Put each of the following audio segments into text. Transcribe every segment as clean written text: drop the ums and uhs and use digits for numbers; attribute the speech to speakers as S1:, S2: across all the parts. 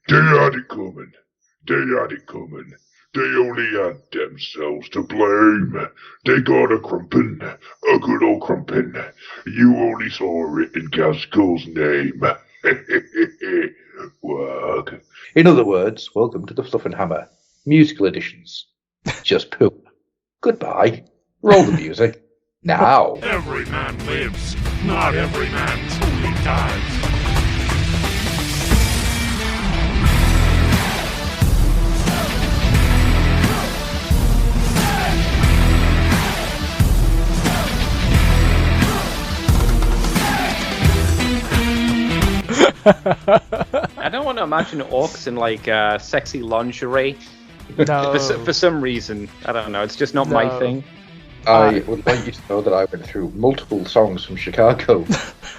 S1: They had it coming. They only had themselves to blame. They got a crumpin', a good old crumpin'. You only saw it in Gaskell's name. Work.
S2: In other words, welcome to the Fluffenhammer musical editions. Just poop. Goodbye. Roll the music. Now.
S3: Every man lives, not every man truly dies.
S4: I don't want to imagine orcs in like sexy lingerie.
S5: No.
S4: For some reason, I don't know. It's just not my thing.
S2: I would like you to know that I went through multiple songs from Chicago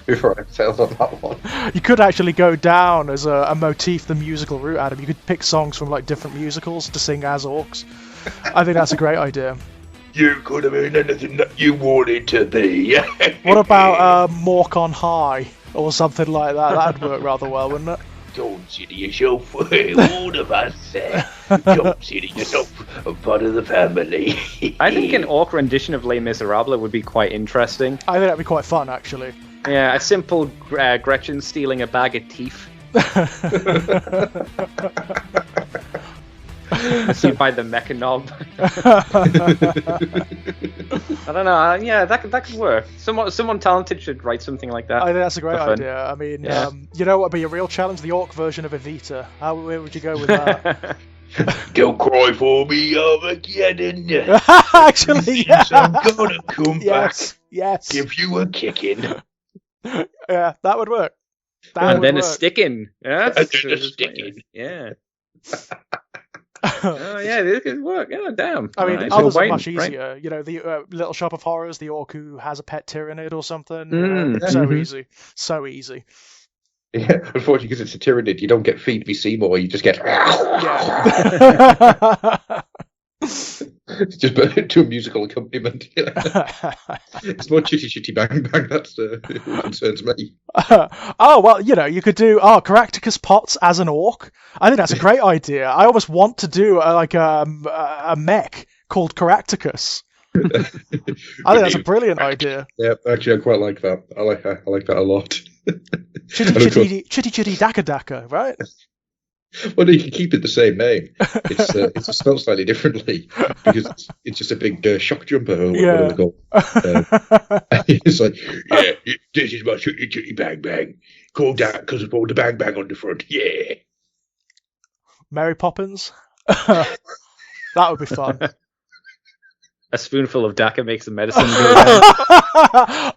S2: before I settled on that one.
S5: You could actually go down as a motif the musical route, Adam. You could pick songs from like different musicals to sing as orcs. I think that's a great idea.
S1: You could have been anything that you wanted to be.
S5: What about Mork on High or something like that? That'd work rather well, wouldn't it?
S1: Consider yourself all of us. Consider yourself a part of the family.
S4: I think an orc rendition of Les Miserables would be quite interesting.
S5: I think that'd be quite fun, actually.
S4: Yeah, a simple Gretchen stealing a bag of teeth. You buy the mecha knob. I don't know. Yeah, that could work. Someone talented should write something like that.
S5: I think that's a great idea. I mean, you know what would be a real challenge? The orc version of Evita. Where would you go with that?
S1: Don't cry for me, Armageddon.
S5: Actually, yeah.
S1: I'm gonna come back.
S5: Yes.
S1: Give you a kicking.
S5: Yeah, that would work.
S4: And then a sticking. Yeah.
S1: And then a sticking.
S4: Yeah. Oh yeah, this could work. Yeah, damn.
S5: I mean,
S4: nice.
S5: others are much
S4: Right?
S5: easier. You know, the Little Shop of Horrors, the orc who has a pet Tyranid or something. So easy, so easy.
S2: Yeah, unfortunately, because it's a Tyranid, you don't get Feed Me Seymour, you just get...
S5: Yeah.
S2: Just to a musical accompaniment. It's more chitty chitty bang bang, that's what concerns me.
S5: Oh, well, you know, you could do Caractacus Potts as an orc. I think that's a great idea. I almost want to do a mech called Caractacus. I think that's a brilliant idea.
S2: Yeah, actually, I quite like that. I like that a lot.
S5: Chitty chitty daka daka, right?
S2: Well, no, you can keep it the same name. It's just spelled slightly differently because it's just a big shock jumper or whatever they're called. It's like, yeah, this is my chitty chitty bang bang. Call that because of all the bang bang on the front. Yeah.
S5: Mary Poppins. That would be fun.
S4: A spoonful of Daka makes the medicine go down.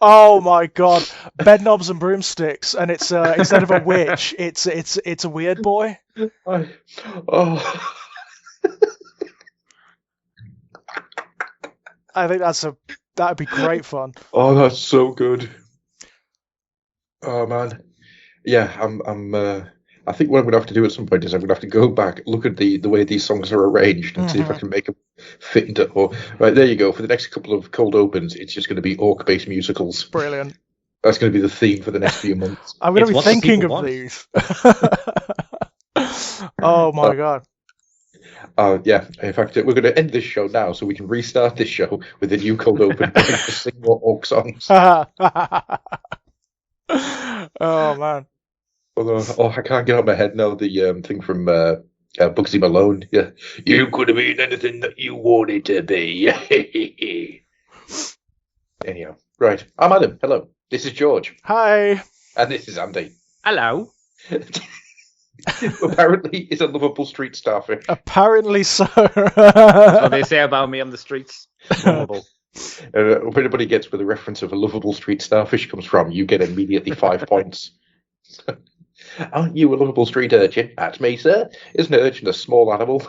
S5: Oh my god! Bedknobs and broomsticks, and it's instead of a witch, it's a weird boy.
S2: Oh.
S5: I think that'd be great fun.
S2: Oh, that's so good. Oh man, yeah. I think what I'm going to have to do at some point is I'm going to have to go back, look at the way these songs are arranged, and see if I can make them fit into. Right, there you go. For the next couple of cold opens, it's just going to be orc-based musicals.
S5: Brilliant.
S2: That's going to be the theme for the next few months.
S5: I'm going to be thinking of these. Oh my god.
S2: Yeah, in fact, we're going to end this show now so we can restart this show with a new cold open to sing more orc songs.
S5: Oh man.
S2: Although, I can't get out of my head now the thing from Bugsy Malone. Yeah, you could have been anything that you wanted to be. Anyhow, right. I'm Adam. Hello. This is George.
S5: Hi.
S2: And this is Andy.
S4: Hello.
S2: Apparently, it's a lovable street starfish.
S5: Apparently so.
S4: That's what they say about me on the streets. Lovable.
S2: If anybody gets where the reference of a lovable street starfish comes from, you get immediately 5 points. Aren't you a lovable street urchin? That's me, sir. Is an urchin a small animal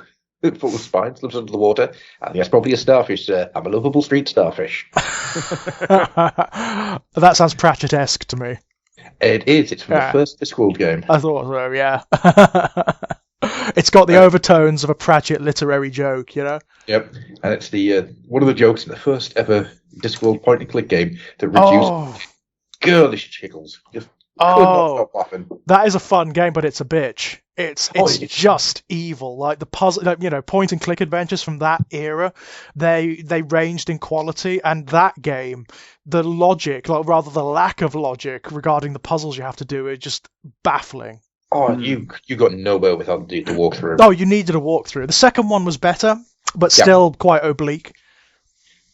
S2: full of spines, lives under the water? And yes, probably a starfish, sir. I'm a lovable street starfish.
S5: That sounds Pratchett-esque to me.
S2: It is. It's from the first Discworld game.
S5: I thought so, yeah. It's got the overtones of a Pratchett literary joke, you know?
S2: Yep. And it's the one of the jokes in the first ever Discworld point-and-click game that reduced girlish chickles. Just
S5: Oh,
S2: stop laughing.
S5: that is a fun game, but it's a bitch. It's just evil. Like the puzzle, point and click adventures from that era, they ranged in quality, and that game, the logic, like rather the lack of logic regarding the puzzles you have to do, is just baffling.
S2: Oh, you got nowhere without the walkthrough.
S5: Oh, you needed a walkthrough. The second one was better, but still quite oblique.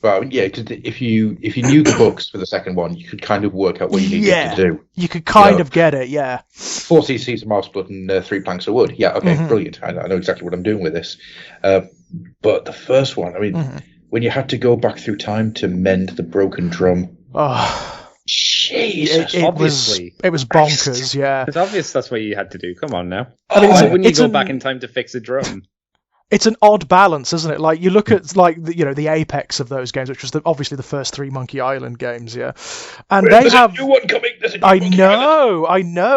S2: Well, yeah, because if you knew the books for the second one, you could kind of work out what you needed to do.
S5: You could kind of get it, yeah.
S2: 4 cc's of mouse blood and 3 planks of wood. Yeah, okay, brilliant. I know exactly what I'm doing with this. But the first one, I mean, when you had to go back through time to mend the broken drum.
S5: Oh,
S2: Jesus,
S5: it was bonkers, yeah.
S4: It's obvious that's what you had to do. Come on now.
S5: I mean,
S4: Why wouldn't you go back in time to fix a drum?
S5: It's an odd balance, isn't it? Like you look at the apex of those games, which was obviously the first 3 Monkey Island games, yeah. And they have
S2: a new one coming.
S5: I know.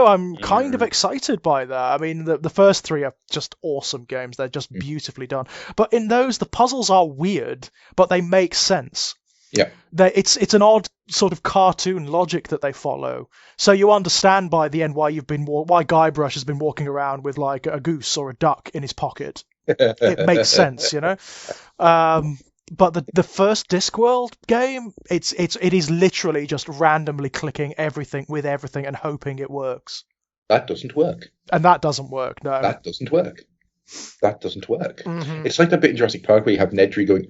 S5: I'm kind of excited by that. I mean, the first 3 are just awesome games. They're just beautifully done. But in those, the puzzles are weird, but they make sense.
S2: Yeah.
S5: It's an odd sort of cartoon logic that they follow. So you understand by the end why Guybrush has been walking around with like a goose or a duck in his pocket. It makes sense, but the first Discworld game, it is literally just randomly clicking everything with everything and hoping it works.
S2: That doesn't work.
S5: And that doesn't work. No,
S2: that doesn't work. It's like that bit in Jurassic Park where you have Nedry going,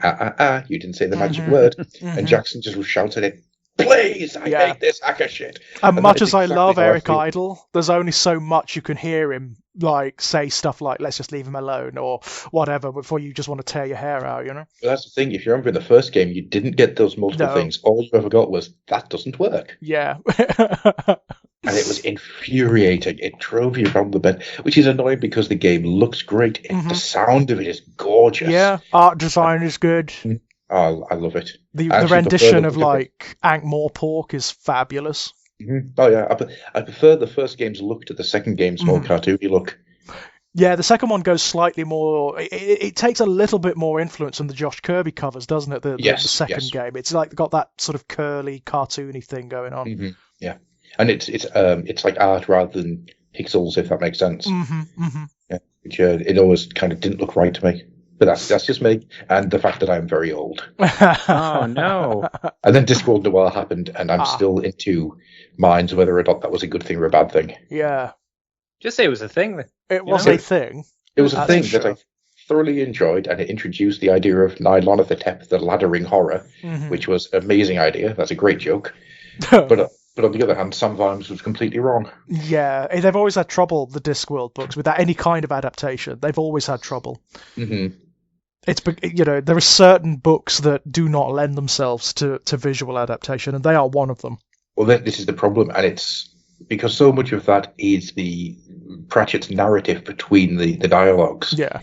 S2: you didn't say the magic word, and Jackson just shouts at it, please, I hate this hacker shit.
S5: And much as I love Eric Idle, there's only so much you can hear him like say stuff like, let's just leave him alone or whatever before you just want to tear your hair out,
S2: But that's the thing, if you remember in the first game, you didn't get those multiple things. All you ever got was, that doesn't work.
S5: Yeah.
S2: And it was infuriating. It drove you around the bed, which is annoying because the game looks great. The sound of it is gorgeous.
S5: Yeah, art design is good.
S2: Oh, I love it.
S5: The rendition of like Ankh-Morpork is fabulous.
S2: Oh yeah, I prefer the first game's look to the second game's more cartoony look.
S5: Yeah, the second one goes slightly more. It takes a little bit more influence on the Josh Kirby covers, doesn't it? The second game, it's like got that sort of curly, cartoony thing going on.
S2: Yeah, and it's like art rather than pixels, if that makes sense. Yeah, which it always kind of didn't look right to me. But that's just me, and the fact that I'm very old.
S4: Oh no!
S2: And then Discworld Noir happened, and I'm still into minds whether or not that was a good thing or a bad thing.
S5: Yeah.
S4: Just say it was a thing.
S5: It was a thing.
S2: It was a thing that I thoroughly enjoyed, and it introduced the idea of Nylonothetep, the laddering horror, which was an amazing idea. That's a great joke. But on the other hand, Sam Vimes was completely wrong.
S5: Yeah, they've always had trouble, the Discworld books, with any kind of adaptation. They've always had trouble. It's there are certain books that do not lend themselves to visual adaptation, and they are one of them.
S2: Well, this is the problem, and it's because so much of that is the Pratchett's narrative between the dialogues.
S5: Yeah.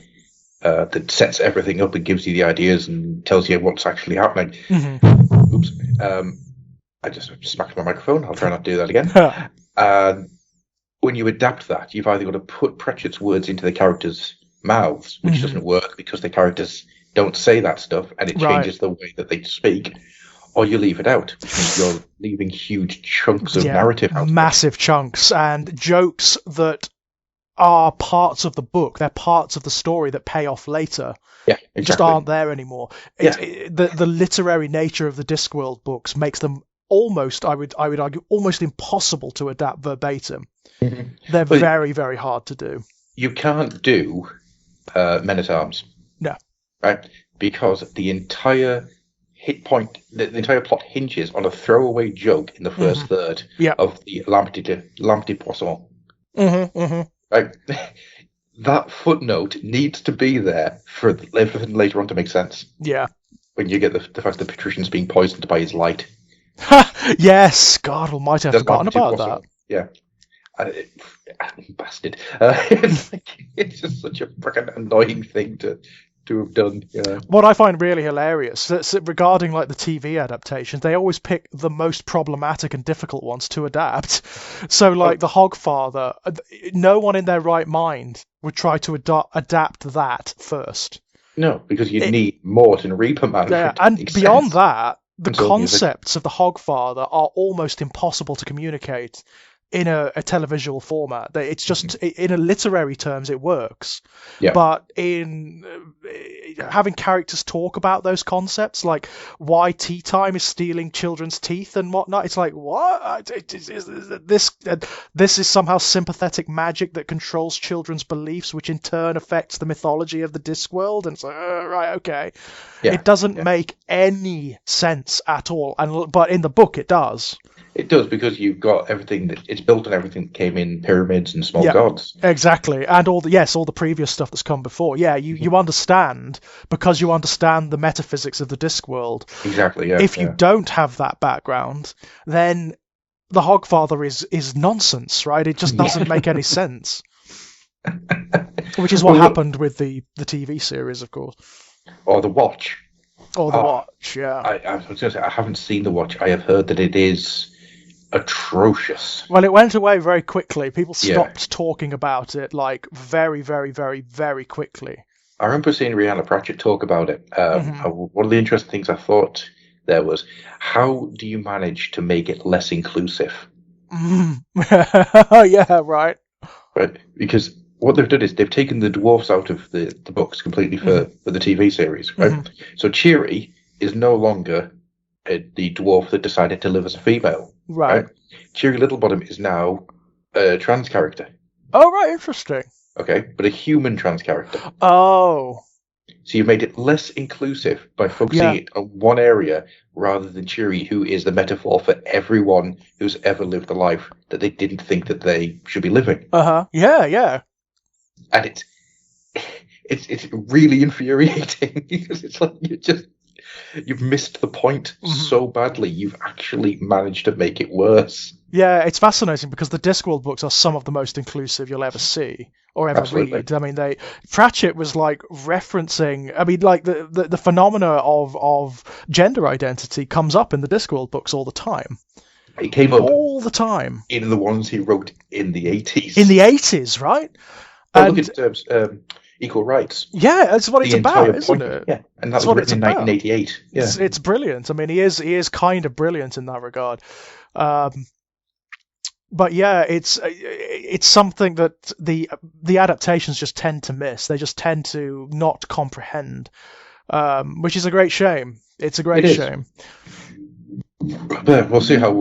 S2: That sets everything up and gives you the ideas and tells you what's actually happening. Oops. I just smacked my microphone. I'll try not to do that again. When you adapt that, you've either got to put Pratchett's words into the characters' mouths, which doesn't work because the characters don't say that stuff and it changes the way that they speak, or you leave it out. You're leaving huge chunks of narrative out.
S5: Massive chunks and jokes that are parts of the book. They're parts of the story that pay off later.
S2: Yeah, exactly.
S5: Just aren't there anymore. The literary nature of the Discworld books makes them almost, I would argue, almost impossible to adapt verbatim. They're very, very hard to do.
S2: You can't do Men-at-Arms.
S5: No.
S2: Right? Because the entire hit point, the entire plot hinges on a throwaway joke in the first third of the Lampe de Poisson. Right? That footnote needs to be there for everything later on to make sense.
S5: Yeah.
S2: When you get the fact that Patrician's being poisoned by his light.
S5: Yes, God almighty, I've forgotten about that.
S2: Yeah. Bastard. It's just such a freaking annoying thing to have done.
S5: What I find really hilarious regarding like the TV adaptations, they always pick the most problematic and difficult ones to adapt. So like the Hogfather, no one in their right mind would try to adapt that first.
S2: No, because you need Mort and Reaper Man.
S5: Yeah, and beyond that, the concepts of the Hogfather are almost impossible to communicate in a televisual format. It's just in a literary terms it works,
S2: Yeah.
S5: but in having characters talk about those concepts, like why tea time is stealing children's teeth and whatnot, it's like, what? This is somehow sympathetic magic that controls children's beliefs, which in turn affects the mythology of the Discworld, and it's like, right, okay.
S2: Yeah,
S5: it doesn't make any sense at all, but in the book it does.
S2: It does, because you've got everything that it's built on everything that came in pyramids and small gods.
S5: Exactly, and all the previous stuff that's come before. Yeah, you understand because you understand the metaphysics of the Discworld.
S2: Exactly. Yeah.
S5: If you don't have that background, then the Hogfather is nonsense, right? It just doesn't make any sense. Which is what happened with the TV series, of course.
S2: Or the Watch.
S5: Or the Watch, yeah.
S2: I was going to say, I haven't seen the Watch. I have heard that it is atrocious.
S5: Well, it went away very quickly. People stopped talking about it, like, very, very, very, very quickly.
S2: I remember seeing Rhianna Pratchett talk about it. One of the interesting things I thought there was, how do you manage to make it less inclusive?
S5: Yeah, right.
S2: Right, because what they've done is they've taken the dwarfs out of the books completely for the TV series, right? So Cheery is no longer the dwarf that decided to live as a female.
S5: Right.
S2: Cheery Littlebottom is now a trans character.
S5: Oh, right, interesting.
S2: Okay, but a human trans character.
S5: Oh.
S2: So you've made it less inclusive by focusing it on one area rather than Cheery, who is the metaphor for everyone who's ever lived a life that they didn't think that they should be living.
S5: Yeah.
S2: And it's really infuriating because it's like you've missed the point so badly. You've actually managed to make it worse.
S5: Yeah, it's fascinating because the Discworld books are some of the most inclusive you'll ever see or ever read. I mean, Pratchett was like referencing. I mean, like the phenomena of gender identity comes up in the Discworld books all the time.
S2: It came up
S5: all the time
S2: in the ones he wrote in the 80s.
S5: In the 80s, right?
S2: Look at Equal Rights.
S5: Yeah, that's what it's about, isn't it?
S2: Yeah, and that was written in 1988. Yeah.
S5: It's brilliant. I mean, he is kind of brilliant in that regard. But yeah, it's something that the adaptations just tend to miss. They just tend to not comprehend, which is a great shame. It's a great shame.
S2: But we'll see how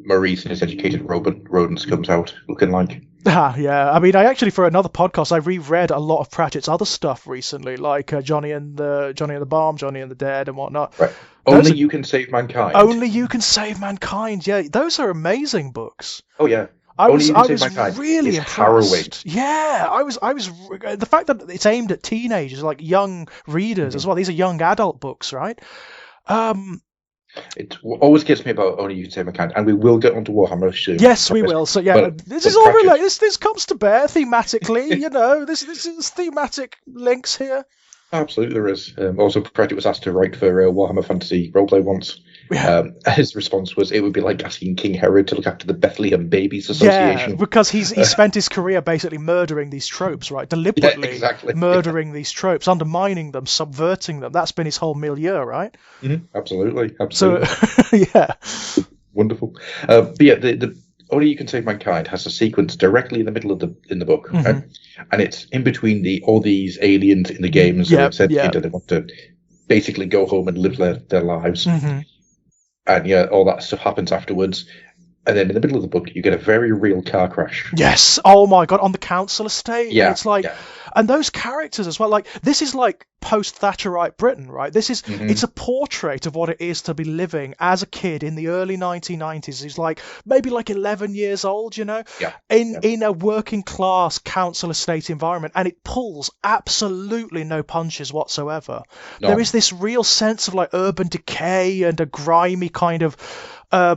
S2: Maurice and his educated rodents comes out looking like.
S5: Yeah. I mean, I actually, for another podcast, I reread a lot of Pratchett's other stuff recently, like Johnny and the Bomb, Johnny and the Dead, and whatnot.
S2: Right. Only You Can Save Mankind.
S5: Only You Can Save Mankind. Yeah, those are amazing books.
S2: Oh yeah.
S5: I was
S2: Mankind
S5: really
S2: impressed. Harrowing.
S5: Yeah, I was. The fact that it's aimed at teenagers, like young readers as well. These are young adult books, right?
S2: It always gets me about Only You Can Save Mankind, and we will get onto Warhammer soon.
S5: Yes, we will. So yeah, this is all related. This comes to bear thematically. You know, this is thematic links here.
S2: Absolutely, there is. Also, Pratchett was asked to write for Warhammer Fantasy Roleplay once. Yeah. His response was, it would be like asking King Herod to look after the Bethlehem Babies Association.
S5: Yeah, because he spent his career basically murdering these tropes, right? Deliberately murdering these tropes, undermining them, subverting them. That's been his whole milieu, right?
S2: Mm-hmm. Absolutely.
S5: So, yeah.
S2: Wonderful. But yeah, the Only You Can Save Mankind has a sequence directly in the middle of in the book, right? And it's in between all these aliens in the games who have said they want to basically go home and live their lives. And yeah, all that stuff happens afterwards. And then in the middle of the book, you get a very real car crash.
S5: Yes. Oh my God. On the council estate.
S2: Yeah.
S5: It's like, and those characters as well. Like, this is like post-Thatcherite Britain, right? This is, it's a portrait of what it is to be living as a kid in the early 1990s. He's like, maybe like 11 years old, you know?
S2: Yeah.
S5: In a working class council estate environment. And it pulls absolutely no punches whatsoever. No. There is this real sense of like urban decay and a grimy kind of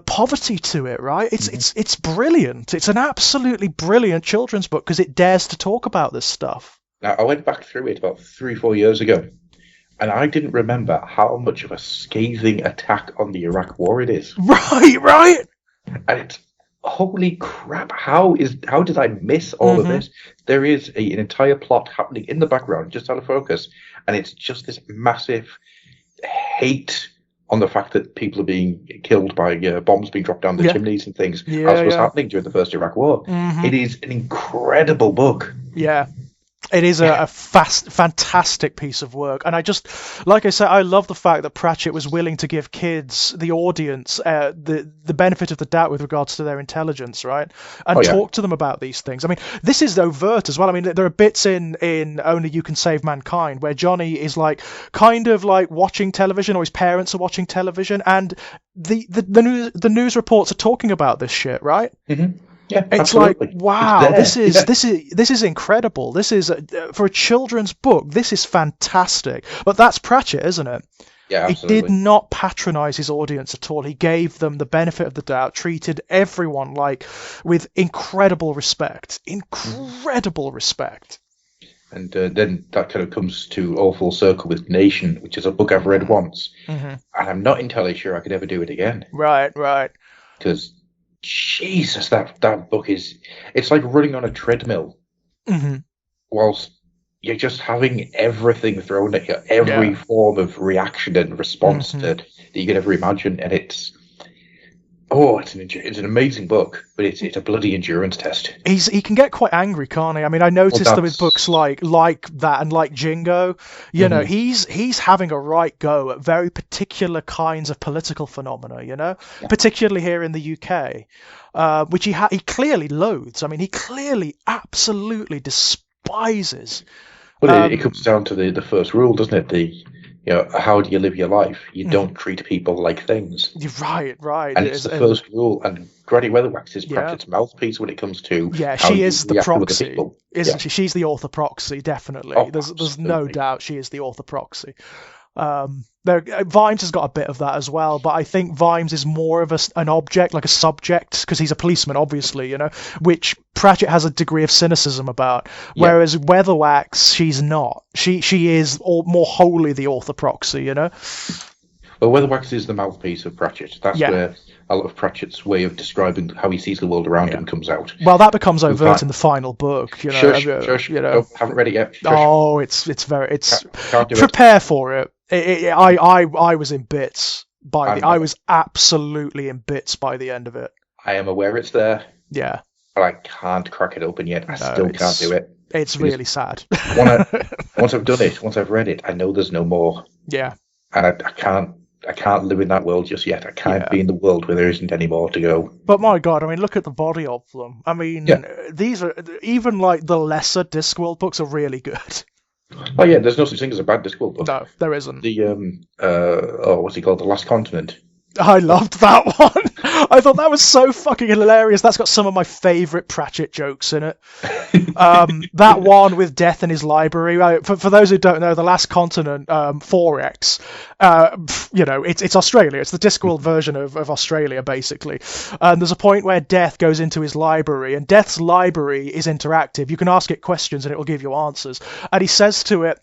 S5: poverty to it, right? It's brilliant. It's an absolutely brilliant children's book because it dares to talk about this stuff.
S2: Now, I went back through it about 3-4 years ago, and I didn't remember how much of a scathing attack on the Iraq War it is.
S5: Right.
S2: And it's, holy crap, how did I miss all of this? There is an entire plot happening in the background, just out of focus, and it's just this massive hate on the fact that people are being killed by bombs being dropped down the chimneys and things, as was happening during the First Iraq War.
S5: Mm-hmm.
S2: It is an incredible book.
S5: Yeah. It is a fantastic piece of work, and I just, like I said, I love the fact that Pratchett was willing to give kids, the audience, the benefit of the doubt with regards to their intelligence, right? And talk to them about these things. I mean, this is overt as well. I mean, there are bits in Only You Can Save Mankind where Johnny is like kind of like watching television, or his parents are watching television, and the news reports are talking about this shit, right?
S2: Mm-hmm. Yeah,
S5: it's
S2: absolutely.
S5: like, wow, this is incredible. This is for a children's book. This is fantastic. But that's Pratchett, isn't it?
S2: Yeah, absolutely.
S5: He did not patronize his audience at all. He gave them the benefit of the doubt, treated everyone with incredible respect. Incredible respect.
S2: And then that kind of comes to all full circle with Nation, which is a book I've read once, and I'm not entirely sure I could ever do it again.
S5: Right.
S2: Because Jesus, that book it's like running on a treadmill, whilst you're just having everything thrown at you, every form of reaction and response that you could ever imagine, and it's an amazing book, but it's a bloody endurance test.
S5: He can get quite angry, can't he? I mean, I noticed that with books like that and like Jingo, you know, he's having a right go at very particular kinds of political phenomena, particularly here in the UK, which he clearly loathes. I mean, he clearly absolutely despises.
S2: But it comes down to the first rule, doesn't it? How do you live your life? You don't treat people like things.
S5: Right.
S2: And it's the first rule. And Granny Weatherwax is Pratchett's mouthpiece when it comes to
S5: she is the proxy, isn't she? She's the author proxy, definitely.
S2: Oh,
S5: there's no doubt she is the author proxy. Vimes has got a bit of that as well, but I think Vimes is more of an object, like a subject, because he's a policeman, obviously, which Pratchett has a degree of cynicism about, whereas Weatherwax, she's not. She is more wholly the author proxy,
S2: Well, Weatherwax is the mouthpiece of Pratchett. That's where a lot of Pratchett's way of describing how he sees the world around him comes out.
S5: Well, that becomes overt in the final book.
S2: Shush. No, haven't read it yet. Shush.
S5: Oh,
S2: Can't do
S5: prepare for it. I was in bits I was absolutely in bits by the end of it.
S2: I am aware it's there.
S5: Yeah.
S2: But I can't crack it open yet. I still can't do it.
S5: It's really sad.
S2: Once I've done it, once I've read it, I know there's no more.
S5: Yeah.
S2: And I can't live in that world just yet. I can't be in the world where there isn't any more to go.
S5: But my God, I mean, look at the body of them. I mean, these are, even like the lesser Discworld books are really good.
S2: Oh yeah, there's no such thing as a bad Discworld book.
S5: No, there isn't.
S2: The what's he called? The Last Continent.
S5: I loved that one. I thought that was so fucking hilarious. That's got some of my favourite Pratchett jokes in it. That one with Death in his library. For those who don't know, The Last Continent, 4X, it's Australia. It's the Discworld version of Australia, basically. And there's a point where Death goes into his library, and Death's library is interactive. You can ask it questions and it will give you answers. And he says to it,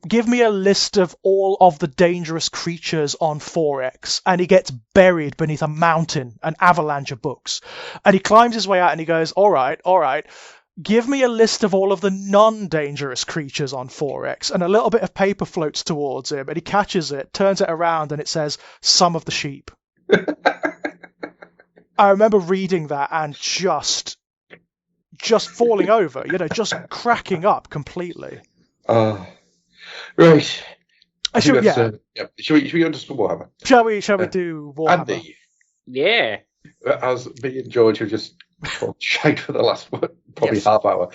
S5: give me a list of all of the dangerous creatures on 4X. And he gets buried beneath a mountain, an avalanche of books. And he climbs his way out and he goes, all right, give me a list of all of the non-dangerous creatures on 4X. And a little bit of paper floats towards him and he catches it, turns it around, and it says, some of the sheep. I remember reading that and just falling over, just cracking up completely.
S2: Right.
S5: Should we
S2: go to some Warhammer?
S5: Shall we do Warhammer?
S2: Andy.
S4: Yeah.
S2: As me and George have just shite for the last probably half hour.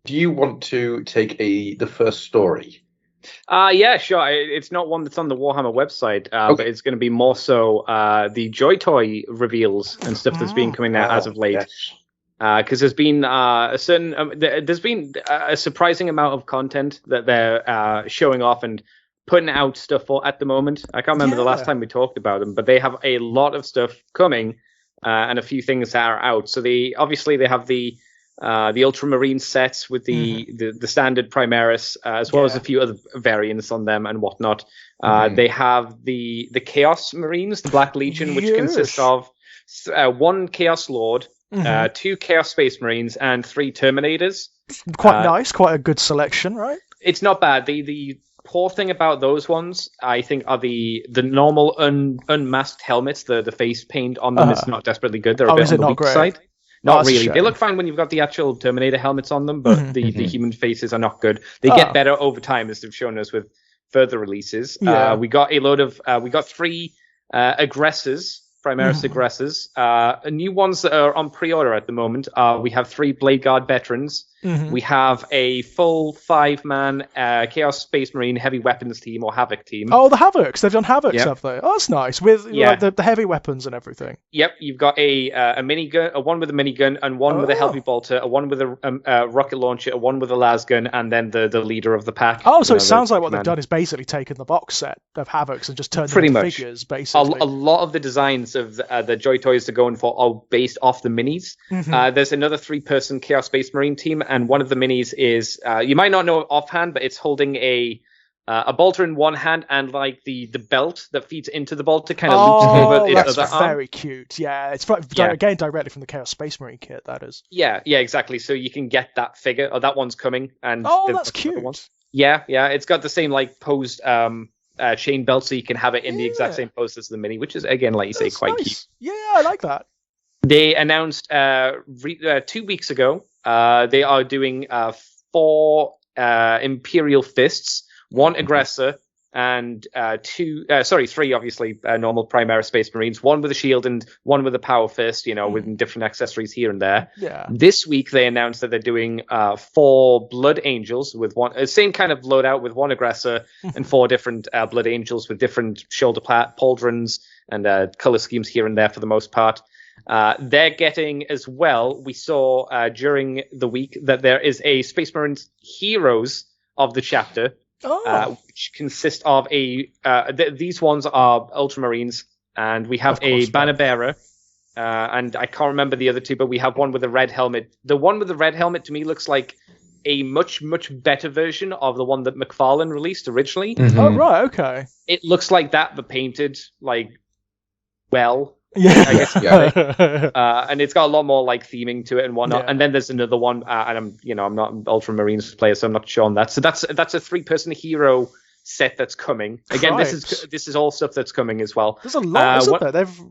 S2: Do you want to take the first story?
S4: Yeah, sure. It's not one that's on the Warhammer website, but it's going to be more so the Joy Toy reveals and stuff that's been coming out as of late.
S2: Yes.
S4: Because there's been there's been a surprising amount of content that they're showing off and putting out stuff for at the moment. I can't remember the last time we talked about them, but they have a lot of stuff coming and a few things that are out. So they have the Ultramarine sets with the standard Primaris, as well as a few other variants on them and whatnot. They have the Chaos Marines, the Black Legion, which consists of one Chaos Lord, 2 Chaos Space Marines, and 3 Terminators.
S5: Quite nice, quite a good selection, right?
S4: It's not bad. The poor thing about those ones, I think, are the normal unmasked helmets. The face paint on them is not desperately good. They're a bit on the weak side. Not really. They look fine when you've got the actual Terminator helmets on them, but the human faces are not good. They get better over time, as they've shown us with further releases.
S5: Yeah.
S4: We got we got 3 aggressors, Primaris aggressors. New ones that are on pre-order at the moment. We have 3 Blade Guard veterans. We have a full 5-man Chaos Space Marine heavy weapons team or Havoc team.
S5: Oh, the Havocs. They've done Havocs, have they? Oh, that's nice. With like, the heavy weapons and everything.
S4: Yep, you've got a minigun, one with a minigun, and one with a heavy bolter, one with a rocket launcher, one with a lasgun, and then the leader of the pack.
S5: Oh, so it sounds like what they've done is basically taken the box set of Havocs and just turned them into figures, basically.
S4: A lot of the designs of the Joy Toys they're going for are based off the minis. There's another 3-person Chaos Space Marine team, and one of the minis is, you might not know offhand, but it's holding a bolter in one hand and like the belt that feeds into the bolter kind of loops over its other arm.
S5: Very cute. Yeah, it's again directly from the Chaos Space Marine kit. That is.
S4: Yeah, exactly. So you can get that figure. Oh, that one's coming. And
S5: that's cute.
S4: Yeah, it's got the same like posed chain belt, so you can have it in the exact same pose as the mini, which is again, like you say, quite cute.
S5: Yeah, I like that.
S4: They announced 2 weeks ago. They are doing 4 Imperial Fists, 1 aggressor, and 3 obviously normal Primaris Space Marines, 1 with a shield and 1 with a power fist, with different accessories here and there.
S5: Yeah.
S4: This week they announced that they're doing 4 Blood Angels with same kind of loadout with 1 aggressor and 4 different Blood Angels with different shoulder pauldrons and color schemes here and there for the most part. They're getting as well, we saw during the week that there is a Space Marines Heroes of the chapter, which consist of these ones are Ultramarines, and we have a Banner Bearer, and I can't remember the other 2, but we have one with a red helmet. The one with the red helmet to me looks like a much, much better version of the one that McFarlane released originally.
S5: Oh, right, okay.
S4: It looks like that, but painted, like, well...
S5: Yeah,
S4: I guess. And it's got a lot more like theming to it and whatnot. And then there's another one, and I'm not an Ultramarines player, so I'm not sure on that. So that's a 3-person hero set that's coming. Again, this is all stuff that's coming as well.
S5: There's a lot, isn't there? They've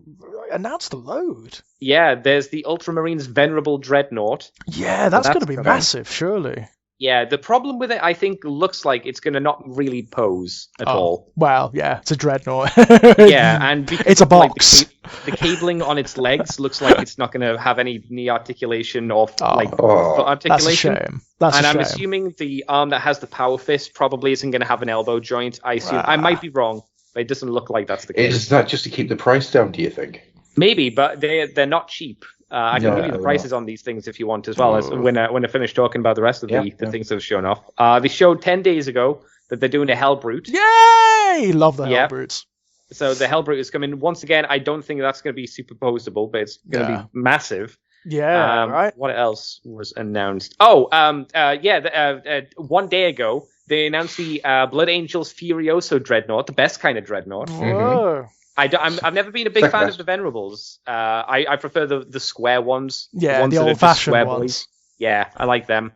S5: announced a load.
S4: Yeah, there's the Ultramarines Venerable Dreadnought.
S5: Yeah, that's going to be massive, surely.
S4: Yeah, the problem with it, I think, looks like it's going to not really pose at all.
S5: Well, yeah, it's a Dreadnought.
S4: Yeah, and because
S5: it's a box.
S4: Like, the cabling on its legs looks like it's not going to have any knee articulation or foot articulation.
S5: That's a shame. I'm
S4: assuming the arm that has the power fist probably isn't going to have an elbow joint. I assume. I might be wrong, but it doesn't look like that's the case.
S2: Is that just to keep the price down, do you think?
S4: Maybe, but they're not cheap. I can give you the prices on these things if you want as well, as when I finish talking about the rest of the things that have shown off. They showed 10 days ago that they're doing a Hellbrute.
S5: Yay! Love the Hellbrutes.
S4: So the Hellbrute is coming. Once again, I don't think that's going to be superposable, but it's going to be massive.
S5: Yeah, right.
S4: What else was announced? Oh, 1 day ago, they announced the Blood Angels Furiosa Dreadnought, the best kind of Dreadnought.
S5: Whoa.
S4: I've never been a big fan of the Venerables. I prefer the square ones.
S5: Yeah,
S4: ones
S5: the old-fashioned ones.
S4: Yeah, I like them.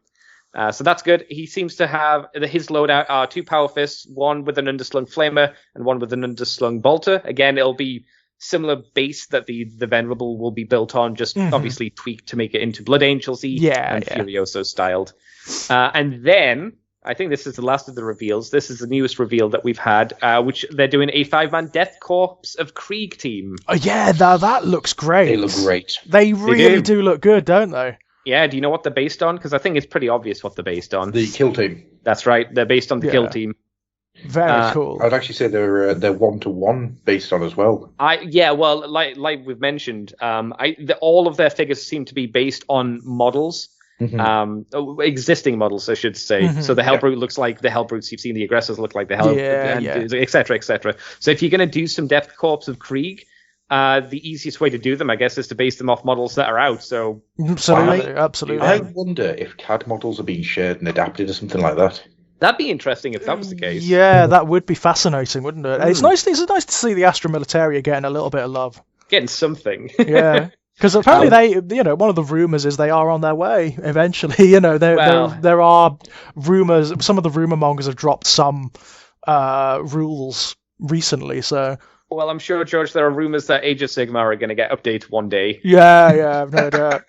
S4: So that's good. He seems to have his loadout are 2 power fists, 1 with an underslung flamer and 1 with an underslung bolter. Again, it'll be similar base that the Venerable will be built on, just obviously tweaked to make it into Blood Angels-y and Furioso styled. And then I think this is the last of the reveals. This is the newest reveal that we've had, which they're doing a 5-man Death Corps of Krieg team.
S5: Oh yeah, that looks great.
S2: They look great.
S5: They really do look good, don't they?
S4: Yeah, do you know what they're based on? Because I think it's pretty obvious what they're based on.
S2: The Kill Team.
S4: That's right. They're based on the Kill Team.
S5: Very cool.
S2: I'd actually say they're 1-to-1 based on as well.
S4: Well, like we've mentioned, all of their figures seem to be based on models. Existing models, I should say. So the Hellbrute looks like the Hellbrutes you've seen. The aggressors look like the Hellbrute, etc., etc. So if you're going to do some Death Corps of Krieg, the easiest way to do them, I guess, is to base them off models that are out. So
S5: absolutely.
S2: I wonder if CAD models are being shared and adapted or something like that.
S4: That'd be interesting if that was the case.
S5: Yeah, that would be fascinating, wouldn't it? It's nice to see the Astra Militaria getting a little bit of love.
S4: Getting something.
S5: Yeah. Because apparently one of the rumors is they are on their way eventually. There are rumors. Some of the rumor mongers have dropped some rules recently. So
S4: Well, I'm sure, George, there are rumors that Age of Sigmar are going to get updated one day.
S5: yeah, I've no doubt.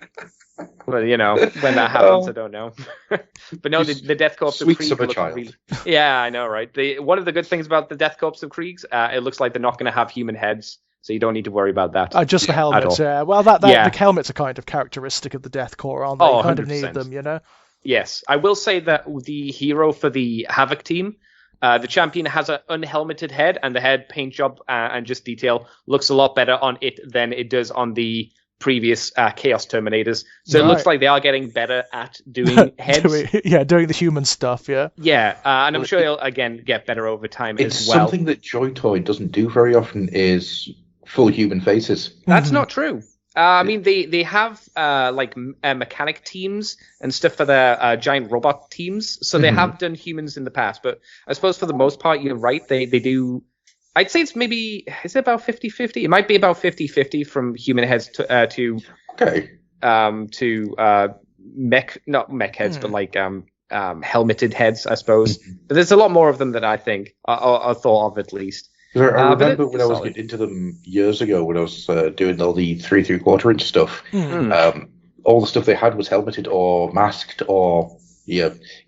S4: Well, when that happens, I don't know. But no, the Death Corps of
S2: Sweet
S4: Krieg
S2: summer
S4: look
S2: child.
S4: really... Yeah, I know, right? One of the good things about the Death Corps of Krieg, it looks like they're not going to have human heads, so you don't need to worry about that.
S5: Just the helmets,
S4: all.
S5: yeah. Well, the helmets are kind of characteristic of the Death Corps, aren't they? You kind of
S4: 100%.
S5: need them,
S4: Yes, I will say that the hero for the Havoc team, the champion has an unhelmeted head, and the head paint job and just detail looks a lot better on it than it does on the previous Chaos Terminators. So it looks like they are getting better at doing heads.
S5: doing the human stuff, yeah.
S4: Yeah, and I'm sure he'll, again, get better over time as well.
S2: Something that Joy Toy doesn't do very often is full human faces.
S4: That's not true. I mean, they have mechanic teams and stuff for their giant robot teams, so they have done humans in the past. But I suppose for the most part, you're right. They do. I'd say it's maybe, is it about 50-50? It might be about 50-50 from human heads to mech, not mech heads, but like helmeted heads, I suppose. But there's a lot more of them than I think, or thought of at least.
S2: I remember when I was getting into them years ago, when I was doing all the 3 3/4 inch stuff, all the stuff they had was helmeted or masked or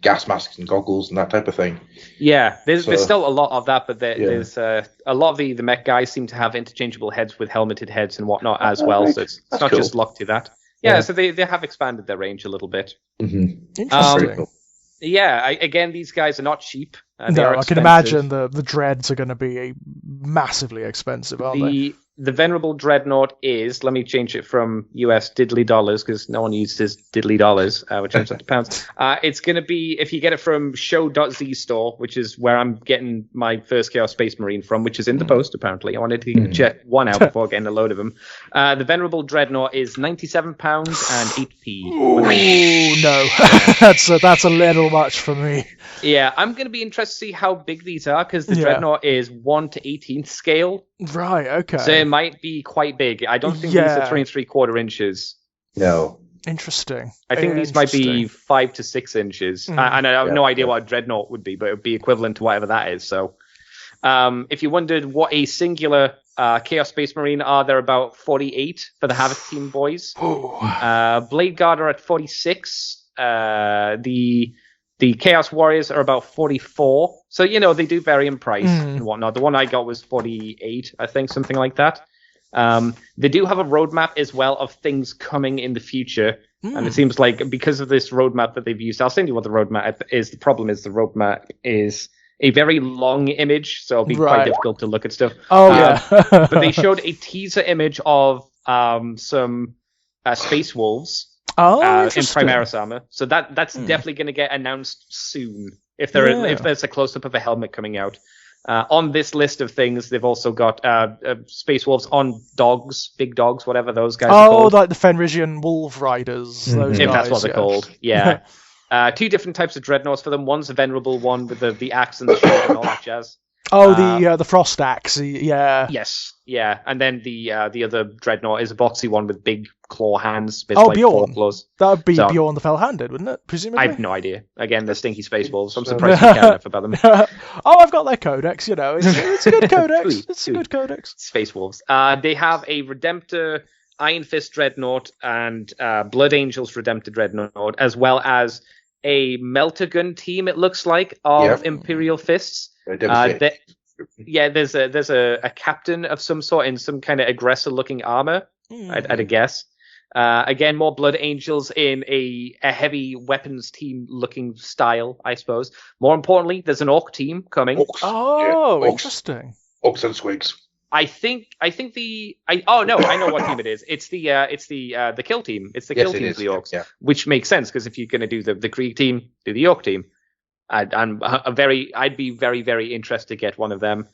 S2: gas masks and goggles and that type of thing.
S4: Yeah, there's still a lot of that, but there's a lot of the mech guys seem to have interchangeable heads with helmeted heads and whatnot as well, so it's not
S2: cool.
S4: just locked to that. Yeah, so they have expanded their range a little bit.
S5: Interesting.
S4: Again, these guys are not cheap.
S5: No, I can imagine the dreads are going to be massively expensive, aren't they?
S4: The Venerable Dreadnought is, let me change it from US diddly dollars, because no one uses diddly dollars, which turns out to pounds. It's going to be, if you get it from show.z store, which is where I'm getting my first Chaos Space Marine from, which is in the post, apparently. I wanted to check one out before getting a load of them. The Venerable Dreadnought is £97 and 8p.
S5: Oh, no. That's a little much for me.
S4: Yeah, I'm going to be interested to see how big these are, because the Dreadnought is 1 to 18th scale.
S5: Right, okay.
S4: So it might be quite big. I don't think these are 3 3/4 inches.
S2: No.
S5: Interesting.
S4: I think these might be 5 to 6 inches. And I have no idea what a Dreadnought would be, but it would be equivalent to whatever that is. So if you wondered what a singular Chaos Space Marine are, they're about 48 for the Havoc team boys. Blade Guard are at 46. The Chaos Warriors are about 44. So, they do vary in price and whatnot. The one I got was 48, I think, something like that. They do have a roadmap as well of things coming in the future. And it seems like because of this roadmap that they've used, I'll send you what the roadmap is. The problem is the roadmap is a very long image, so it'll be quite difficult to look at stuff. But they showed a teaser image of some Space Wolves. In Primaris armor, so that's definitely going to get announced soon. If there's a close up of a helmet coming out, on this list of things, they've also got Space Wolves on dogs, big dogs, whatever those guys are called.
S5: Like the Fenrisian Wolf Riders. Those
S4: if
S5: guys,
S4: that's what they're called, yeah. 2 different types of dreadnoughts for them. One's a venerable one with the axe and the shield and all that jazz.
S5: The Frost Axe, yeah.
S4: Yes, yeah, and then the other dreadnought is a boxy one with big claw hands. With like
S5: Bjorn.
S4: 4 claws.
S5: That would be Bjorn the Fell-Handed, wouldn't it? Presumably.
S4: I have no idea. Again, they're stinky space wolves. I'm surprised you care enough about them.
S5: I've got their codex. It's a good codex. It's a good codex.
S4: Space wolves. They have a Redemptor, Iron Fist Dreadnought, and Blood Angels Redemptor Dreadnought, as well as a Meltagun team. It looks like of Imperial Fists. There's a captain of some sort in some kind of aggressor-looking armor. I'd guess. Again, more Blood Angels in a heavy weapons team-looking style, I suppose. More importantly, there's an Ork team coming.
S2: Orks.
S5: Interesting.
S2: Orks and Squigs.
S4: I know what team it is. It's the kill team. It's the kill team for the Orks, which makes sense because if you're going to do the Krieg team, do the Ork team. I'd be very, very interested to get one of them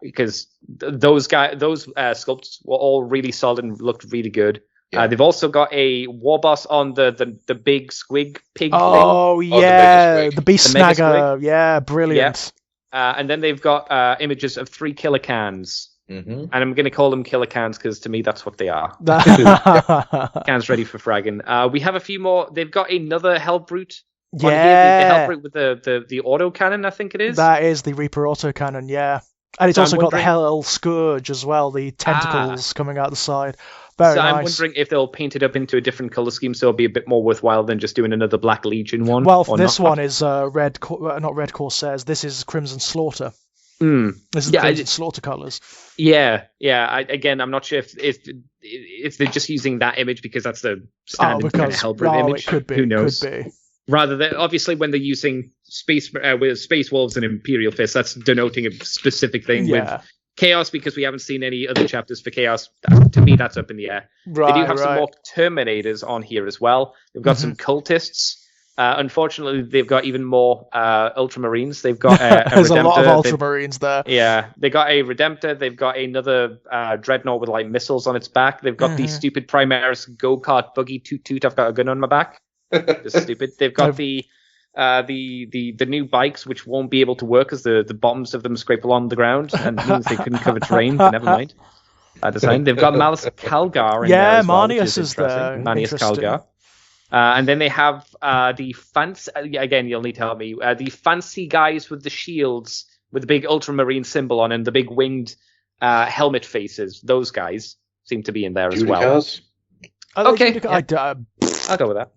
S4: because those sculpts were all really solid and looked really good. They've also got a war boss on the big squig pig thing.
S5: The Beast Snagger. Yeah, brilliant.
S4: And then they've got images of 3 Killicans. And I'm going to call them Killicans because to me that's what they are. Cans ready for fragging. We have a few more. They've got another Hellbrute On here, they help with the autocannon, I think it is.
S5: That is the Reaper autocannon, yeah. And it's
S4: So
S5: also
S4: I'm
S5: got the
S4: wondering-
S5: Hell Scourge as well, the tentacles coming out the side. Very
S4: So
S5: nice.
S4: I'm wondering if they'll paint it up into a different color scheme, so it'll be a bit more worthwhile than just doing another Black Legion one.
S5: Well,
S4: or
S5: this
S4: not.
S5: one is not Red Corsairs. This is Crimson Slaughter.
S4: Hmm.
S5: This is the Crimson Slaughter colours.
S4: Yeah. I'm not sure if they're just using that image because that's the standard kind of Hellbrute image.
S5: It could be.
S4: Who knows?
S5: Could be.
S4: Rather than obviously when they're using with Space Wolves and Imperial Fists, that's denoting a specific thing.
S5: Yeah.
S4: With Chaos, because we haven't seen any other chapters for Chaos. To me, that's up in the air.
S5: Right,
S4: they do have some more Terminators on here as well. They've got some Cultists. Unfortunately, they've got even more Ultramarines. They've got a
S5: There's
S4: Redemptor.
S5: a lot of Ultramarines there.
S4: Yeah, they got a Redemptor. They've got another Dreadnought with like missiles on its back. They've got the stupid Primaris go-kart buggy toot. I've got a gun on my back. Just stupid. They've got the new bikes, which won't be able to work as the bottoms of them scrape along the ground, and means they couldn't cover terrain. But never mind. Design. They've got Malus Calgar in there as well, which
S5: Marnius is there.
S4: Marnius Calgar. And then they have the fancy. Again, you'll need to help me. The fancy guys with the shields, with the big ultramarine symbol on and the big winged helmet faces. Those guys seem to be in there as well. Okay, I'll go with that.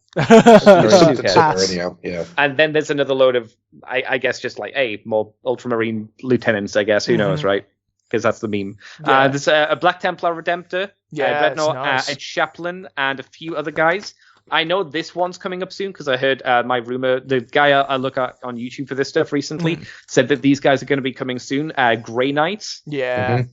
S2: Anyhow, yeah.
S4: And then there's another load of, I guess, just like, more ultramarine lieutenants, I guess. Who knows, right? Because that's the meme.
S5: Yeah.
S4: There's a Black Templar Redemptor, Dreadnought,
S5: nice.
S4: a Chaplain, and a few other guys. I know this one's coming up soon because I heard my rumor, the guy I look at on YouTube for this stuff recently said that these guys are going to be coming soon. Grey Knights.
S5: Yeah.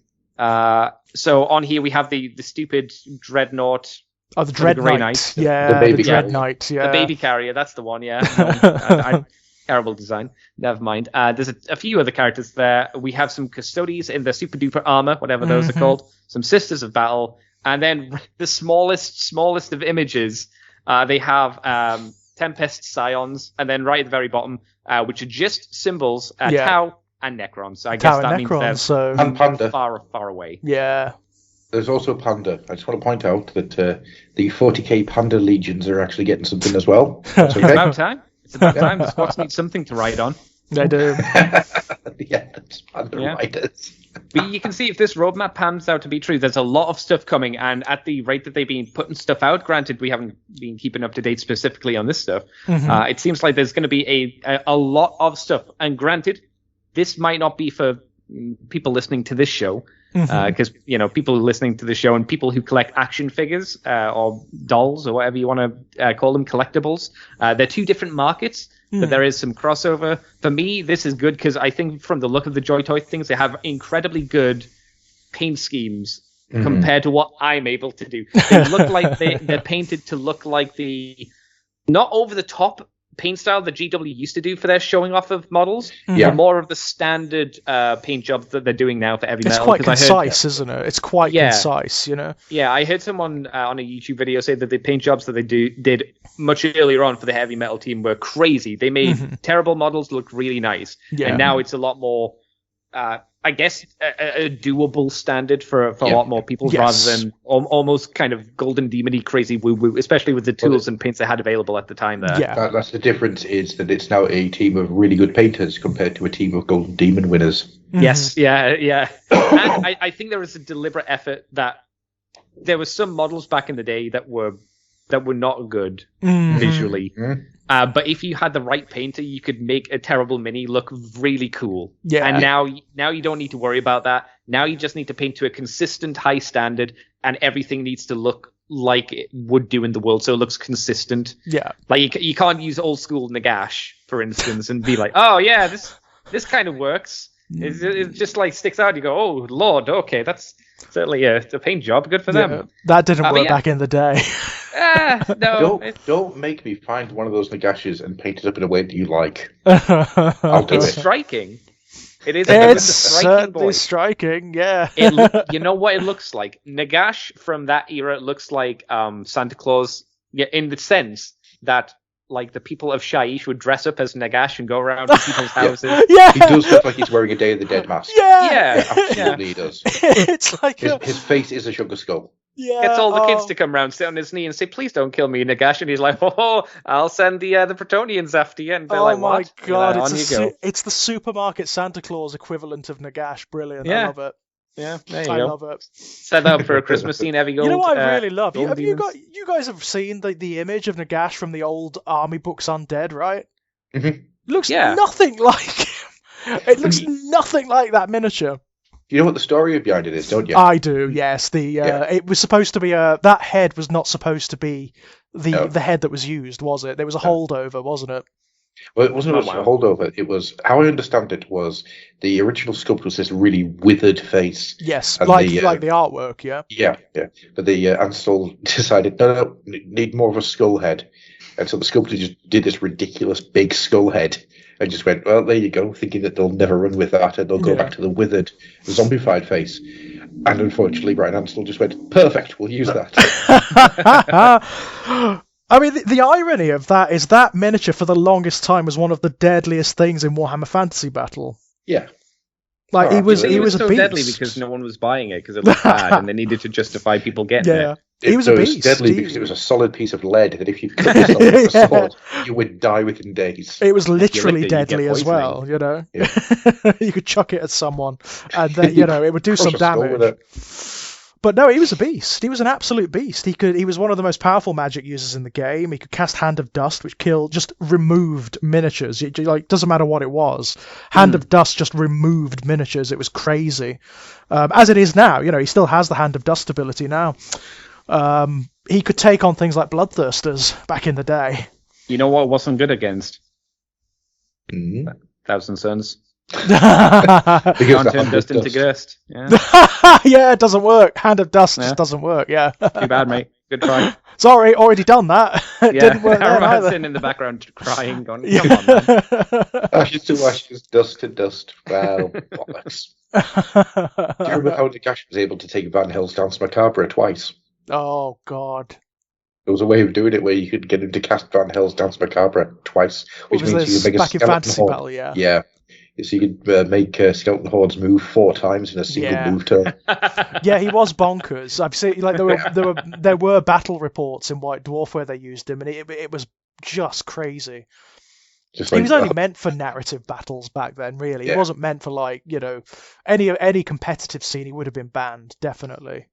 S4: So on here we have the stupid Dreadnought.
S5: Oh, the Dreadnought. Yeah,
S2: the baby
S5: Dreadnought. Yeah.
S4: The baby carrier, that's the one, yeah. Terrible design. Never mind. There's a few other characters there. We have some Custodies in their super duper armor, whatever those are called. Some Sisters of Battle. And then the smallest of images, they have Tempest Scions. And then right at the very bottom, which are just symbols, Tau and Necron. So I guess that means they're
S2: and Panda.
S4: far away.
S5: Yeah.
S2: There's also Panda. I just want to point out that the 40k Panda Legions are actually getting something as well. That's okay.
S4: It's about time. It's about time. The squads need something to ride on.
S5: They do.
S2: Yeah, that's Panda Riders.
S4: But you can see if this roadmap pans out to be true, there's a lot of stuff coming, and at the rate that they've been putting stuff out, granted we haven't been keeping up to date specifically on this stuff, it seems like there's going to be a lot of stuff. And granted, this might not be for people listening to this show, because people listening to the show and people who collect action figures or dolls or whatever you want to call them, collectibles, they're two different markets, but there is some crossover. For me, this is good because I think from the look of the Joy Toy things, they have incredibly good paint schemes compared to what I'm able to do. They look like they're painted to look like the not over the top paint style that GW used to do for their showing off of models, but more of the standard paint jobs that they're doing now for heavy metal.
S5: It's quite concise, isn't it? It's quite concise,
S4: Yeah, I heard someone on a YouTube video say that the paint jobs that they did much earlier on for the heavy metal team were crazy. They made terrible models look really nice, and now it's a lot more, I guess, a doable standard for a lot more people, rather than almost kind of golden demon-y crazy woo-woo, especially with the tools and paints they had available at the time there.
S5: Yeah.
S2: That's the difference, is that it's now a team of really good painters compared to a team of golden demon winners.
S4: Yes, yeah. And I think there was a deliberate effort that there were some models back in the day that were not good visually. But if you had the right painter, you could make a terrible mini look really cool. Yeah. And now you don't need to worry about that. Now you just need to paint to a consistent high standard, and everything needs to look like it would do in the world, so it looks consistent. Yeah. Like you can't use old school Nagash, for instance, and be like, oh yeah, this kind of works. It just like sticks out. You go, oh Lord, okay, that's certainly a paint job. Good for them.
S5: That didn't work back in the day.
S4: No.
S2: Don't make me find one of those Nagashis and paint it up in a way that you like. I'll do
S4: it's
S2: it.
S4: striking. It is.
S5: It's certainly striking. Yeah.
S4: You know what it looks like? Nagash from that era looks like Santa Claus. Yeah, in the sense that like the people of Shaiish would dress up as Nagash and go around to people's houses.
S5: Yeah.
S2: He does look like he's wearing a Day of the Dead mask.
S5: Yeah.
S2: Absolutely, he does.
S5: It's like
S2: his face is a sugar skull.
S5: Yeah.
S4: Gets all the kids to come round, sit on his knee, and say, "Please don't kill me, Nagash." And he's like, "Oh, I'll send the Bretonnians after you." And they're like,
S5: my
S4: "What?"
S5: god!
S4: Like, on you go.
S5: It's the supermarket Santa Claus equivalent of Nagash. Brilliant. I
S4: Yeah.
S5: love it.
S4: Yeah, there you
S5: I
S4: go.
S5: love it.
S4: Set up for a Christmas scene. Heavy gold.
S5: You know what I really love?
S4: gold
S5: You
S4: demons.
S5: guys have seen the image of Nagash from the old army books Undead, right?
S2: Mhm.
S5: Looks
S4: Yeah.
S5: nothing like him. It looks nothing like that miniature.
S2: You know what the story behind it is, don't you?
S5: I do, yes. It was supposed to be that head was not supposed to be the head that was used, was it? There was a holdover, wasn't it?
S2: Well, it wasn't a holdover. It was, how I understand it, was the original sculpt was this really withered face.
S5: Yes,
S2: And
S5: like the artwork, yeah.
S2: Yeah. But the Ansel decided, no, need more of a skull head. And so the sculptor just did this ridiculous big skull head and just went, well, there you go, thinking that they'll never run with that and they'll go back to the withered, zombified face. And unfortunately, Brian Ansel just went, perfect, we'll use that.
S5: I mean, the irony of that is that miniature for the longest time was one of the deadliest things in Warhammer Fantasy Battle.
S2: Yeah.
S5: Like, he was
S4: It was
S5: a
S4: so
S5: beast.
S4: deadly because no one was buying it because it looked bad, and they needed to justify people getting
S5: Yeah.
S4: it.
S5: He was a beast.
S2: It was deadly because it was a solid piece of lead that if you cut yourself with a sword, you would die within days.
S5: It was literally
S4: licked it, you get
S5: deadly as
S4: poisoning.
S5: well, you know.
S2: Yeah.
S5: You could chuck it at someone, and then it would do
S2: Crush
S5: some
S2: a skull with
S5: damage.
S2: it.
S5: But no, he was a beast. He was an absolute beast. He was one of the most powerful magic users in the game. He could cast Hand of Dust, which just removed miniatures. It doesn't matter what it was. Hand of Dust just removed miniatures. It was crazy. As it is now, he still has the Hand of Dust ability now. He could take on things like Bloodthirsters back in the day.
S4: You know what wasn't good against?
S2: Mm.
S4: Thousand Suns.
S2: Because
S4: Can't
S2: the
S4: turn
S2: Hand of
S4: dust into
S2: Dust.
S4: ghost. Yeah.
S5: Yeah, it doesn't work. Hand of Dust
S4: Yeah.
S5: just doesn't work, yeah.
S4: Too bad, mate. Good try.
S5: Sorry, already done that. It
S4: Yeah.
S5: didn't work then
S4: Everyone's
S5: either.
S4: sitting in the background crying, going, "Come on, man."
S2: Ashes to ashes, dust to dust. Well, bollocks. Do you remember how Nagash was able to take Van Hell's Dance Macabre twice?
S5: Oh, God.
S2: There was a way of doing it where you could get him to cast Van Hell's Dance Macabre twice, which
S5: Was
S2: means you
S5: this
S2: could make a
S5: back in
S2: skeleton
S5: Fantasy
S2: horde.
S5: Battle, yeah.
S2: Yeah. So you could make skeleton hordes move 4 times in a single
S5: Yeah.
S2: move turn.
S5: Yeah, he was bonkers. I've seen there were battle reports in White Dwarf where they used him, and it was just crazy.
S2: Just
S5: He
S2: like
S5: was only meant for narrative battles back then, really. He
S2: Yeah.
S5: wasn't meant for any competitive scene. He would have been banned, definitely.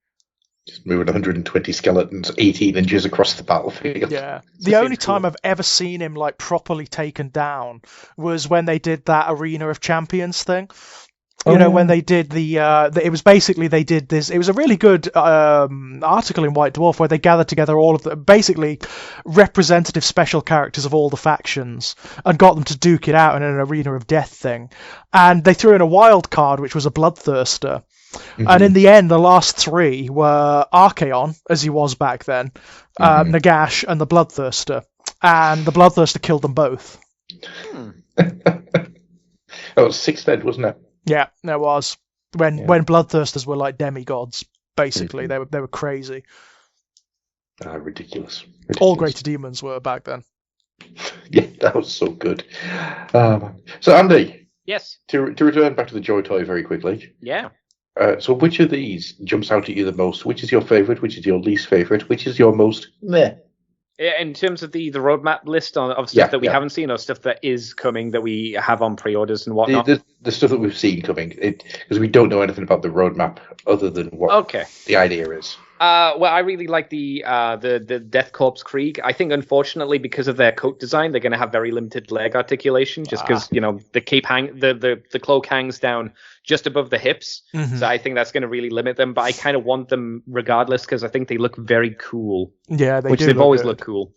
S2: just moving 120 skeletons 18 inches across the battlefield.
S5: Yeah.
S2: It
S5: The only
S2: seems
S5: time
S2: cool.
S5: I've ever seen him properly taken down was when they did that Arena of Champions thing. When they did it was basically they did this. It was a really good article in White Dwarf where they gathered together all of the basically representative special characters of all the factions and got them to duke it out in an Arena of Death thing. And they threw in a wild card, which was a Bloodthirster.
S2: Mm-hmm.
S5: And in the end, the last 3 were Archaon, as he was back then, Nagash, and the Bloodthirster. And the Bloodthirster killed them both.
S2: That was 6th Ed, wasn't it?
S5: Yeah, there was. When Bloodthirsters were like demigods, basically. They were crazy.
S2: Ridiculous.
S5: All greater demons were back then.
S2: Yeah, that was so good. So, Andy,
S4: Yes.
S2: to return back to the Joy Toy very quickly.
S4: Yeah.
S2: So, which of these jumps out at you the most? Which is your favourite? Which is your least favourite? Which is your most meh?
S4: In terms of the roadmap list of stuff that we haven't seen or stuff that is coming that we have on pre-orders and whatnot.
S2: The stuff that we've seen coming, because we don't know anything about the roadmap other than what the idea is.
S4: Well, I really like the Death Corps Krieg. I think, unfortunately, because of their coat design, they're going to have very limited leg articulation, just because the cape the cloak hangs down just above the hips.
S5: Mm-hmm.
S4: So I think that's going to really limit them. But I kind of want them regardless because I think they look very cool.
S5: Yeah,
S4: they've always
S5: good.
S4: looked cool.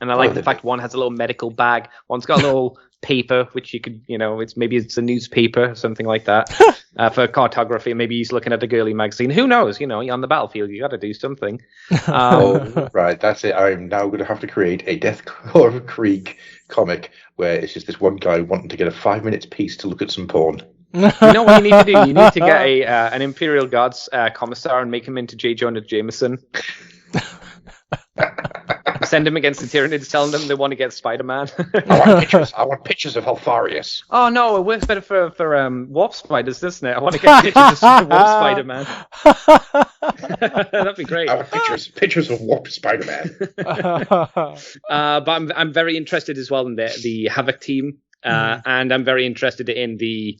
S4: And I like the fact one has a little medical bag, one's got a little paper, which you could, it's a newspaper or something like that for cartography. Maybe he's looking at a girly magazine. Who knows? You're on the battlefield. You got to do something.
S2: Right, that's it. I'm now going to have to create a Death Corps Krieg comic where it's just this one guy wanting to get a 5 minutes piece to look at some porn.
S4: You know what you need to do? You need to get an Imperial Guards commissar and make him into J. Jonah Jameson. Send them against the Tyranids, telling them they want to get Spider-Man.
S2: I want pictures of Alfarius.
S4: Oh no, it works better for warp spiders, doesn't it? I want to get pictures of Warp Spider-Man. That'd be great.
S2: I want pictures of Warp Spider-Man.
S4: But I'm very interested as well in the Havoc team, and I'm very interested in the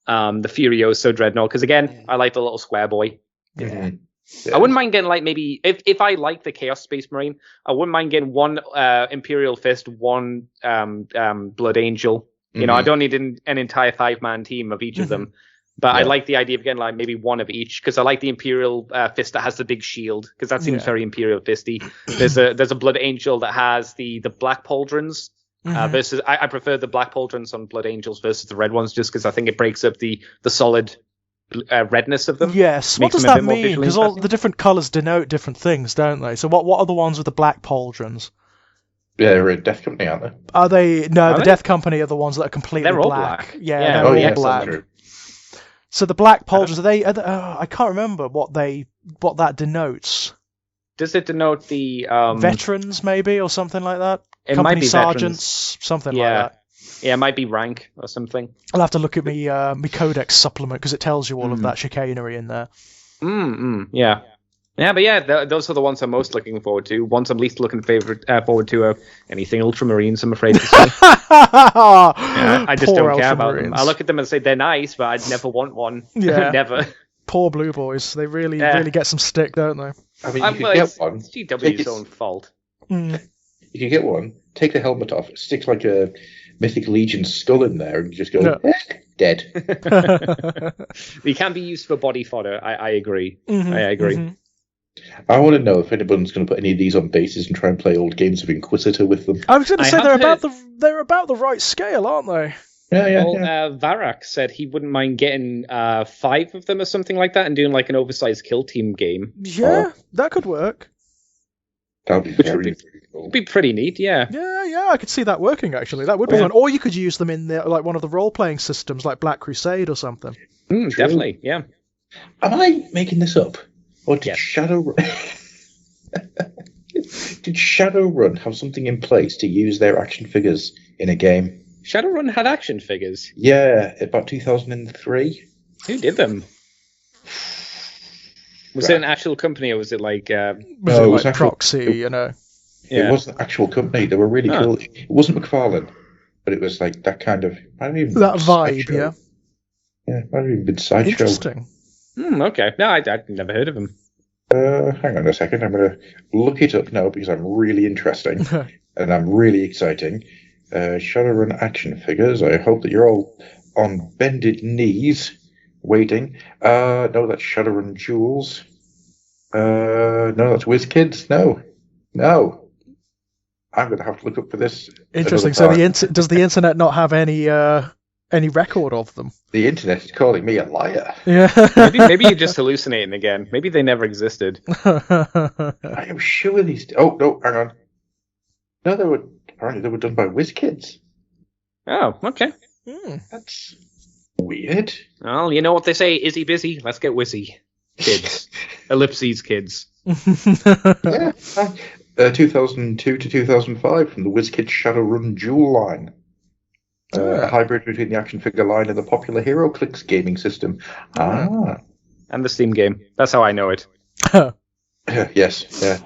S4: Furiosa Dreadnought, because again, I like the little square boy.
S2: Mm-hmm.
S4: Yeah. I wouldn't mind getting, like, maybe if I like the Chaos Space Marine, I wouldn't mind getting one Imperial Fist, one Blood Angel. You know, I don't need an entire 5-man team of each of them, but I like the idea of getting like maybe one of each, because I like the Imperial Fist that has the big shield, because that seems very Imperial Fisty. There's a Blood Angel that has the Black Pauldrons. Versus, I prefer the Black Pauldrons on Blood Angels versus the red ones, just because I think it breaks up the solid redness of them.
S5: Yes. What does that mean? Because all the different colours denote different things, don't they? So what are the ones with the Black Pauldrons?
S2: Yeah, they're a Death Company, aren't they?
S5: Are they? No, the Death Company are the ones that are completely
S4: all
S5: black.
S4: Yeah,
S5: they're all black. So the Black Pauldrons, are they? I can't remember what that denotes.
S4: Does it denote the
S5: veterans, maybe, or something like that?
S4: It
S5: Company
S4: might be
S5: sergeants, something like that.
S4: Yeah, it might be rank or something.
S5: I'll have to look at my Codex supplement, because it tells you all of that chicanery in there.
S4: Yeah. Yeah, but yeah, those are the ones I'm most looking forward to. Ones I'm least looking forward to are anything Ultramarines, I'm afraid to say. I just don't care about them. I look at them and say they're nice, but I'd never want one. Yeah. Never.
S5: Poor Blue Boys. They really get some stick, don't they?
S2: I mean, you could get one.
S4: It's GW's own fault.
S2: You can get one, take the helmet off, stick like a Mythic Legion skull in there, and you just go, dead.
S4: They can be used for body fodder. I agree. I agree.
S2: I want to know if anyone's going to put any of these on bases and try and play old games of Inquisitor with them.
S5: I was going to say they're about the right scale, aren't they?
S4: Yeah. Varak said he wouldn't mind getting 5 of them or something like that and doing like an oversized kill team game.
S5: Yeah, that could work.
S2: That would be very cool.
S4: Be pretty neat, yeah.
S5: Yeah, I could see that working, actually. That would be fun. Or you could use them in like one of the role-playing systems, like Black Crusade or something.
S4: Definitely, yeah.
S2: Am I making this up? Or did Shadowrun have something in place to use their action figures in a game?
S4: Shadowrun had action figures?
S2: Yeah, about 2003.
S4: Who did them? Was it an actual company, or was it like...
S5: was it like Proxy, you know?
S2: It wasn't an actual company. They were really cool. It wasn't McFarlane, but it was like that kind of... That
S5: vibe,
S2: yeah. Yeah, it might have even been Sideshow.
S5: Interesting.
S4: Okay. No, I'd never heard of him.
S2: Hang on a second. I'm going to look it up now, because I'm really interesting and I'm really exciting. Shadowrun action figures. I hope that you're all on bended knees waiting. No, that's Shadowrun Jewels. No, that's WizKids. No. I'm going to have to look up for this.
S5: Interesting. So does the internet not have any record of them?
S2: The internet is calling me a liar.
S5: Yeah.
S4: maybe you're just hallucinating again. Maybe they never existed.
S2: I am sure these... Oh, no, hang on. No, apparently they were done by WizKids.
S4: Oh, okay.
S2: That's weird.
S4: Well, you know what they say, Izzy busy, let's get Wizzy. Kids. Ellipses kids.
S2: Yeah. 2002 to 2005 from the WizKids Shadowrun Jewel line. A hybrid between the action figure line and the popular HeroClix gaming system.
S4: And the Steam game. That's how I know it.
S2: Yes. Yeah.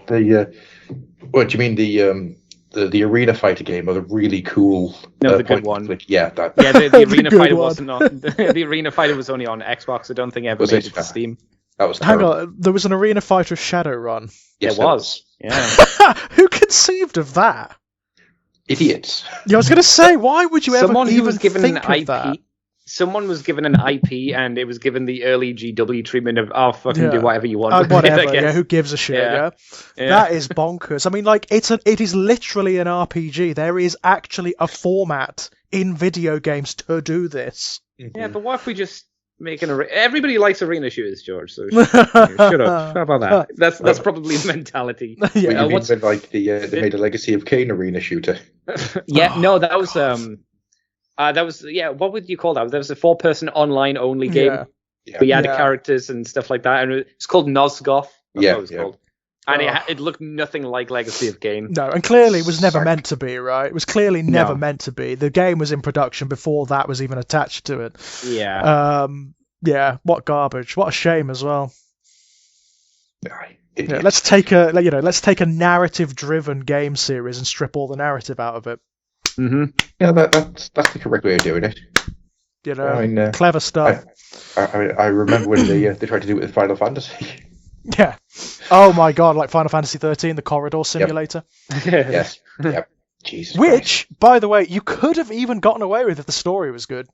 S2: What do you mean, the Arena Fighter game, or the really cool...
S4: No, the good one.
S2: Yeah, that.
S4: Yeah, the Arena Fighter wasn't on... The Arena Fighter was only on Xbox. I don't think it ever made it to Steam.
S2: That was
S5: terrible. Hang on, there was an Arena Fighter Shadowrun.
S2: Yes,
S4: there was. Yeah.
S5: Who conceived of that?
S2: Idiots.
S5: Yeah, I was going to say, why would you ever think
S4: of
S5: IP? That?
S4: Someone was given an IP, and it was given the early GW treatment of, do whatever you want.
S5: Whatever, yeah, who gives a shit, yeah? That is bonkers. I mean, like, it is literally an RPG. There is actually a format in video games to do this.
S4: Yeah, but what if we just make an arena? Everybody likes arena shooters, George, so shut up. How about that? That's probably the mentality.
S2: Yeah. What's like they made a Legacy of Kain arena shooter?
S4: No, that was... what would you call that? There was a 4-person online only game. Yeah. We added characters and stuff like that, and it's called Nosgoth. That's what it was called. And it looked nothing like Legacy of Kain.
S5: No, and clearly it was never meant to be, right? It was clearly never
S4: No.
S5: meant to be. The game was in production before that was even attached to it.
S4: Yeah.
S5: Yeah, what garbage. What a shame as well.
S2: Idiot.
S5: Yeah, let's take a narrative-driven game series and strip all the narrative out of it.
S4: Mm-hmm.
S2: Yeah, that's the correct way of doing it.
S5: You know,
S2: I mean,
S5: clever stuff.
S2: I remember when they tried to do it with Final Fantasy.
S5: Yeah. Oh my god, like Final Fantasy 13, the corridor simulator.
S2: Yes. Yep. Jesus
S5: Which, by the way, you could have even gotten away with if the story was good.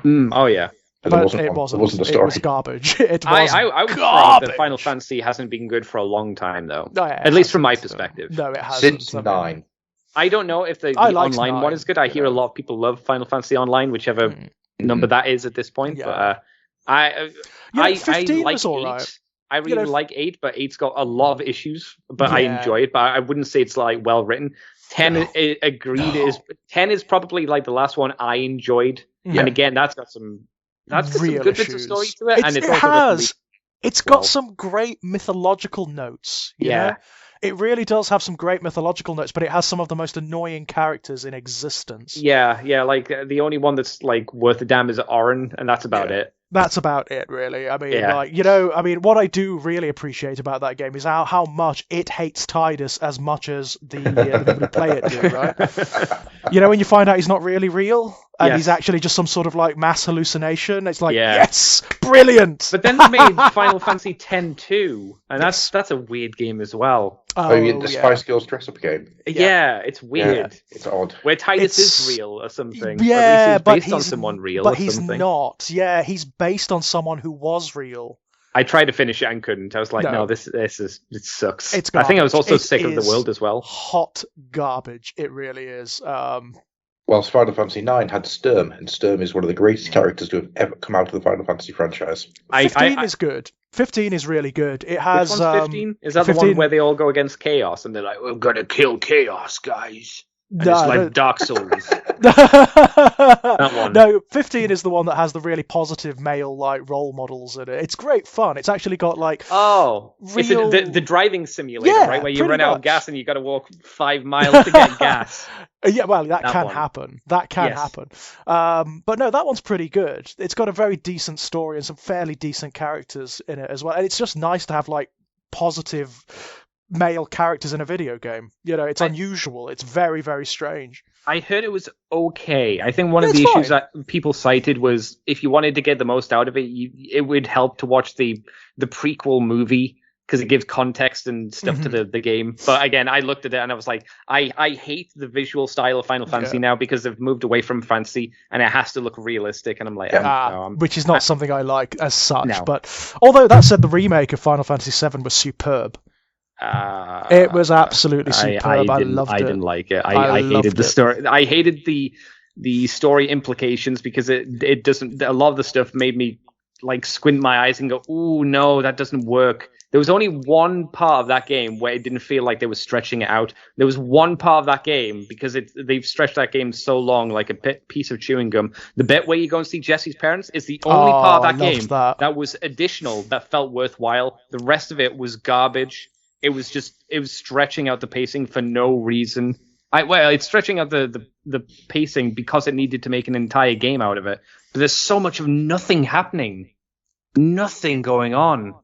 S4: Oh yeah.
S2: But
S5: But
S2: it wasn't a
S5: It
S2: story.
S5: was garbage. It was
S4: I would say that Final Fantasy hasn't been good for a long time, though.
S5: No, it
S4: At least from my
S5: hasn't.
S4: perspective.
S5: No, it hasn't.
S2: Since 9.
S4: I don't know if the
S5: I like
S4: online
S5: 9,
S4: one is good. I hear a lot of people love Final Fantasy Online, whichever number that is at this point.
S5: Yeah.
S4: But I
S5: 15
S4: like
S5: was alright.
S4: 8. I really like 8, but 8's got a lot of issues. But I
S5: Yeah.
S4: enjoy it. But I wouldn't say it's like well written. 10 10 is probably like the last one I enjoyed.
S5: Yeah.
S4: And again, that's got some
S5: Real
S4: good bits of
S5: issues.
S4: story to it. And
S5: It
S4: also got some
S5: has. It's got
S4: well.
S5: some great mythological notes. You
S4: Yeah.
S5: know? It really does have some great mythological notes, but it has some of the most annoying characters in existence.
S4: Yeah, like the only one that's like worth a damn is Orin, and that's about it.
S5: That's about it, really. I mean,
S4: Yeah.
S5: what I do really appreciate about that game is how much it hates Tidus as much as the people who play it do, right? You know, when you find out he's not really real, and
S4: Yes.
S5: he's actually just some sort of like mass hallucination, it's like,
S4: Yeah.
S5: yes, brilliant!
S4: But then they made Final Fantasy X too, and that's a weird game as well.
S2: Oh, you mean the Spice Girls dress-up game?
S4: Yeah, it's weird.
S2: Yeah, it's odd.
S4: Where Tidus
S5: It's-
S4: is real or something.
S5: Yeah,
S4: or at least
S5: but
S4: he's based on someone real
S5: but
S4: or
S5: he's
S4: something.
S5: not. Yeah, he's based on someone who was real.
S4: I tried to finish it and couldn't. I was like,
S5: No.
S4: no, it sucks.
S5: It's
S4: I think I was
S5: garbage.
S4: also
S5: It
S4: sick of the
S5: is
S4: world as well.
S5: Hot garbage. It really is.
S2: Whilst Final Fantasy 9 had Sturm, and Sturm is one of the greatest characters to have ever come out of the Final Fantasy franchise.
S5: 15 is good. 15 is really good. It has.
S4: Which one's 15? Is that the
S5: 15
S4: one where they all go against Chaos and they're like, we're gonna kill Chaos, guys? And it's like Dark Souls.
S5: that
S4: one.
S5: No, 15 is the one that has the really positive male like role models in it. It's great fun. It's actually got like
S4: Oh, it's
S5: real-
S4: the driving simulator,
S5: Yeah,
S4: right? Where you
S5: pretty
S4: run out
S5: much.
S4: of gas and you got to walk 5 miles to get gas.
S5: Yeah, well, that can
S4: one.
S5: happen. That can
S4: Yes.
S5: happen. But no, that one's pretty good. It's got a very decent story and some fairly decent characters in it as well. And it's just nice to have like positive male characters in a video game. You know, it's unusual. It's very, very strange.
S4: I heard it was okay. I think one of
S5: It's
S4: the issues
S5: fine.
S4: that people cited was if you wanted to get the most out of it, it would help to watch the prequel movie because it gives context and stuff to the game. But again, I looked at it and I was like, I hate the visual style of Final Fantasy now because they've moved away from fantasy and it has to look realistic. And I'm like,
S5: Which is not something I like as such.
S4: No.
S5: But although that said, the remake of Final Fantasy VII was superb. It was absolutely superb. I loved it.
S4: I didn't like it.
S5: I
S4: I hated
S5: loved
S4: the
S5: it.
S4: story. I hated the story implications because it doesn't. A lot of the stuff made me like squint my eyes and go, "Ooh, no, that doesn't work." There was only one part of that game where it didn't feel like they were stretching it out. There was one part of that game because they've stretched that game so long, like a piece of chewing gum. The bit where you go and see Jesse's parents is the only part of that
S5: I loved
S4: game
S5: that.
S4: was additional, that felt worthwhile. The rest of it was garbage. It was stretching out the pacing for no reason. It's stretching out the pacing because it needed to make an entire game out of it. But there's so much of nothing happening, nothing going on,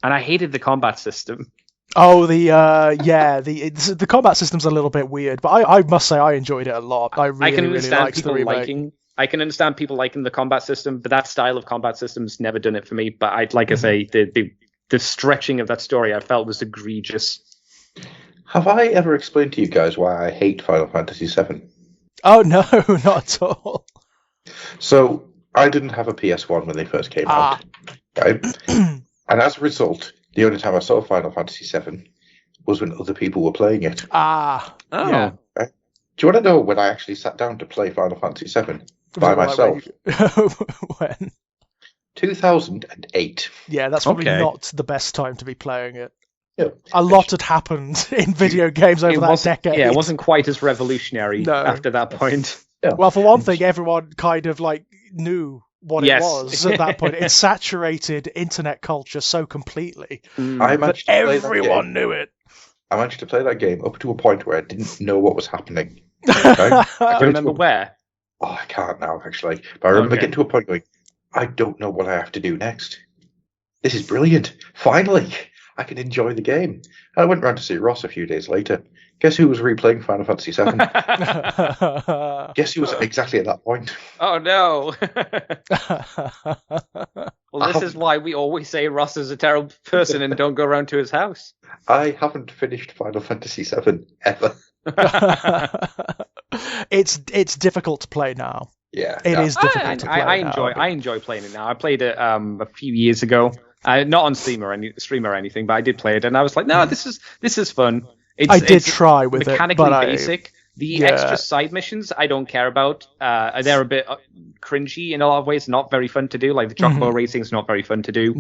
S4: and I hated the combat system.
S5: Oh, the combat system's a little bit weird, but I must say I enjoyed it a lot. I
S4: can
S5: really
S4: understand
S5: liked the
S4: people
S5: remake.
S4: I can understand people liking the combat system, but that style of combat system's never done it for me. But I say, the stretching of that story I felt was egregious.
S2: Have I ever explained to you guys why I hate Final Fantasy VII?
S5: Oh no, not at all.
S2: So, I didn't have a PS1 when they first came out. Right? And as a result, the only time I saw Final Fantasy VII was when other people were playing it.
S5: Yeah.
S2: Right? Do you want to know when I actually sat down to play Final Fantasy VII by myself?
S5: When?
S2: 2008.
S5: Yeah, that's probably
S4: Okay.
S5: not the best time to be playing it.
S2: Yeah.
S5: A lot had happened in video games over that decade.
S4: Yeah, it wasn't quite as revolutionary
S5: No.
S4: after that point.
S5: Well, for one thing, everyone kind of like knew what it was at that point. It saturated internet culture so completely that everyone knew it.
S2: I managed to play that game up to a point where I didn't know what was happening.
S4: I can remember where.
S2: Oh, I can't now, actually. But I remember getting to a point going, I don't know what I have to do next. This is brilliant. Finally, I can enjoy the game. I went round to see Ross a few days later. Guess who was replaying Final Fantasy VII? Guess who was exactly at that point?
S4: Oh, no. Well, this is why we always say Ross is a terrible person and don't go around to his house.
S2: I haven't finished Final Fantasy VII ever.
S5: It's difficult to play now.
S2: Yeah,
S5: it is difficult to play.
S4: I enjoy playing it now. I played it a few years ago, not on stream or anything, but I did play it, and I was like, no, this is fun.
S5: I did try with
S4: mechanically
S5: it, but
S4: basic. The extra side missions I don't care about. They're a bit cringy in a lot of ways, not very fun to do. Like the chocobo racing is not very fun to do,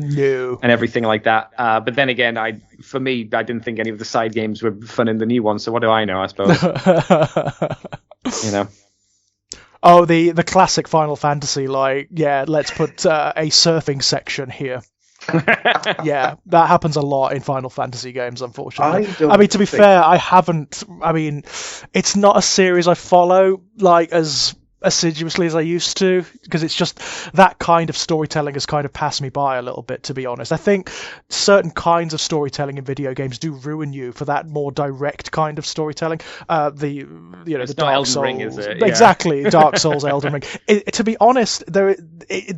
S4: and everything like that. But then again, for me, I didn't think any of the side games were fun in the new one. So what do I know? I suppose.
S5: Oh, the classic Final Fantasy, let's put a surfing section here. Yeah, that happens a lot in Final Fantasy games, unfortunately. I mean, to be fair, I haven't. I mean, it's not a series I follow as assiduously as I used to, because it's just that kind of storytelling has kind of passed me by a little bit, to be honest. I think certain kinds of storing in video games do ruin you for that more direct kind of storytelling. The Dark Souls, Ring, is it? Yeah. Exactly, Dark Souls, Elden Ring. To be honest, there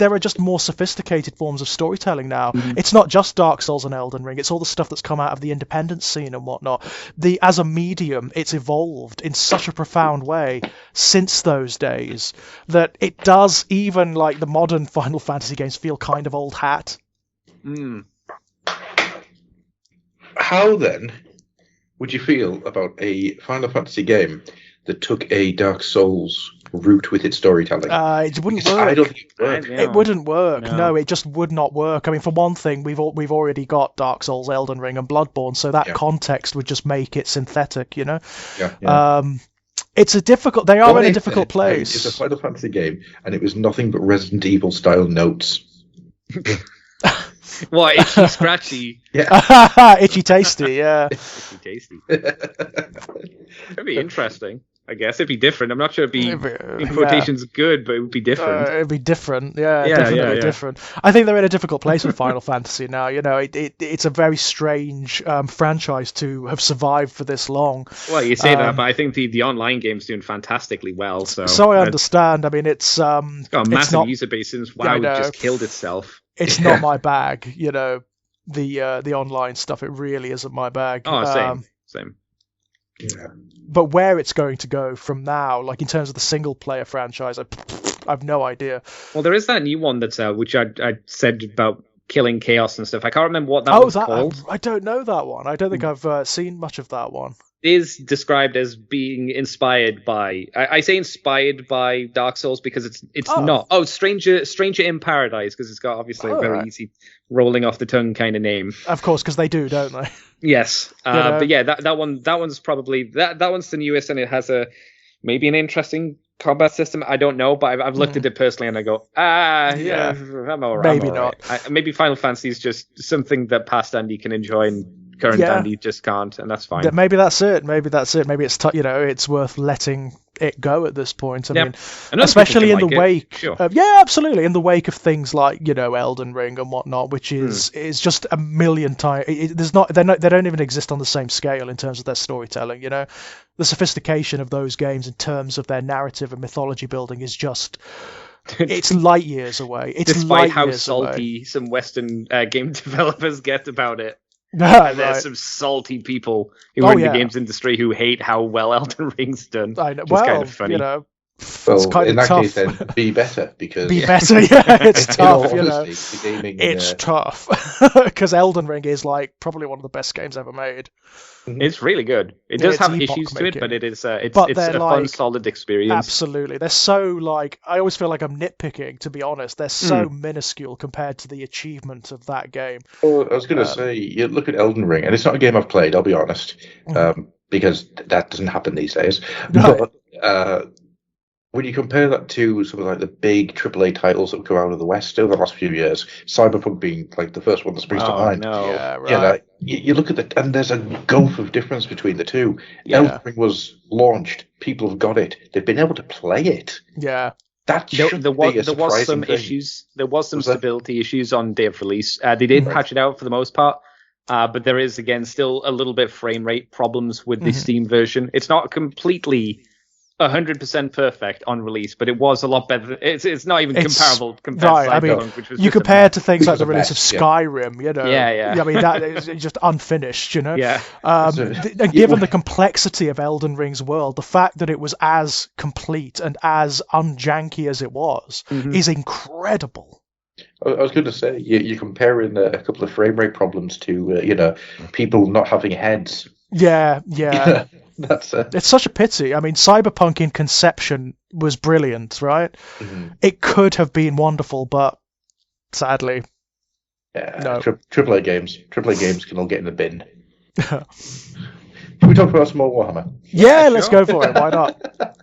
S5: are just more sophisticated forms of storytelling now. It's not just Dark Souls and Elden Ring. It's all the stuff that's come out of the independent scene and whatnot. As a medium, it's evolved in such a profound way since those days that it does, even like the modern Final Fantasy games, feel kind of old hat.
S2: How then would you feel about a Final Fantasy game that took a Dark Souls route with its storytelling?
S5: It wouldn't work.
S2: I don't think it would work.
S5: It wouldn't work. No, it just would not work. I mean, for one thing, we've already got Dark Souls, Elden Ring, and Bloodborne, so that context would just make it synthetic, you know? It's a difficult. They are in a difficult place.
S2: It's a Final Fantasy game, and it was nothing but Resident Evil style notes.
S4: What, itchy, scratchy?
S5: Yeah. Itchy tasty, yeah.
S4: Itchy tasty. It'd be interesting. I guess it'd be different. I'm not sure it'd be in quotations good, but it would be different.
S5: It'd be different, definitely different. I think they're in a difficult place with Final Fantasy now. You know, it's a very strange franchise to have survived for this long.
S4: Well, you say that, but I think the online game's doing fantastically well. So
S5: I understand. I mean, it's got
S4: a massive user base since WoW just killed itself.
S5: It's not my bag, you know. The online stuff, it really isn't my bag.
S4: Oh, same.
S2: Yeah.
S5: But where it's going to go from now, like in terms of the single player franchise, I have no idea.
S4: Well, there is that new one that's which I said about killing chaos and stuff. I can't remember what that was called.
S5: I don't know that one. I don't think I've seen much of that one.
S4: Is described as being inspired by. I say inspired by Dark Souls because it's not. Oh, Stranger in Paradise, because it's got obviously a very easy rolling off the tongue kind of name.
S5: Of course, because they do, don't they?
S4: Yes, but yeah, that one's probably that one's the newest, and it has maybe an interesting combat system. I don't know, but I've looked at it personally, and I go, I'm alright.
S5: Maybe not.
S4: Maybe Final Fantasy is just something that past Andy can enjoy and current Andy just can't, and that's fine.
S5: Maybe that's it. Maybe it's it's worth letting it go at this point. I mean, especially in the wake.
S4: Sure.
S5: Absolutely, in the wake of things like Elden Ring and whatnot, which is just a million times. They don't even exist on the same scale in terms of their storytelling. You know, the sophistication of those games in terms of their narrative and mythology building is just. It's light years away.
S4: Despite how salty some Western game developers get about it. And there's some salty people who are in the games industry who hate how well Elden Ring's done.
S5: I know.
S4: It's kind of funny.
S5: It's kind
S2: in
S5: of
S2: that
S5: tough.
S2: case, then be better because
S5: it's tough.
S2: The gaming,
S5: it's tough because Elden Ring is like probably one of the best games ever made.
S4: It's really good. It does have issues to it, but it's a fun, solid experience.
S5: Absolutely, they're so I always feel like I'm nitpicking. To be honest, they're so minuscule compared to the achievement of that game.
S2: Well, I was going to say, you look at Elden Ring, and it's not a game I've played. I'll be honest, because that doesn't happen these days.
S5: No.
S2: But when you compare that to some of like the big AAA titles that have come out of the West over the last few years, Cyberpunk being like the first one that springs to mind.
S4: No.
S5: Yeah, right.
S2: You know, you look at and there's a gulf of difference between the two.
S5: Yeah.
S2: Elden Ring was launched, people have got it, they've been able to play it.
S5: Yeah.
S2: That should
S4: There
S2: be a
S4: was
S2: surprising
S4: some
S2: thing.
S4: issues. There was some
S2: Was there?
S4: stability issues on day of release. They did patch it out for the most part, but there is again still a little bit frame rate problems with the Steam version. It's not completely 100% perfect on release, but it was a lot better. It's not even comparable compared to Cyberpunk, which was
S5: you
S4: just a
S5: compare to
S4: mess.
S5: things like the
S2: a
S5: release of
S2: mess, yeah.
S5: Skyrim, you know.
S4: Yeah.
S5: I mean, that is just unfinished, you know.
S4: Yeah.
S5: And given the complexity of Elden Ring's world, the fact that it was as complete and as unjanky as it was is incredible.
S2: I was going to say, you're comparing a couple of frame rate problems to, people not having heads.
S5: Yeah.
S2: That's
S5: It's such a pity. I mean, Cyberpunk in conception was brilliant, right?
S2: Mhm.
S5: It could have been wonderful, but sadly, no.
S2: AAA games can all get in the bin. Can we talk about some more Warhammer?
S5: Yeah, let's go for it. Why not?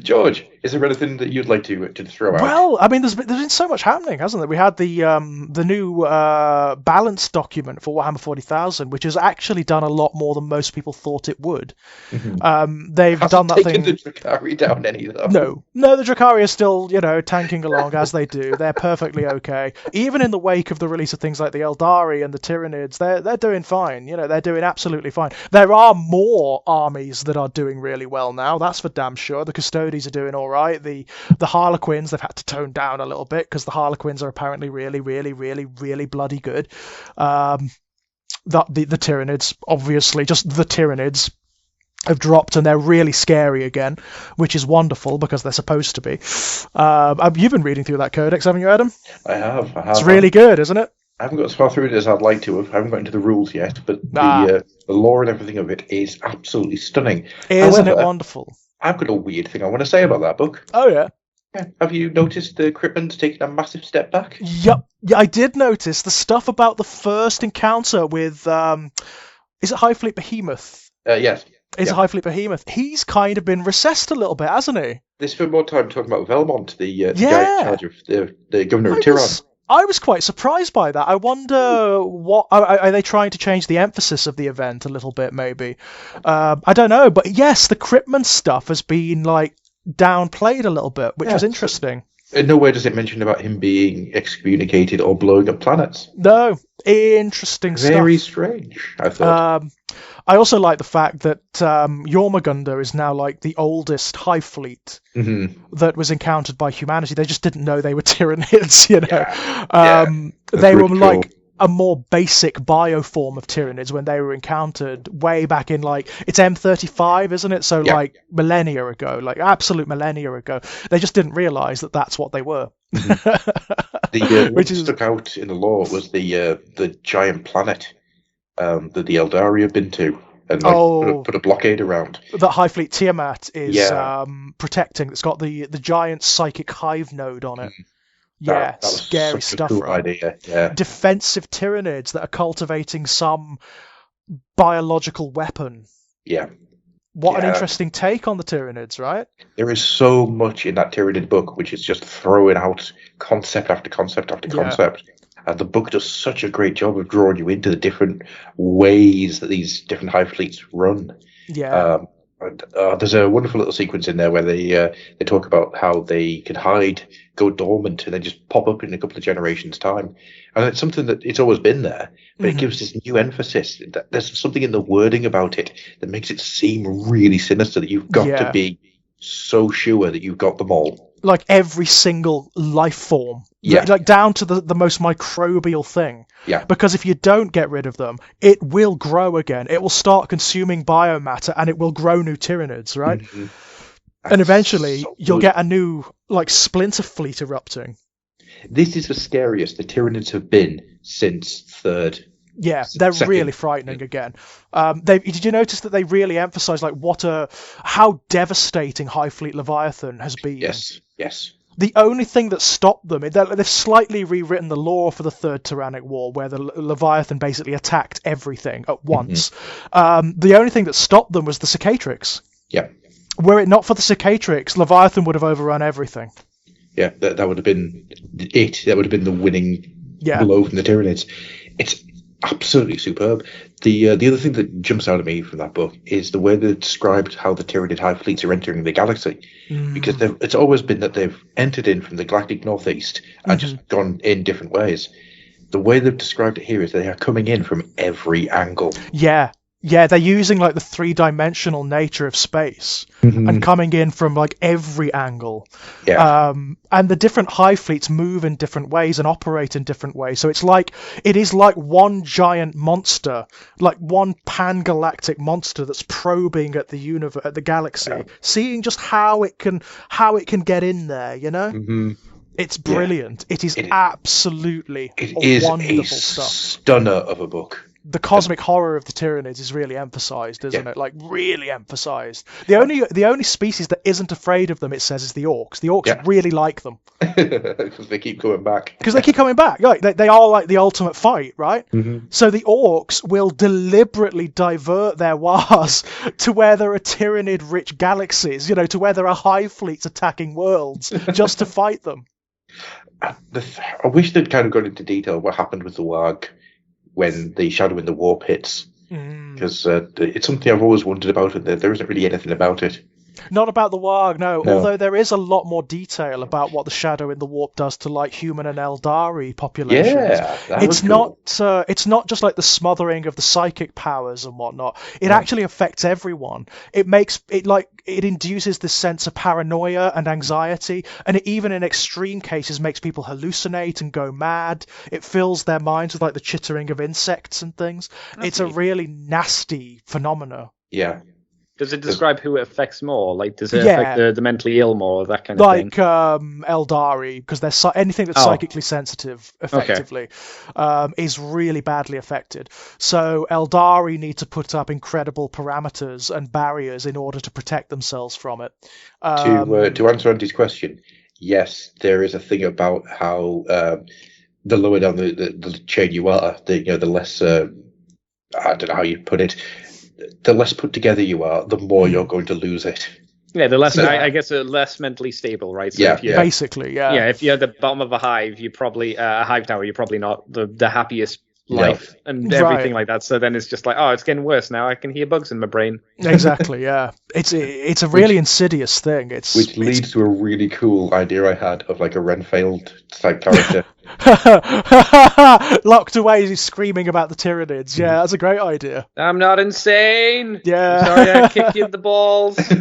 S2: George, is there anything that you'd like to throw out?
S5: Well, I mean, there's been so much happening, hasn't there? We had the new balance document for Warhammer 40,000, which has actually done a lot more than most people thought it would. They've done that
S2: taken
S5: thing.
S2: the Drakari down any though.
S5: No, the Drakari are still, tanking along as they do. They're perfectly okay. Even in the wake of the release of things like the Eldari and the Tyranids, they're doing fine. They're doing absolutely fine. There are more armies that are doing really well now. That's for damn sure. The Custodies are doing all right. The Harlequins, they've had to tone down a little bit because the Harlequins are apparently really, really, really, really bloody good. The Tyranids, obviously, just the Tyranids have dropped and they're really scary again, which is wonderful because they're supposed to be. You've been reading through that codex, haven't you, Adam?
S2: I have.
S5: It's really good, isn't it?
S2: I haven't got as far through it as I'd like to have. I haven't got into the rules yet, but the lore and everything of it is absolutely stunning.
S5: Isn't it wonderful?
S2: I've got a weird thing I want to say about that book.
S5: Oh, yeah.
S2: Have you noticed the Cryptman's taking a massive step back?
S5: Yep. Yeah, I did notice the stuff about the first encounter with, is it High Fleet Behemoth?
S2: Yes.
S5: It's a High Fleet Behemoth. He's kind of been recessed a little bit, hasn't he?
S2: They spent more time talking about Velmont, the guy in charge of the governor of Tyrann.
S5: I was quite surprised by that. I wonder what are they trying to change the emphasis of the event a little bit, maybe. I don't know, but yes, the Cryptman stuff has been like downplayed a little bit, which was interesting.
S2: In no way does it mention about him being excommunicated or blowing up planets.
S5: No, interesting stuff.
S2: Very strange, I thought.
S5: I also like the fact that Jormungandr is now like the oldest Hive fleet that was encountered by humanity. They just didn't know they were Tyranids, They were like a more basic bioform of Tyranids when they were encountered way back in it's M35, isn't it? So like millennia ago, like absolute millennia ago. They just didn't realise that that's what they were.
S2: What stuck out in the lore was the giant planet that the Eldari have been to and put a blockade around.
S5: That High Fleet Tiamat is protecting. It's got the giant psychic hive node on it. That was scary stuff,
S2: cool
S5: right?
S2: Idea. Yeah.
S5: Defensive Tyranids that are cultivating some biological weapon.
S2: Yeah.
S5: What an interesting take on the Tyranids, right?
S2: There is so much in that Tyranid book which is just throwing out concept after concept after concept. And the book does such a great job of drawing you into the different ways that these different hive fleets run.
S5: Yeah.
S2: There's a wonderful little sequence in there where they talk about how they can hide, go dormant, and then just pop up in a couple of generations' time. And it's something that it's always been there, but it gives this new emphasis. There's something in the wording about it that makes it seem really sinister, that you've got to be so sure that you've got them all.
S5: Like every single life form.
S2: Yeah.
S5: Like down to the most microbial thing.
S2: Yeah.
S5: Because if you don't get rid of them, it will grow again. It will start consuming biomatter and it will grow new Tyranids, right?
S2: Mm-hmm.
S5: And eventually you'll get a new splinter fleet erupting.
S2: This is the scariest the Tyranids have been since third.
S5: Yeah, they're really frightening again. Did you notice that they really emphasise how devastating High Fleet Leviathan has been?
S2: Yes.
S5: The only thing that stopped them, they've slightly rewritten the lore for the Third Tyrannic War, where the Leviathan basically attacked everything at once. The only thing that stopped them was the Cicatrix.
S2: Yeah.
S5: Were it not for the Cicatrix, Leviathan would have overrun everything.
S2: Yeah, that would have been it. That would have been the winning blow from the Tyranids. It's absolutely superb. The other thing that jumps out at me from that book is the way they described how the Tyranid Hive fleets are entering the galaxy. Because it's always been that they've entered in from the galactic northeast and just gone in different ways. The way they've described it here is they are coming in from every angle.
S5: Yeah, they're using like the three-dimensional nature of space and coming in from like every angle.
S2: Yeah.
S5: And the different hive fleets move in different ways and operate in different ways. So it is like one giant monster, like one pan-galactic monster that's probing at the universe, at the galaxy, seeing just how it can get in there. You know. It's brilliant. It is absolutely wonderful stuff.
S2: Stunner of a book.
S5: The cosmic horror of the Tyranids is really emphasized, isn't it? Like really emphasized. The only species that isn't afraid of them, it says, is the orcs. The orcs really like them
S2: because they keep coming back.
S5: Like they are like the ultimate fight, right? So the orcs will deliberately divert their wars to where there are Tyranid-rich galaxies, to where there are hive fleets attacking worlds, just to fight them.
S2: I wish they'd kind of gone into detail what happened with the Warg when the Shadow in the Warp hits, because it's something I've always wondered about, and there isn't really anything about it.
S5: Not about the Warg, no. Although there is a lot more detail about what the Shadow in the Warp does to like human and Eldari populations.
S2: Yeah,
S5: it's not just like the smothering of the psychic powers and whatnot. It actually affects everyone. It induces this sense of paranoia and anxiety, and it even in extreme cases makes people hallucinate and go mad. It fills their minds with like the chittering of insects and things. It's a really nasty phenomena.
S2: Yeah.
S4: Does it describe who it affects more? Like, does it affect the mentally ill more, or that kind of thing?
S5: Like Eldari, because they're anything that's psychically sensitive, effectively, is really badly affected. So Eldari need to put up incredible parameters and barriers in order to protect themselves from it.
S2: To answer Andy's question, yes, there is a thing about how the lower down the chain you are, the less I don't know how you put it. The less put together you are, the more you're going to lose it.
S4: Yeah, the less, I guess, less mentally stable, right? So
S5: basically.
S4: Yeah, if you're at the bottom of a hive, you probably a hive tower, you're probably not the happiest life and everything like that. So then it's just like, it's getting worse now. I can hear bugs in my brain.
S5: Exactly. Yeah, it's a really insidious thing.
S2: Which leads to a really cool idea I had of like a Renfield type character.
S5: Locked away, screaming about the Tyranids. Yeah, that's a great idea.
S4: I'm not insane.
S5: Yeah.
S4: I'm sorry, I kicked you in the balls.
S2: Right,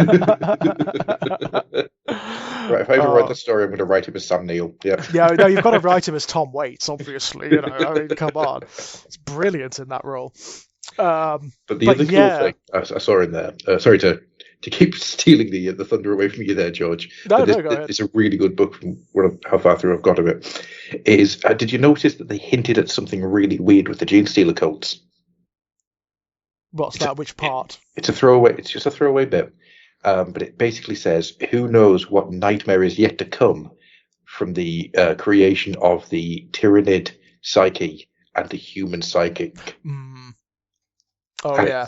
S2: if I ever write the story, I'm going to write him as Sam Neill. Yeah.
S5: Yeah, no, you've got to write him as Tom Waits, obviously. I mean, come on, it's brilliant in that role.
S2: But the other cool thing I saw in there. Sorry to keep stealing the thunder away from you there, George.
S5: No, go ahead.
S2: It's a really good book from how far through I've got of it. Did you notice that they hinted at something really weird with the Gene Stealer cults?
S5: What's that? Which part?
S2: It's a throwaway. It's just a throwaway bit. But it basically says, who knows what nightmare is yet to come from the creation of the Tyranid psyche and the human psychic.
S5: Oh,
S2: and
S5: yeah.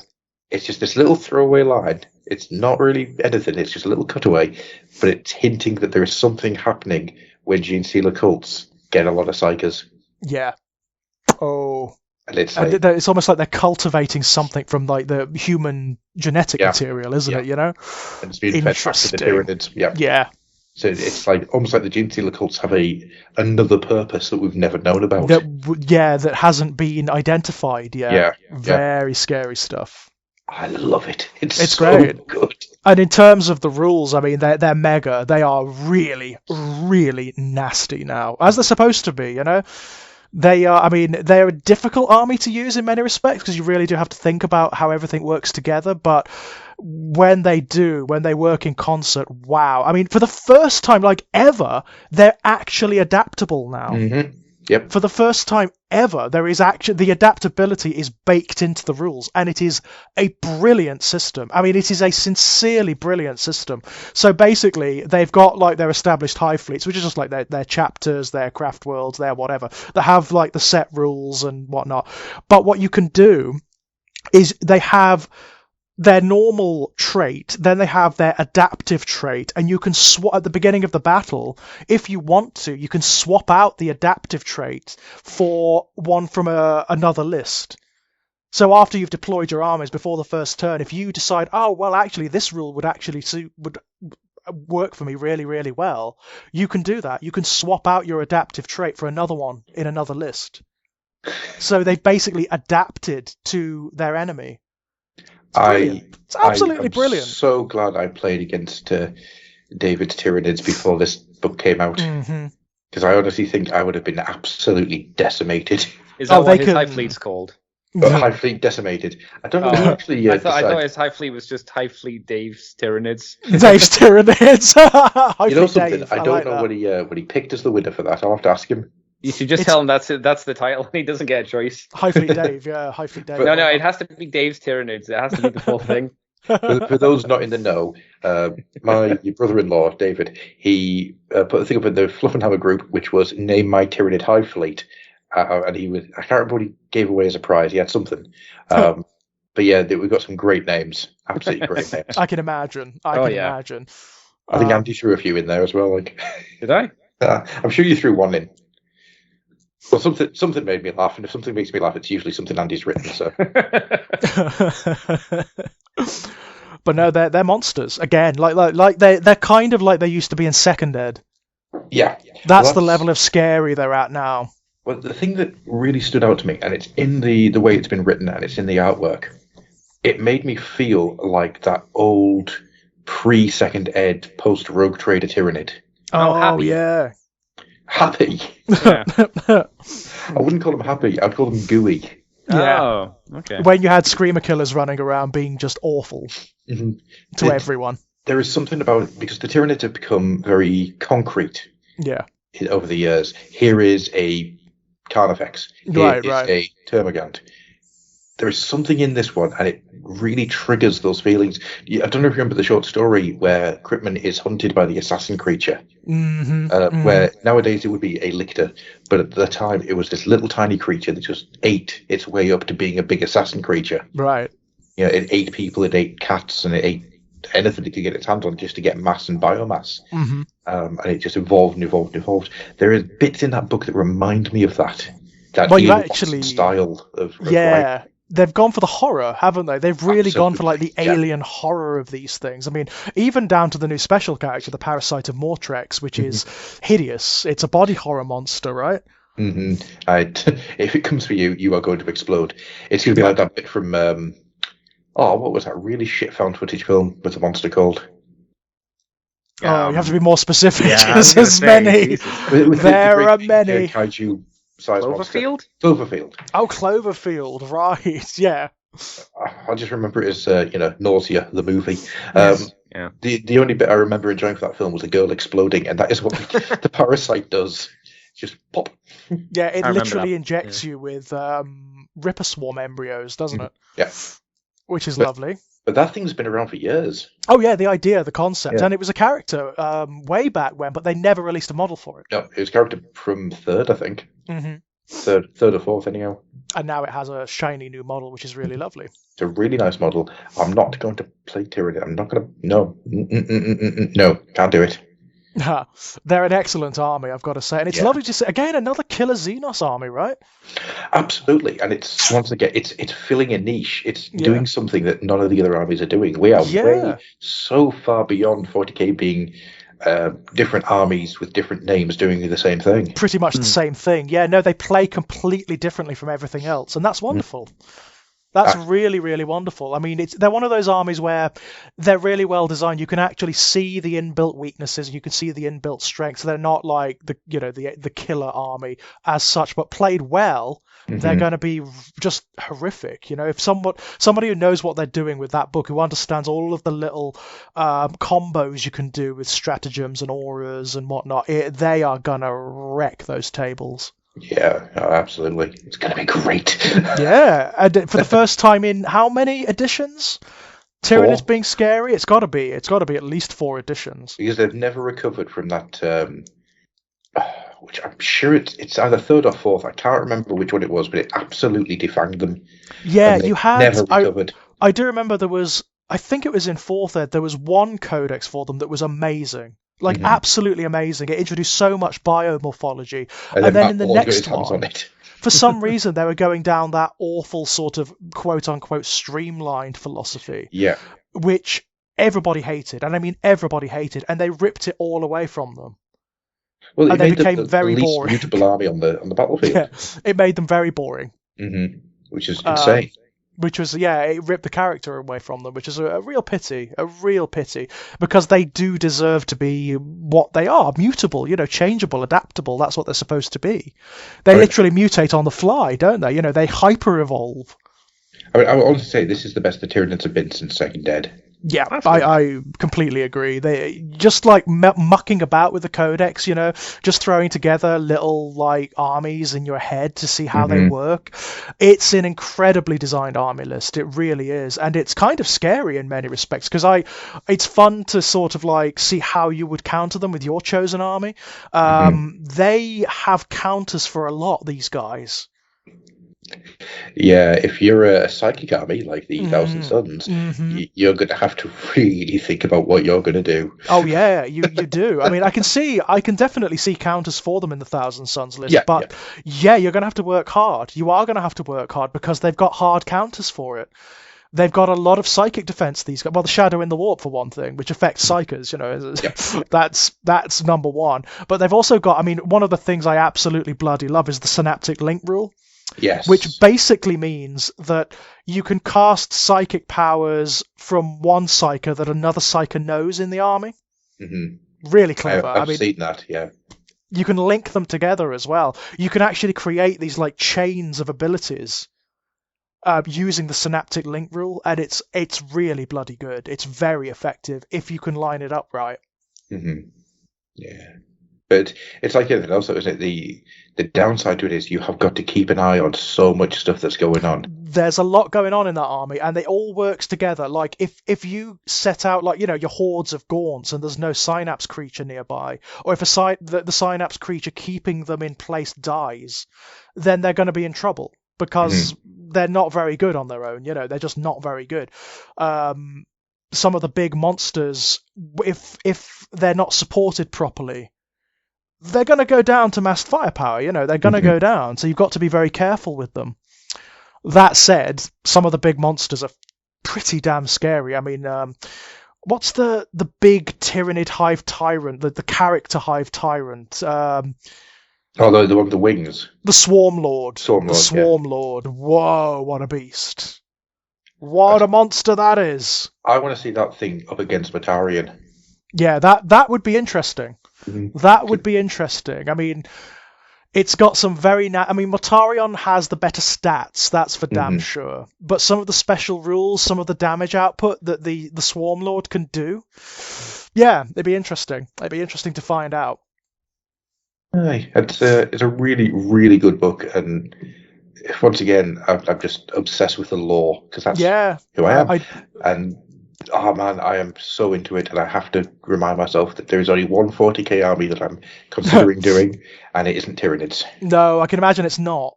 S2: It's just this little throwaway line. It's not really anything. It's just a little cutaway, but it's hinting that there is something happening when Gene Stealer cults get a lot of psychers.
S5: Yeah. Oh.
S2: And it's
S5: almost like they're cultivating something from like the human genetic material, isn't it? And
S2: it's being fed back to the Tyranids.
S5: Yeah.
S2: So it's like almost like the Gene Stealer cults have another purpose that we've never known about.
S5: That hasn't been identified yet.
S2: Yeah.
S5: Very scary stuff.
S2: I love it. It's so
S5: great.
S2: Good.
S5: And in terms of the rules, I mean, they're mega. They are really, really nasty now, as they're supposed to be. They are. I mean, they're a difficult army to use in many respects because you really do have to think about how everything works together. But when they work in concert, wow! I mean, for the first time, like ever, they're actually adaptable now.
S2: Mm-hmm. Yep.
S5: For the first time ever, there is actually the adaptability is baked into the rules, and it is a brilliant system. I mean, it is a sincerely brilliant system. So basically, they've got like their established hive fleets, which is just like their chapters, their craft worlds, their whatever, that have like the set rules and whatnot. But what you can do is they have their normal trait, then they have their adaptive trait, and you can swap at the beginning of the battle, if you want to, you can swap out the adaptive trait for one from another list. So after you've deployed your armies before the first turn, if you decide, oh well, actually this rule would work for me really, really well, you can do that. You can swap out your adaptive trait for another one in another list. So they've basically adapted to their enemy. It's absolutely brilliant.
S2: So glad I played against David's Tyranids before this book came out, because I honestly think I would have been absolutely decimated.
S4: Is that what his Hive Fleet's called?
S2: Hive Fleet decimated. I don't know who actually.
S4: I thought his Hive Fleet was just Hive Fleet Dave's Tyranids.
S5: Dave's Tyranids.
S2: You know something? Dave, I don't know what he picked as the winner for that. I'll have to ask him.
S4: You should just tell him that's the title. He doesn't get a choice.
S5: Hive Fleet Dave, yeah, Hive Fleet Dave.
S4: No, it has to be Dave's Tyranids. It has to be the full thing.
S2: For those not in the know, my brother-in-law David, he put a thing up in the Fluffenhammer group, which was name my Tyranid Hive Fleet, and I can't remember what he gave away as a prize. He had something, but yeah, we've got some great names, absolutely great names.
S5: I can imagine. I can imagine.
S2: I think Andy threw a few in there as well.
S4: Did I?
S2: I'm sure you threw one in. Well, something made me laugh, and if something makes me laugh, it's usually something Andy's written. So.
S5: But no, they're monsters again. Like they're kind of like they used to be in Second Ed.
S2: Yeah,
S5: that's the level of scary they're at now.
S2: Well, the thing that really stood out to me, and it's in the way it's been written and it's in the artwork, it made me feel like that old pre-Second Ed post-Rogue Trader Tyranid.
S5: Oh,
S4: happy.
S5: Yeah.
S2: Happy.
S4: Yeah.
S2: I wouldn't call them happy. I'd call them gooey.
S5: Yeah.
S4: Oh, okay.
S5: When you had Screamer Killers running around being just awful to everyone.
S2: There is something about it, because the Tyranids have become very concrete over the years. Here is a Carnifex. Here is a Termagant. There is something in this one, and it really triggers those feelings. I don't know if you remember the short story where Cryptman is hunted by the assassin creature, where nowadays it would be a lictor, but at the time it was this little tiny creature that just ate its way up to being a big assassin creature.
S5: Right.
S2: You know, it ate people, it ate cats, and it ate anything it could get its hands on just to get mass and biomass. And it just evolved and evolved and evolved. There are bits in that book that remind me of that. Well, you actually style of life.
S5: They've gone for the horror, haven't they? They've really gone for like the alien horror of these things. I mean, even down to the new special character, the Parasite of Mortrex, which is hideous. It's a body horror monster, right?
S2: If it comes for you, you are going to explode. It's going to be like that bit from what was that really shit found footage film with the monster called?
S5: You have to be more specific. There's many. There are many.
S2: Kaiju.
S4: Cloverfield?
S2: Cloverfield.
S5: Oh, Cloverfield, right, yeah.
S2: I just remember it as, Nausea, the movie.
S5: Yes.
S2: The only bit I remember enjoying for that film was a girl exploding, and that is what the Parasite does. Just pop.
S5: Yeah, it literally injects you with Ripper Swarm embryos, doesn't it?
S2: Yeah.
S5: Which is lovely.
S2: But that thing's been around for years.
S5: Oh, yeah, the idea, the concept. And it was a character way back when, but they never released a model for it.
S2: No, it was a character from third, I think. Third or fourth, anyhow.
S5: And now it has a shiny new model, which is really lovely.
S2: It's a really nice model. I'm not going to play Tyranid. I'm not going to... No. No, can't do it.
S5: They're an excellent army, I've got to say. And it's lovely to see, again, another Killer Xenos army, right?
S2: Absolutely. And it's, once again, it's filling a niche. It's doing something that none of the other armies are doing. We are way so far beyond 40k being different armies with different names doing the same thing.
S5: Pretty much the same thing. Yeah, no, they play completely differently from everything else. And that's wonderful. That's really, really wonderful. I mean, they're one of those armies where they're really well designed. You can actually see the inbuilt weaknesses. You can see the inbuilt strengths. They're not like the killer army as such, but played well, they're going to be just horrific. You know, if somebody who knows what they're doing with that book, who understands all of the little combos you can do with stratagems and auras and whatnot, they are going to wreck those tables.
S2: Yeah, absolutely. It's going to be great.
S5: Yeah, and for the first time in how many editions? Tyranids being scary? It's got to be at least 4 editions.
S2: Because they've never recovered from that, which I'm sure it's either 3rd or 4th. I can't remember which one it was, but it absolutely defanged them.
S5: Yeah, you had...
S2: Never recovered.
S5: I do remember there was I think it was in 4th ed, there was one codex for them that was amazing. Like, absolutely amazing. It introduced so much biomorphology. And then in the next one, for some reason, they were going down that awful sort of quote-unquote streamlined philosophy.
S2: Yeah.
S5: Which everybody hated. And I mean everybody hated. And they ripped it all away from them.
S2: Well,
S5: and they became very
S2: least
S5: boring.
S2: Mutable army on the battlefield.
S5: Yeah, it made them very boring.
S2: Which is insane.
S5: Which was, it ripped the character away from them, which is a real pity, because they do deserve to be what they are, mutable, changeable, adaptable. That's what they're supposed to be. They literally mutate on the fly, don't they? They hyper-evolve.
S2: I mean, I would honestly say this is the best the Tyranids have been since 2nd Ed.
S5: Yeah, I completely agree. They just like mucking about with the codex, just throwing together little like armies in your head to see how they work. It's an incredibly designed army list. It really is, and it's kind of scary in many respects because it's fun to sort of like see how you would counter them with your chosen army. They have counters for a lot. These guys.
S2: Yeah, if you're a psychic army like the Thousand Suns, you're going to have to really think about what you're going to do.
S5: Oh yeah, you do. I mean, I can definitely see counters for them in the Thousand Suns list, but you're going to have to work hard. You are going to have to work hard because they've got hard counters for it. They've got a lot of psychic defense. These guys, well, the Shadow in the Warp for one thing, which affects psychers. That's number one. But they've also got. I mean, one of the things I absolutely bloody love is the Synaptic link rule.
S2: Yes.
S5: Which basically means that you can cast psychic powers from one psyker that another psyker knows in the army. Really clever.
S2: I've seen that, yeah.
S5: You can link them together as well. You can actually create these like chains of abilities using the Synaptic link rule, and it's really bloody good. It's very effective if you can line it up right.
S2: Yeah. But it's like anything else, isn't it? The downside to it is you have got to keep an eye on so much stuff that's going on. There's
S5: a lot going on in that army, and they all works together. Like if you set out like your hordes of gaunts and there's no synapse creature nearby, or if the synapse creature keeping them in place dies, then they're going to be in trouble because they're not very good on their own. They're just not very good. Some of the big monsters, if they're not supported properly, they're going to go down to massed firepower, they're going to go down. So you've got to be very careful with them. That said, some of the big monsters are pretty damn scary. I mean, what's the big Tyranid Hive Tyrant, the character Hive Tyrant?
S2: The one with the wings.
S5: The Swarm Lord. Swarm Lord. Whoa, what a beast. What a monster that is.
S2: I want to see that thing up against Batarian.
S5: Yeah, that would be interesting. That would be interesting. I mean, it's got some Mortarion has the better stats, that's for damn sure. But some of the special rules, some of the damage output that the Swarm Lord can do, it'd be interesting. It'd be interesting to find out.
S2: Aye, it's a really, really good book, and once again, I'm just obsessed with the lore because that's who I am. And oh man, I am so into it, and I have to remind myself that there is only one 40k army that I'm considering doing, and it isn't Tyranids.
S5: No, I can imagine it's not.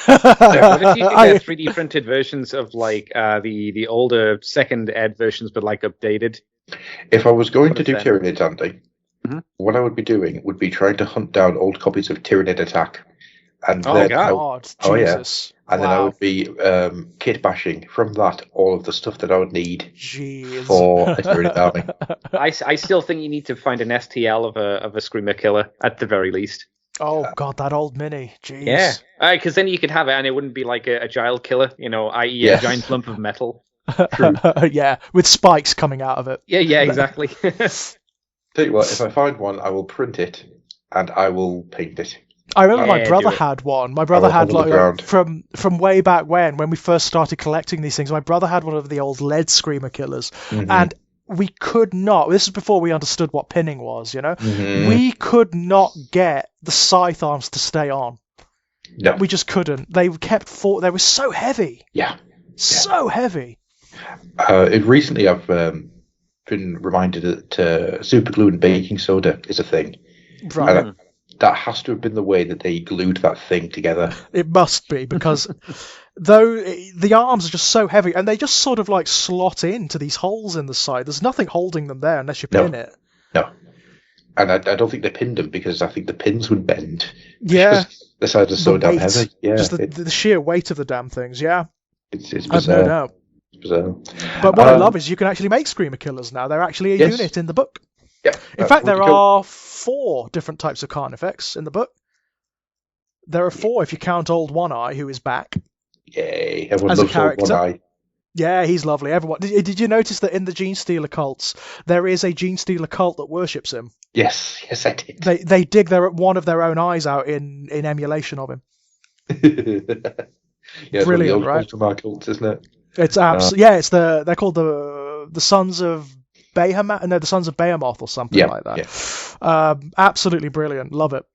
S4: What if you could get 3D printed versions of like the older 2nd ed versions, but like updated?
S2: If I was going to do Tyranids, Andy, what I would be doing would be trying to hunt down old copies of Tyranid Attack, and
S5: Jesus.
S2: And then I would be kit bashing from that all of the stuff that I would need for a Tyranid army.
S4: I still think you need to find an STL of a Screamer Killer at the very least.
S5: Oh god, that old mini. Jeez.
S4: Yeah, because then you could have it, and it wouldn't be like a giant killer, i.e. a giant lump of metal.
S2: True.
S5: Yeah, with spikes coming out of it.
S4: Yeah, exactly.
S2: Tell you what, if I find one, I will print it and I will paint it.
S5: I remember my brother had one. My brother had like from way back when we first started collecting these things. My brother had one of the old lead Screamer Killers, and we could not. This is before we understood what pinning was. We could not get the scythe arms to stay on.
S2: No,
S5: we just couldn't. They kept they were so heavy. So heavy.
S2: Recently, I've been reminded that super glue and baking soda is a thing.
S5: Right.
S2: that has to have been the way that they glued that thing together.
S5: It must be, because though the arms are just so heavy, and they just sort of like slot into these holes in the side. There's nothing holding them there unless you pin it.
S2: No. And I don't think they pinned them, because I think the pins would bend.
S5: Yeah.
S2: The sides are so damn heavy. Yeah.
S5: Just the sheer weight of the damn things, yeah.
S2: It's bizarre.
S5: I've no doubt.
S2: It's bizarre.
S5: But what I love is you can actually make Screamer Killers now. They're actually a unit in the book.
S2: Yeah.
S5: In fact, there are 4 different types of Carnifex in the book. There are 4 if you count Old One Eye, who is back.
S2: Yay. Everyone
S5: as a
S2: loves Old
S5: character.
S2: One Eye.
S5: Yeah, he's lovely. Everyone. Did you notice that in the Gene Stealer cults, there is a Gene Stealer cult that worships him?
S2: Yes, I did.
S5: They dig one of their own eyes out in emulation of him.
S2: Yeah,
S5: brilliant, right?
S2: Ultramar cults, isn't it?
S5: It's it's they're called the Sons of Behemoth. No, the Sons of Behemoth or something like that.
S2: Yeah.
S5: Absolutely brilliant. Love it.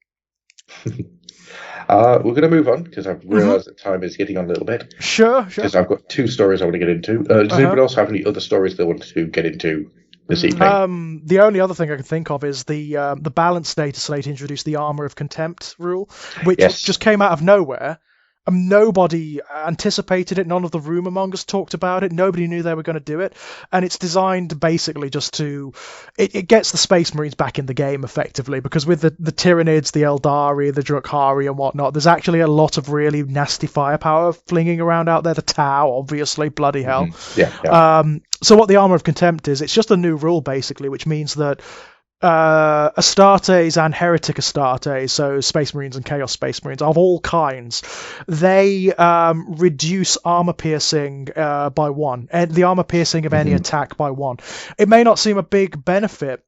S2: We're going to move on, because I've realised that time is getting on a little bit.
S5: Sure.
S2: Because I've got 2 stories I want to get into. Does anyone else have any other stories they want to get into this evening?
S5: The only other thing I can think of is the balance data slate introduced the Armor of Contempt rule, which just came out of nowhere. Nobody anticipated it. None of the rumour mongers talked about it. Nobody knew they were going to do it. And it's designed basically just to... It gets the Space Marines back in the game, effectively, because with the Tyranids, the Eldari, the Drukhari and whatnot, there's actually a lot of really nasty firepower flinging around out there. The Tau, obviously, bloody hell. So what the Armor of Contempt is, it's just a new rule, basically, which means that Astartes and Heretic Astartes, so Space Marines and Chaos Space Marines of all kinds, they reduce armor piercing by 1, and the armor piercing of any attack by 1. It may not seem a big benefit,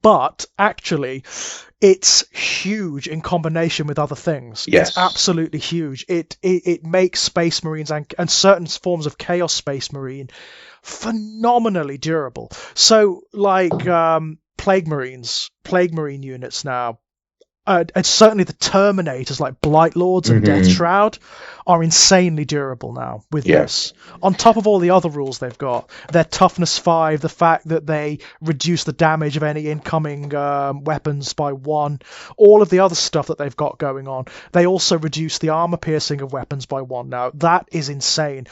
S5: but actually it's huge in combination with other things.
S2: Yes.
S5: It's absolutely huge. It makes Space Marines and certain forms of Chaos Space Marine phenomenally durable. So like Plague Marine units now, and certainly the Terminators like Blight Lords and Death Shroud are insanely durable now with this. On top of all the other rules they've got, their toughness 5, the fact that they reduce the damage of any incoming weapons by 1, all of the other stuff that they've got going on. They also reduce the armor piercing of weapons by 1 now. That is insane.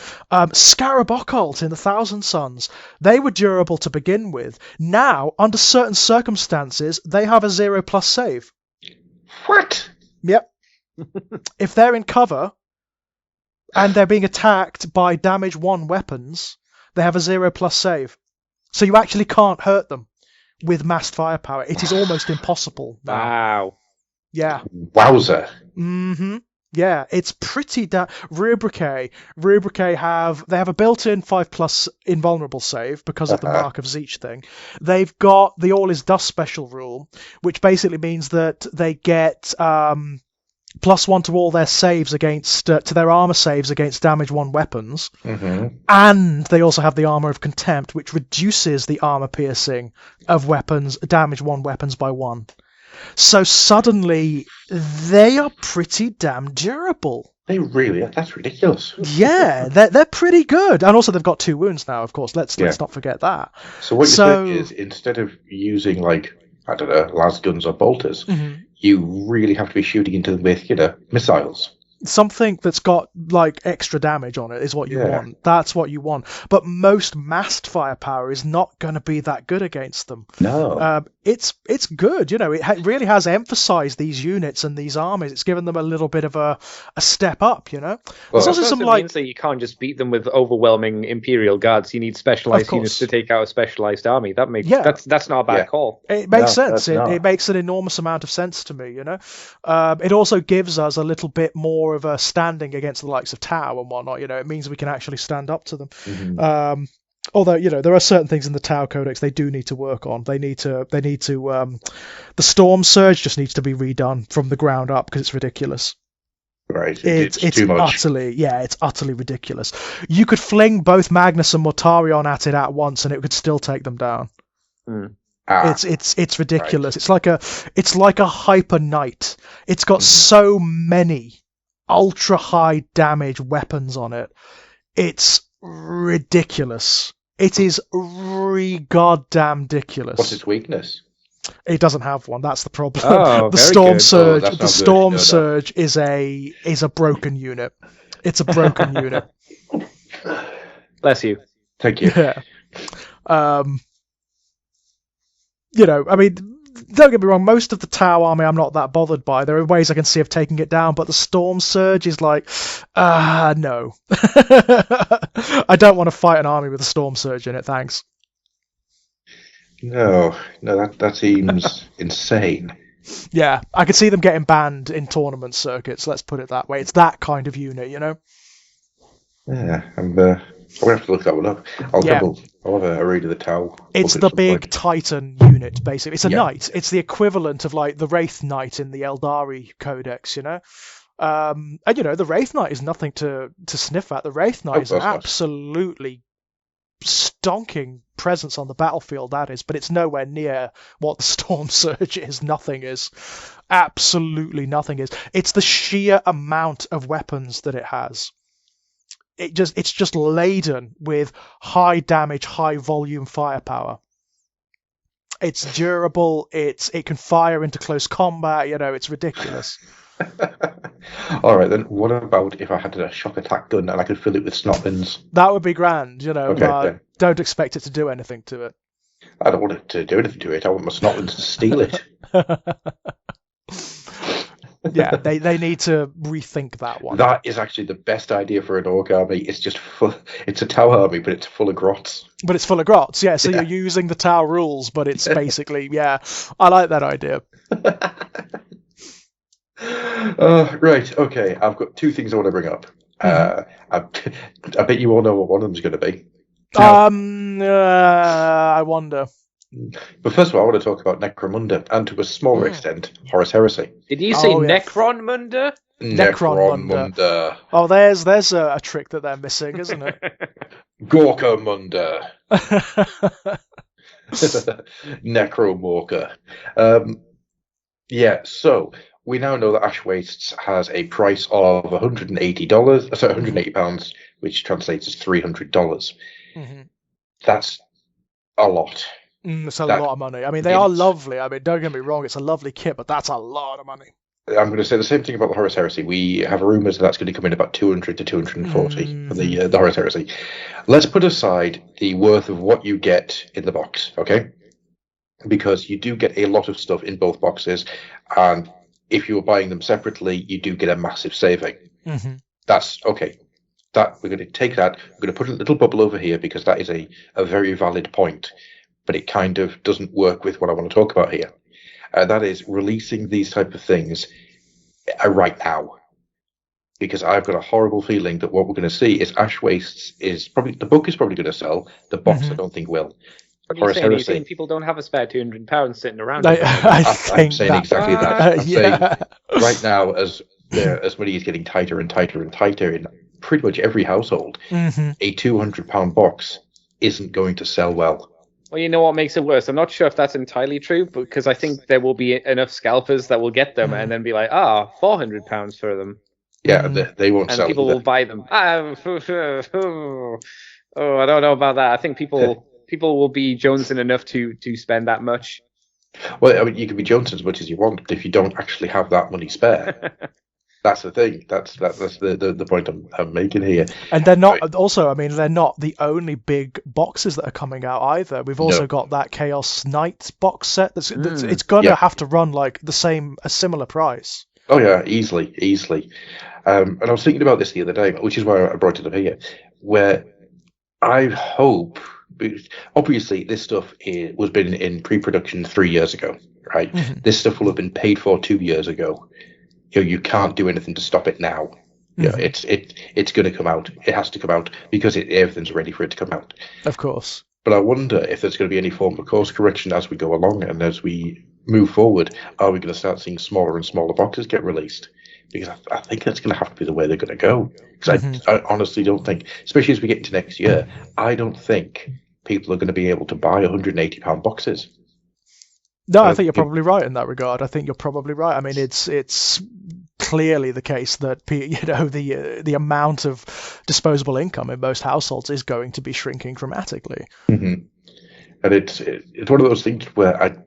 S5: Scarab Occult in the Thousand Sons, they were durable to begin with. Now, under certain circumstances, they have a 0+ save.
S2: What?
S5: Yep. If they're in cover and they're being attacked by damage 1 weapons, they have a 0+ save. So you actually can't hurt them with massed firepower. It is almost impossible now.
S4: Wow.
S5: Yeah.
S2: Wowzer.
S5: Yeah, it's pretty Rubrique have a built-in 5+ invulnerable save because of the Mark of Zeech thing. They've got the All is Dust special rule, which basically means that they get +1 to all their saves against to their armor saves against damage 1 weapons, and they also have the Armor of Contempt, which reduces the armor piercing of weapons damage 1 weapons by 1. So suddenly, they are pretty damn durable.
S2: They really are. That's ridiculous.
S5: Yeah, they're pretty good. And also they've got 2 wounds now, of course. Let's not forget that.
S2: So what you're saying is, instead of using, like, I don't know, las guns or bolters, you really have to be shooting into them with, missiles.
S5: Something that's got like extra damage on it is what you want. That's what you want. But most massed firepower is not going to be that good against them.
S2: No.
S5: It's good. It really has emphasized these units and these armies. It's given them a little bit of a step up.
S4: Well,
S5: there's also some
S4: means that you can't just beat them with overwhelming Imperial guards. You need specialized units to take out a specialized army. That makes that's not a bad call.
S5: It makes sense. It makes an enormous amount of sense to me. It also gives us a little bit more of a standing against the likes of Tau and whatnot. It means we can actually stand up to them. Although there are certain things in the Tau Codex they do need to work on. They need to. The Storm Surge just needs to be redone from the ground up because it's ridiculous.
S2: Right, it's too much.
S5: It's utterly ridiculous. You could fling both Magnus and Mortarion at it at once, and it could still take them down. It's ridiculous. Right. It's like a Hyper Knight. It's got so many ultra high damage weapons on it. It's ridiculous. It is goddamn ridiculous.
S2: What's its weakness?
S5: It doesn't have one. That's the problem.
S4: Oh,
S5: the
S4: very
S5: Storm
S4: good.
S5: Surge.
S2: that's
S5: The
S2: not good.
S5: Storm
S2: No, no.
S5: Surge is a broken unit. It's a broken unit.
S4: Bless you.
S2: Thank you.
S5: Yeah. I mean, don't get me wrong, most of the Tau army I'm not that bothered by. There are ways I can see of taking it down, but the Storm Surge is like, no. I don't want to fight an army with a Storm Surge in it, thanks.
S2: No, that seems insane.
S5: Yeah, I could see them getting banned in tournament circuits, let's put it that way. It's that kind of unit, you know?
S2: Yeah, I'm going to have to look that one up. I'll have a read of the Tau.
S5: It's
S2: book
S5: the
S2: at some
S5: big
S2: point.
S5: Titan unit, basically. It's a
S2: Yeah.
S5: knight. It's the equivalent of like the Wraith Knight in the Eldari Codex, you know? And the Wraith Knight is nothing to sniff at. The Wraith Knight is an
S2: course not.
S5: absolutely stonking presence on the battlefield, that is, but it's nowhere near what the Storm Surge is. Nothing is. Absolutely nothing is. It's the sheer amount of weapons that it has. It's just laden with high damage, high volume firepower. It's durable. It can fire into close combat. It's ridiculous.
S2: All right, then what about if I had a shock attack gun and I could fill it with snotlings?
S5: That would be grand.
S2: Okay,
S5: But
S2: yeah.
S5: don't expect it to do anything to it.
S2: I don't want it to do anything to it. I want my snotlings to steal it.
S5: Yeah, they need to rethink that one.
S2: That is actually the best idea for an orc army. It's just it's a Tau army, but it's full of grots.
S5: But it's full of grots, yeah, so
S2: Yeah.
S5: you're using the Tau rules, but it's basically, yeah, I like that idea.
S2: Right, okay. I've got two things I want to bring up. I bet you all know what one of them's going to be.
S5: I wonder.
S2: But first of all, I want to talk about Necromunda, and to a smaller extent, Horus Heresy.
S4: Did you say
S5: Oh, yeah.
S4: Necromunda?
S2: Necromunda.
S5: Oh, there's a trick that they're missing, isn't it?
S2: Gorkamunda. Necromorka. Yeah, so we now know that Ash Wastes has a price of £180, which translates as $300.
S5: Mm-hmm.
S2: That's a lot.
S5: It's a lot of money. I mean, they are lovely. I mean, don't get me wrong, it's a lovely kit, but that's a lot of money.
S2: I'm going to say the same thing about the Horus Heresy. We have rumours that's going to come in about 200 to 240 for the Horus Heresy. Let's put aside the worth of what you get in the box, okay? Because you do get a lot of stuff in both boxes, and if you're buying them separately, you do get a massive saving.
S5: Mm-hmm.
S2: That's okay. That we're going to take that. We're going to put a little bubble over here because that is a very valid point, but it kind of doesn't work with what I want to talk about here. That is releasing these type of things right now, because I've got a horrible feeling that what we're going to see is Ash Wastes is probably the book is probably going to sell. The box I don't think will.
S4: What are you saying? Are you saying people don't have a spare £200 sitting around?
S5: I'm
S2: saying exactly that. I'm saying
S5: yeah.
S2: right now, as money is getting tighter and tighter and tighter in pretty much every household, a £200 box isn't going to sell well.
S4: Well, you know what makes it worse? I'm not sure if that's entirely true, because I think there will be enough scalpers that will get them and then be like, £400 for them.
S2: Yeah, they won't
S4: and
S2: sell.
S4: And people will buy them. I don't know about that. I think people will be jonesing enough to spend that much.
S2: Well, I mean, you can be jonesing as much as you want, but if you don't actually have that money spare, that's the thing. That's the point I'm making here.
S5: And they're not also. I mean, they're not the only big boxes that are coming out either. We've also got that Chaos Knight box set. It's gonna have to run like a similar price.
S2: Oh yeah, easily. And I was thinking about this the other day, which is why I brought it up here, where I hope. Obviously, this stuff was been in pre-production 3 years ago, right? This stuff will have been paid for 2 years ago. You can't do anything to stop it now. It's going to come out. It has to come out because everything's ready for it to come out.
S5: Of course.
S2: But I wonder if there's going to be any form of course correction as we go along and as we move forward. Are we going to start seeing smaller and smaller boxes get released? Because I think that's going to have to be the way they're going to go. Because I honestly don't think, especially as we get into next year, I don't think people are going to be able to buy £180 boxes.
S5: No, I think you're probably right in that regard. I think you're probably right. I mean, it's clearly the case that the amount of disposable income in most households is going to be shrinking dramatically.
S2: And it's one of those things where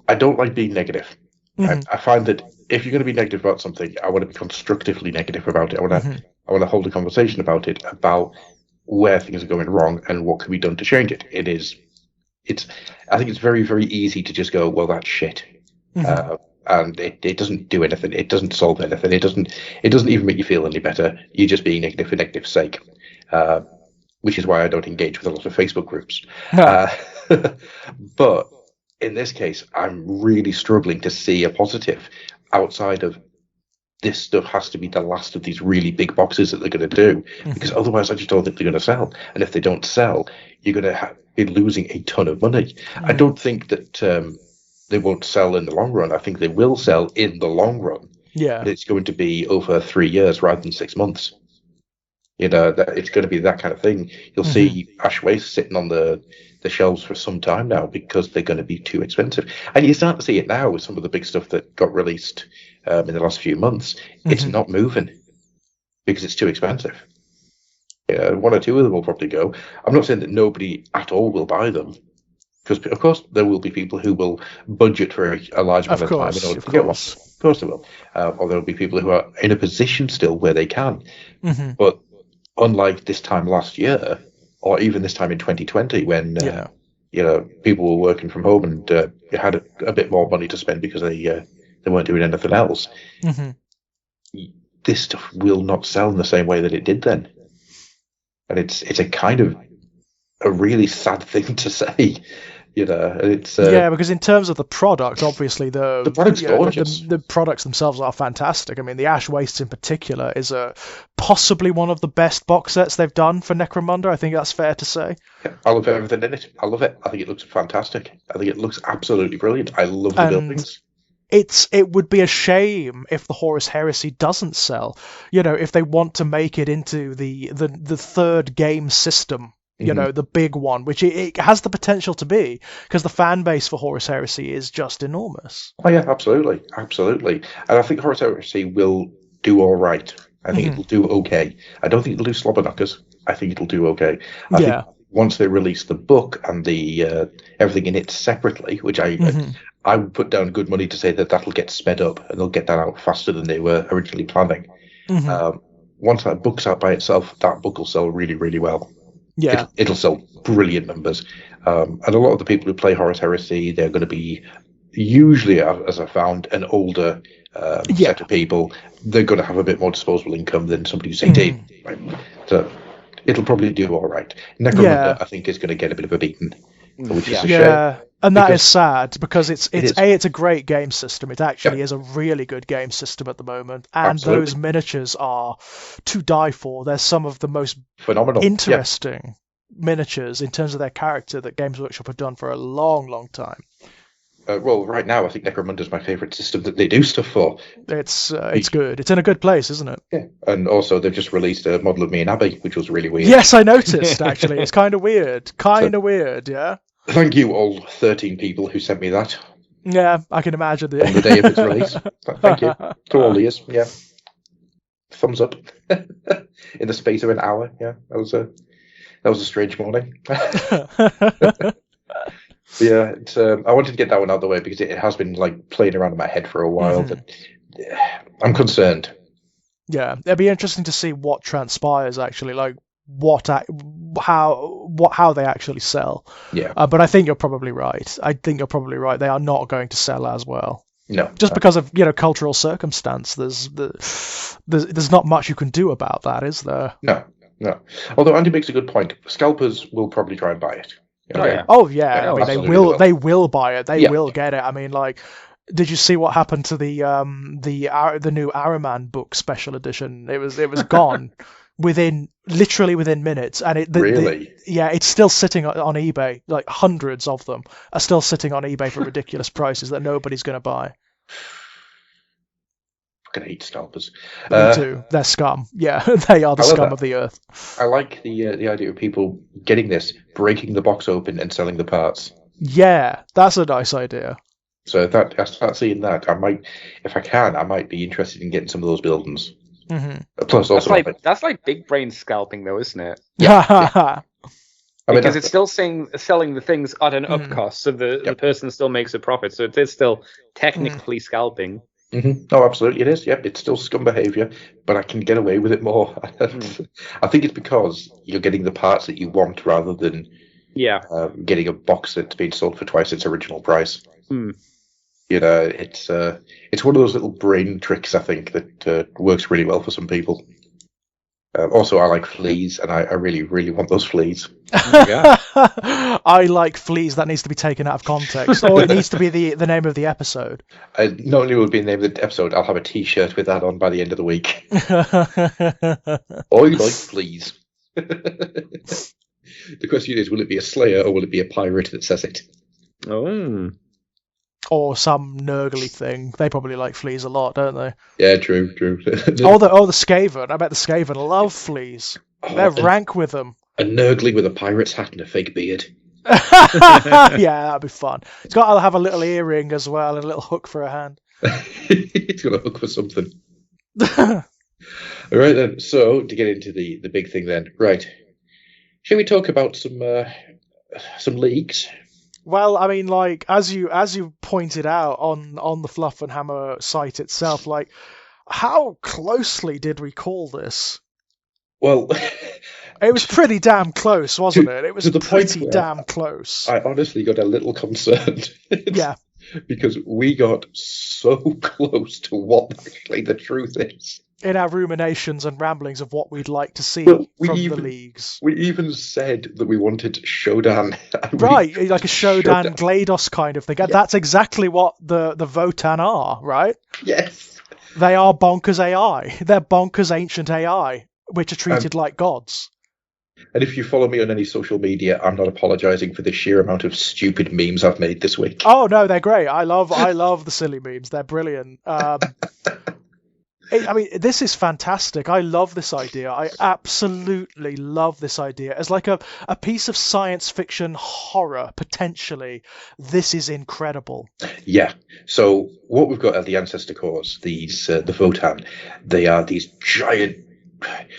S2: I don't like being negative.
S5: Mhm.
S2: I find that if you're going to be negative about something, I want to be constructively negative about it. I want to hold a conversation about it, about where things are going wrong and what can be done to change it. I think it's very, very easy to just go, well, that's shit. And it doesn't do anything. It doesn't solve anything. It doesn't even make you feel any better. You're just being negative for negative's sake, which is why I don't engage with a lot of Facebook groups.
S5: No.
S2: But in this case, I'm really struggling to see a positive outside of this stuff has to be the last of these really big boxes that they're going to do, because otherwise I just don't think they're going to sell. And if they don't sell, you're going to be losing a ton of money. I don't think that they won't sell in the long run. I think they will sell in the long run.
S5: Yeah.
S2: But it's going to be over 3 years rather than 6 months. That it's going to be that kind of thing. You'll see Ash Waste sitting on the shelves for some time now because they're going to be too expensive. And you start to see it now with some of the big stuff that got released in the last few months. It's not moving because it's too expensive. One or two of them will probably go. I'm not saying that nobody at all will buy them, because of course there will be people who will budget for a large amount of time in order to get one. Of course there will. Or there will be people who are in a position still where they can. But unlike this time last year, or even this time in 2020, when people were working from home and had a bit more money to spend because they weren't doing anything else, this stuff will not sell in the same way that it did then. And it's a kind of a really sad thing to say. It's
S5: because in terms of the product, obviously the
S2: product's gorgeous.
S5: The products themselves are fantastic. I mean, the Ash Wastes in particular is possibly one of the best box sets they've done for Necromunda. I think that's fair to say.
S2: Yeah, I love everything in it. I love it. I think it looks fantastic. I think it looks absolutely brilliant. I love the buildings.
S5: It would be a shame if the Horus Heresy doesn't sell. If they want to make it into the third game system. The big one, which it has the potential to be, because the fan base for Horus Heresy is just enormous.
S2: Oh yeah, absolutely. And I think Horus Heresy will do all right. I think it'll do okay. I don't think it'll do slobber knockers. I think it'll do okay. I think once they release the book and the everything in it separately, which I would put down good money to say that that'll get sped up and they'll get that out faster than they were originally planning. Once that book's out by itself, that book will sell really, really well.
S5: Yeah,
S2: it'll sell brilliant numbers. And a lot of the people who play Horus Heresy, they're going to be usually, as I found, an older set of people. They're going to have a bit more disposable income than somebody who's 18. Right? So it'll probably do all right. Necromunda, I think, is going to get a bit of a beating, which is a shame.
S5: And that is sad, because it's a great game system. It actually is a really good game system at the moment, and those miniatures are to die for. They're some of the most
S2: phenomenal,
S5: interesting miniatures in terms of their character that Games Workshop have done for a long, long time.
S2: Well, right now I think Necromunda is my favourite system that they do stuff for.
S5: It's good. It's in a good place, isn't it?
S2: Yeah, and also they've just released a model of me and Abby, which was really weird.
S5: Yes, I noticed. Actually, it's kind of weird. Weird, yeah.
S2: Thank you, all 13 people who sent me that.
S5: Yeah, I can imagine.
S2: On the day of its release. Thank you to all these. Yeah. Thumbs up. In the space of an hour. Yeah, that was a strange morning. Yeah, I wanted to get that one out of the way because it has been playing around in my head for a while. But I'm concerned.
S5: Yeah, it'd be interesting to see what transpires actually. How they actually sell.
S2: Yeah.
S5: But I think you're probably right. They are not going to sell as well.
S2: No.
S5: Just because of cultural circumstance. There's not much you can do about that, is there?
S2: No. Although Andy makes a good point. Scalpers will probably try and buy it.
S5: Oh yeah. I mean, they will buy it. They will get it. I mean, did you see what happened to the new Araman book special edition? It was gone. Literally within minutes, and it's still sitting on eBay. Hundreds of them are still sitting on eBay for ridiculous prices that nobody's going to buy.
S2: Fucking hate scalpers.
S5: Me too. They're scum. Yeah, they are the scum of the earth.
S2: I like the idea of people getting this, breaking the box open, and selling the parts.
S5: Yeah, that's a nice idea.
S2: So I start seeing that, I might be interested in getting some of those buildings.
S5: Mm-hmm.
S2: Plus, also
S4: that's like big brain scalping, though, isn't it?
S2: Yeah.
S4: Because it's still selling the things at an up cost, so the person still makes a profit. So it is still technically scalping.
S2: Mm-hmm. Oh, absolutely, it is. Yep, it's still scum behaviour, but I can get away with it more. I think it's because you're getting the parts that you want rather than getting a box that's been sold for twice its original price. You know, it's one of those little brain tricks, I think, that works really well for some people. Also, I like fleas, and I really, really want those fleas.
S5: I like fleas. That needs to be taken out of context, or it needs to be the name of the episode.
S2: Not only will it be the name of the episode, I'll have a T-shirt with that on by the end of the week. I like fleas. The question is, will it be a slayer or will it be a pirate that says it?
S4: Oh.
S5: Or some nurgly thing. They probably like fleas a lot, don't they?
S2: Yeah, true.
S5: the Skaven. I bet the Skaven love fleas. They're rank with them.
S2: A nurgly with a pirate's hat and a fake beard.
S5: Yeah, that'd be fun. It's got to have a little earring as well and a little hook for a hand.
S2: It's got a hook for something. All right then. So to get into the big thing then, right? Shall we talk about some leagues?
S5: Well, I mean, like as you pointed out on the Fluffenhammer site itself, like how closely did we call this?
S2: Well,
S5: it was pretty damn close, wasn't it? It was pretty
S2: point
S5: damn close.
S2: I honestly got a little concerned.
S5: Yeah.
S2: Because we got so close to what actually the truth is.
S5: In our ruminations and ramblings of what we'd like to see
S2: from the leagues. We even said that we wanted Shodan.
S5: Right, like a Shodan GLaDOS kind of thing. Yeah. That's exactly what the Votann are, right?
S2: Yes.
S5: They are bonkers AI. They're bonkers ancient AI, which are treated like gods.
S2: And if you follow me on any social media, I'm not apologising for the sheer amount of stupid memes I've made this week.
S5: Oh, no, they're great. I love the silly memes. They're brilliant. I mean, this is fantastic. I love this idea. I absolutely love this idea. As like a piece of science fiction horror, potentially, this is incredible.
S2: Yeah. So what we've got at the Ancestor Cores, these the Votann, they are these giant...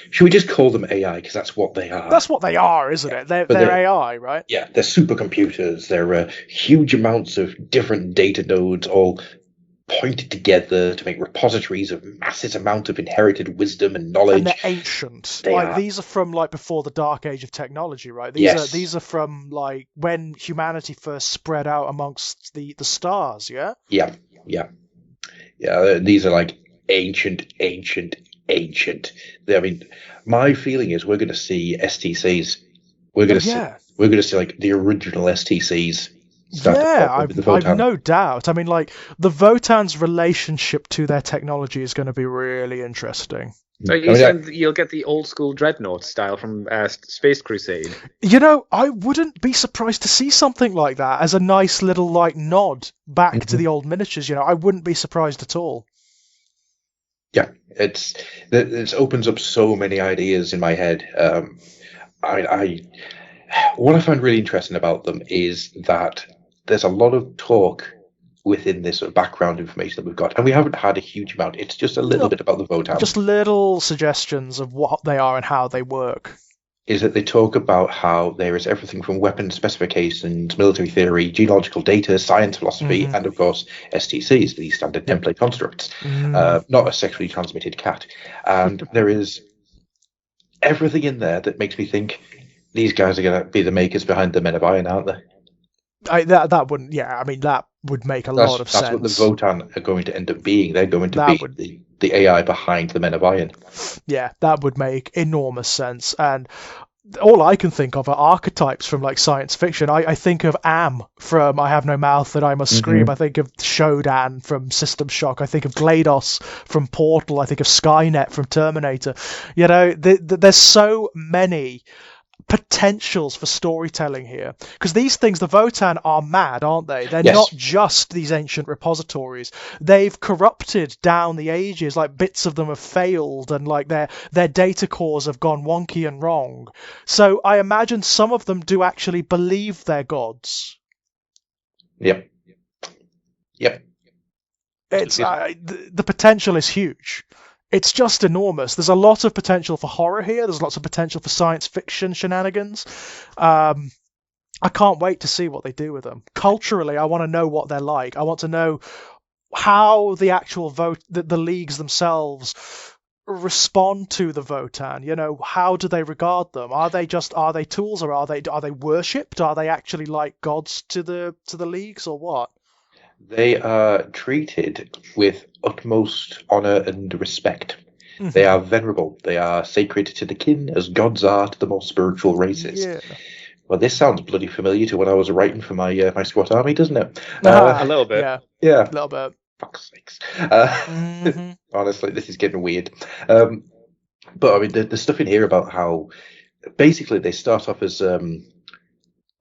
S2: Should we just call them AI? Because that's what they are.
S5: That's what they are, isn't it? They're AI, right?
S2: Yeah, they're supercomputers. They're huge amounts of different data nodes all pointed together to make repositories of massive amount of inherited wisdom and knowledge.
S5: And they're ancient. These are from like before the dark age of technology, right? These are from like when humanity first spread out amongst the stars, yeah?
S2: Yeah. These are like ancient. I mean, my feeling is we're going to see STCs. We're going to see like the original STCs.
S5: I've no doubt. I mean, like the Votann's relationship to their technology is going to be really interesting.
S4: So you're saying you'll get the old school Dreadnought style from Space Crusade?
S5: You know, I wouldn't be surprised to see something like that as a nice little like nod back to the old miniatures. You know, I wouldn't be surprised at all.
S2: Yeah, it opens up so many ideas in my head. What I find really interesting about them is that there's a lot of talk within this sort of background information that we've got, and we haven't had a huge amount. It's just a little bit about the Votann.
S5: Just little suggestions of what they are and how they work.
S2: Is that they talk about how there is everything from weapon specifications, military theory, genealogical data, science, philosophy, and of course STCs, the standard template constructs, not a sexually transmitted cat. And there is everything in there that makes me think these guys are going to be the makers behind the Men of Iron, aren't they?
S5: That wouldn't. Yeah, I mean that would make a lot of sense.
S2: That's what the Votann are going to end up being. They're going to be the AI behind the Men of Iron.
S5: Yeah, that would make enormous sense. And all I can think of are archetypes from like science fiction. I think of Am from I Have No Mouth That I Must Scream. I think of Shodan from System Shock. I think of GLaDOS from Portal. I think of Skynet from Terminator. You know, there's so many potentials for storytelling here, because these things, the Votann, are mad, aren't they? They're not just these ancient repositories. They've corrupted down the ages. Like bits of them have failed, and like their data cores have gone wonky and wrong. So I imagine some of them do actually believe they're gods.
S2: Yep.
S5: It's the potential is huge. it's just enormous. There's a lot of potential for horror here. There's lots of potential for science fiction shenanigans. I can't wait to see what they do with them. Culturally, I want to know what they're like. I want to know how the actual the leagues themselves respond to the Votan. You know, how do they regard them? Are they tools, or are they worshipped? Are they actually like gods to the leagues, or what?
S2: They are treated with utmost honor and respect.
S5: Mm-hmm.
S2: They are venerable. They are sacred to the kin, as gods are to the more spiritual races.
S5: Yeah.
S2: Well, this sounds bloody familiar to what I was writing for my my squat army, doesn't it?
S4: A little bit.
S5: Yeah. A little bit.
S2: Fuck's sakes.
S5: Mm-hmm.
S2: Honestly, this is getting weird. But I mean, the stuff in here about how basically they start off as oh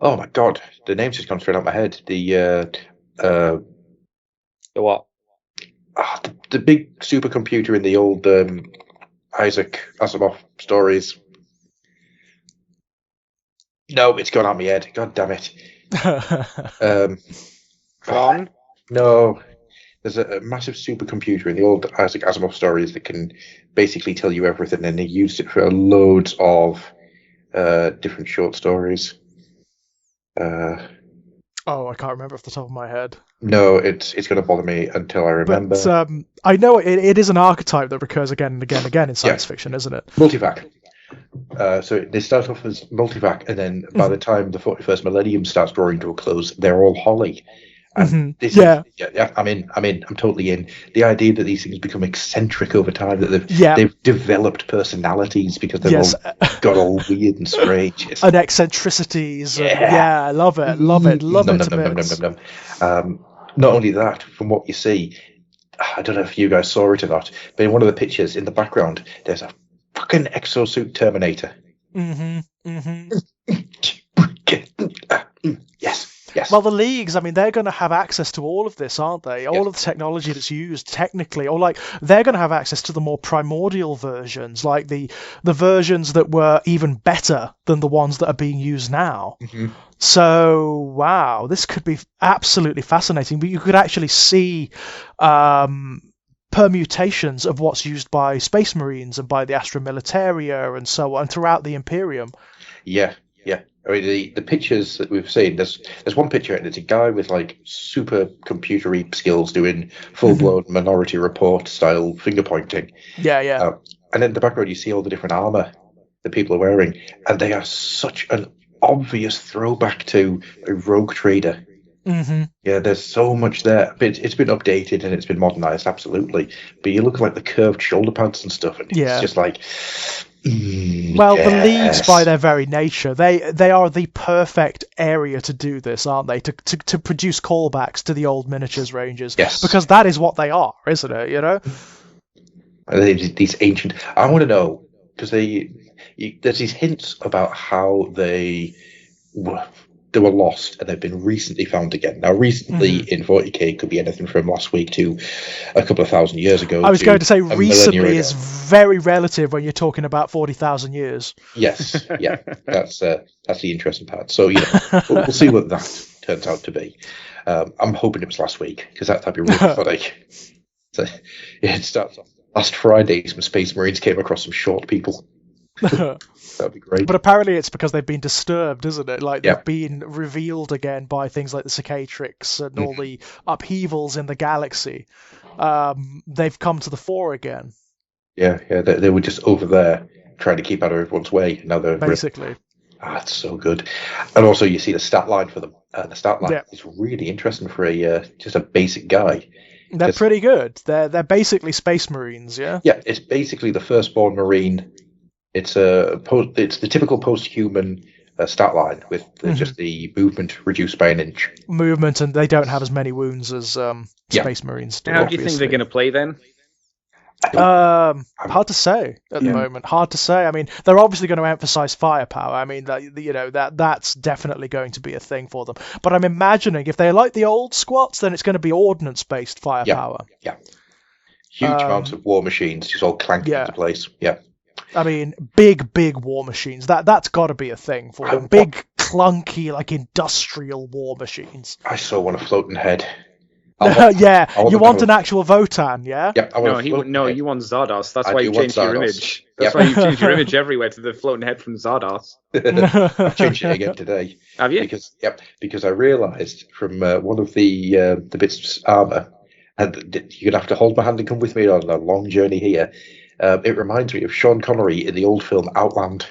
S2: my god, the name's just gone straight out my head. The
S4: what?
S2: The big supercomputer in the old Isaac Asimov stories. No, it's gone out of my head. God damn it.
S4: Tron?
S2: No. There's a massive supercomputer in the old Isaac Asimov stories that can basically tell you everything, and they used it for loads of different short stories.
S5: I can't remember off the top of my head.
S2: No, it's going to bother me until I remember.
S5: But I know it is an archetype that recurs again and again and again in science fiction, isn't it?
S2: Multivac. So they start off as multivac, and then by the time the 41st millennium starts drawing to a close, they're all Holly. And I'm in. I'm totally in. The idea that these things become eccentric over time, that they've developed personalities because they've all got all weird and strange.
S5: And eccentricities. I love it. Love it to bits.
S2: Not only that, from what you see, I don't know if you guys saw it or not, but in one of the pictures in the background, there's a fucking exosuit Terminator. Yes.
S5: Well, the leagues, I mean, they're going to have access to all of this, aren't they? All of the technology that's used technically, or like they're going to have access to the more primordial versions, like the versions that were even better than the ones that are being used now. So, wow, this could be absolutely fascinating. But you could actually see permutations of what's used by Space Marines and by the Astra Militaria and so on throughout the Imperium.
S2: Yeah. I mean, the pictures that we've seen, there's one picture, and it's a guy with like super computery skills doing full-blown Minority Report style finger pointing.
S5: Yeah.
S2: And in the background, you see all the different armor that people are wearing, and they are such an obvious throwback to a rogue trader. Yeah, there's so much there. But it's been updated and it's been modernized, absolutely. But you look at like the curved shoulder pads and stuff, and it's just like...
S5: the leagues, by their very nature, they are the perfect area to do this, aren't they? To produce callbacks to the old miniatures ranges, because that is what they are, isn't it? You know,
S2: these ancient. I want to know because there's these hints about how they were lost and they've been recently found again. Now, recently in 40k could be anything from last week to a couple of thousand years ago.
S5: I was going to say recently is very relative when you're talking about 40,000 years.
S2: Yes, yeah, that's the interesting part. So we'll see what that turns out to be. I'm hoping it was last week because that'd be really funny. So, it starts off last Friday. Some Space Marines came across some short people. That'd be great.
S5: But apparently it's because they've been disturbed, isn't it? Like they've been revealed again by things like the Cicatrix and all the upheavals in the galaxy. They've come to the fore again.
S2: Yeah, they were just over there trying to keep out of everyone's way. Now they're
S5: basically.
S2: That's so good. And also you see the stat line for them. The stat line is really interesting for just a basic guy.
S5: They're pretty good. They're basically Space Marines, yeah?
S2: Yeah, it's basically the firstborn Marine. It's the typical post-human stat line with just the movement reduced by an inch.
S5: Movement, and they don't have as many wounds as Space Marines do.
S4: How do you think they're going to play then?
S5: Hard to say at the moment. Hard to say. I mean, they're obviously going to emphasize firepower. I mean, that's definitely going to be a thing for them. But I'm imagining if they like the old squats, then it's going to be ordnance-based firepower.
S2: Yeah. Huge amounts of war machines just all clanked into place. Yeah.
S5: I mean, big war machines. That's got to be a thing for them. Big, clunky, like industrial war machines.
S2: I so want a floating head.
S5: Yeah,
S2: I want
S5: you
S2: them
S5: want
S2: to
S5: an actual Votan, yeah?
S2: Yep, I want
S4: You want Zardos. That's
S2: I
S4: why
S2: do
S4: you
S2: want
S4: changed your
S2: Zardos.
S4: image.
S2: Yep.
S4: That's why you changed your image everywhere to the floating head from Zardos.
S2: I've changed it again today.
S4: Have you?
S2: Because I realised from one of the bits of armour, and you're gonna have to hold my hand and come with me on a long journey here. It reminds me of Sean Connery in the old film Outland.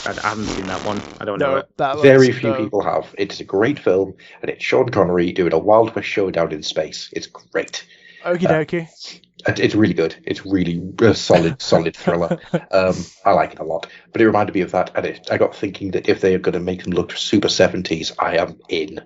S4: I haven't seen that one. I don't know
S5: No,
S4: it.
S2: Very few people have. It's a great film, and it's Sean Connery doing a Wild West showdown in space. It's great.
S5: Okie dokie.
S2: It's really good. It's really a solid thriller. I like it a lot. But it reminded me of that, and I got thinking that if they are going to make them look super 70s, I am in.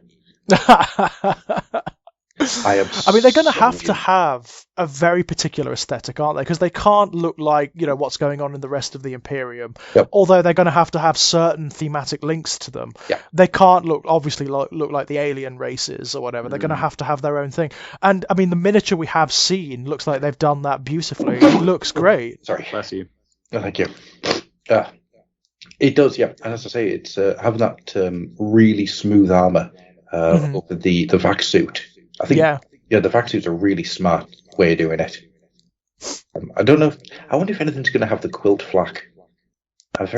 S5: I mean, they're going to have a very particular aesthetic, aren't they? Because they can't look like, what's going on in the rest of the Imperium.
S2: Yep.
S5: Although they're going to have certain thematic links to them.
S2: Yeah.
S5: They can't look like the alien races or whatever. They're going to have their own thing. And, I mean, the miniature we have seen looks like they've done that beautifully. It looks great.
S2: Sorry.
S4: Bless you.
S2: Oh, thank you. It does, yeah. And as I say, it's having that really smooth armour over the vac suit. I think, the vac suit's a really smart way of doing it. I don't know. I wonder if anything's going to have the quilt flak. God!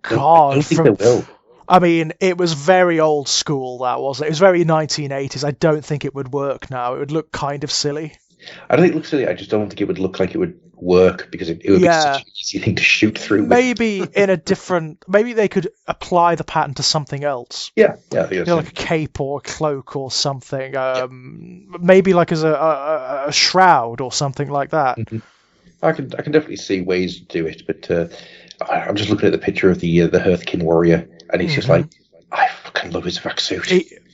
S5: I don't
S2: think they will.
S5: I mean, it was very old school, that wasn't it? It was very 1980s. I don't think it would work now. It would look kind of silly.
S2: I don't think it looks silly. I just don't think it would look like it would work because it would be such an easy thing to shoot through.
S5: Maybe maybe they could apply the pattern to something else.
S2: Yeah, I think
S5: like a cape or a cloak or something. Maybe like as a shroud or something like that.
S2: Mm-hmm. I can definitely see ways to do it, but I'm just looking at the picture of the Hearthkin warrior, and he's just like, I fucking love his vac suit.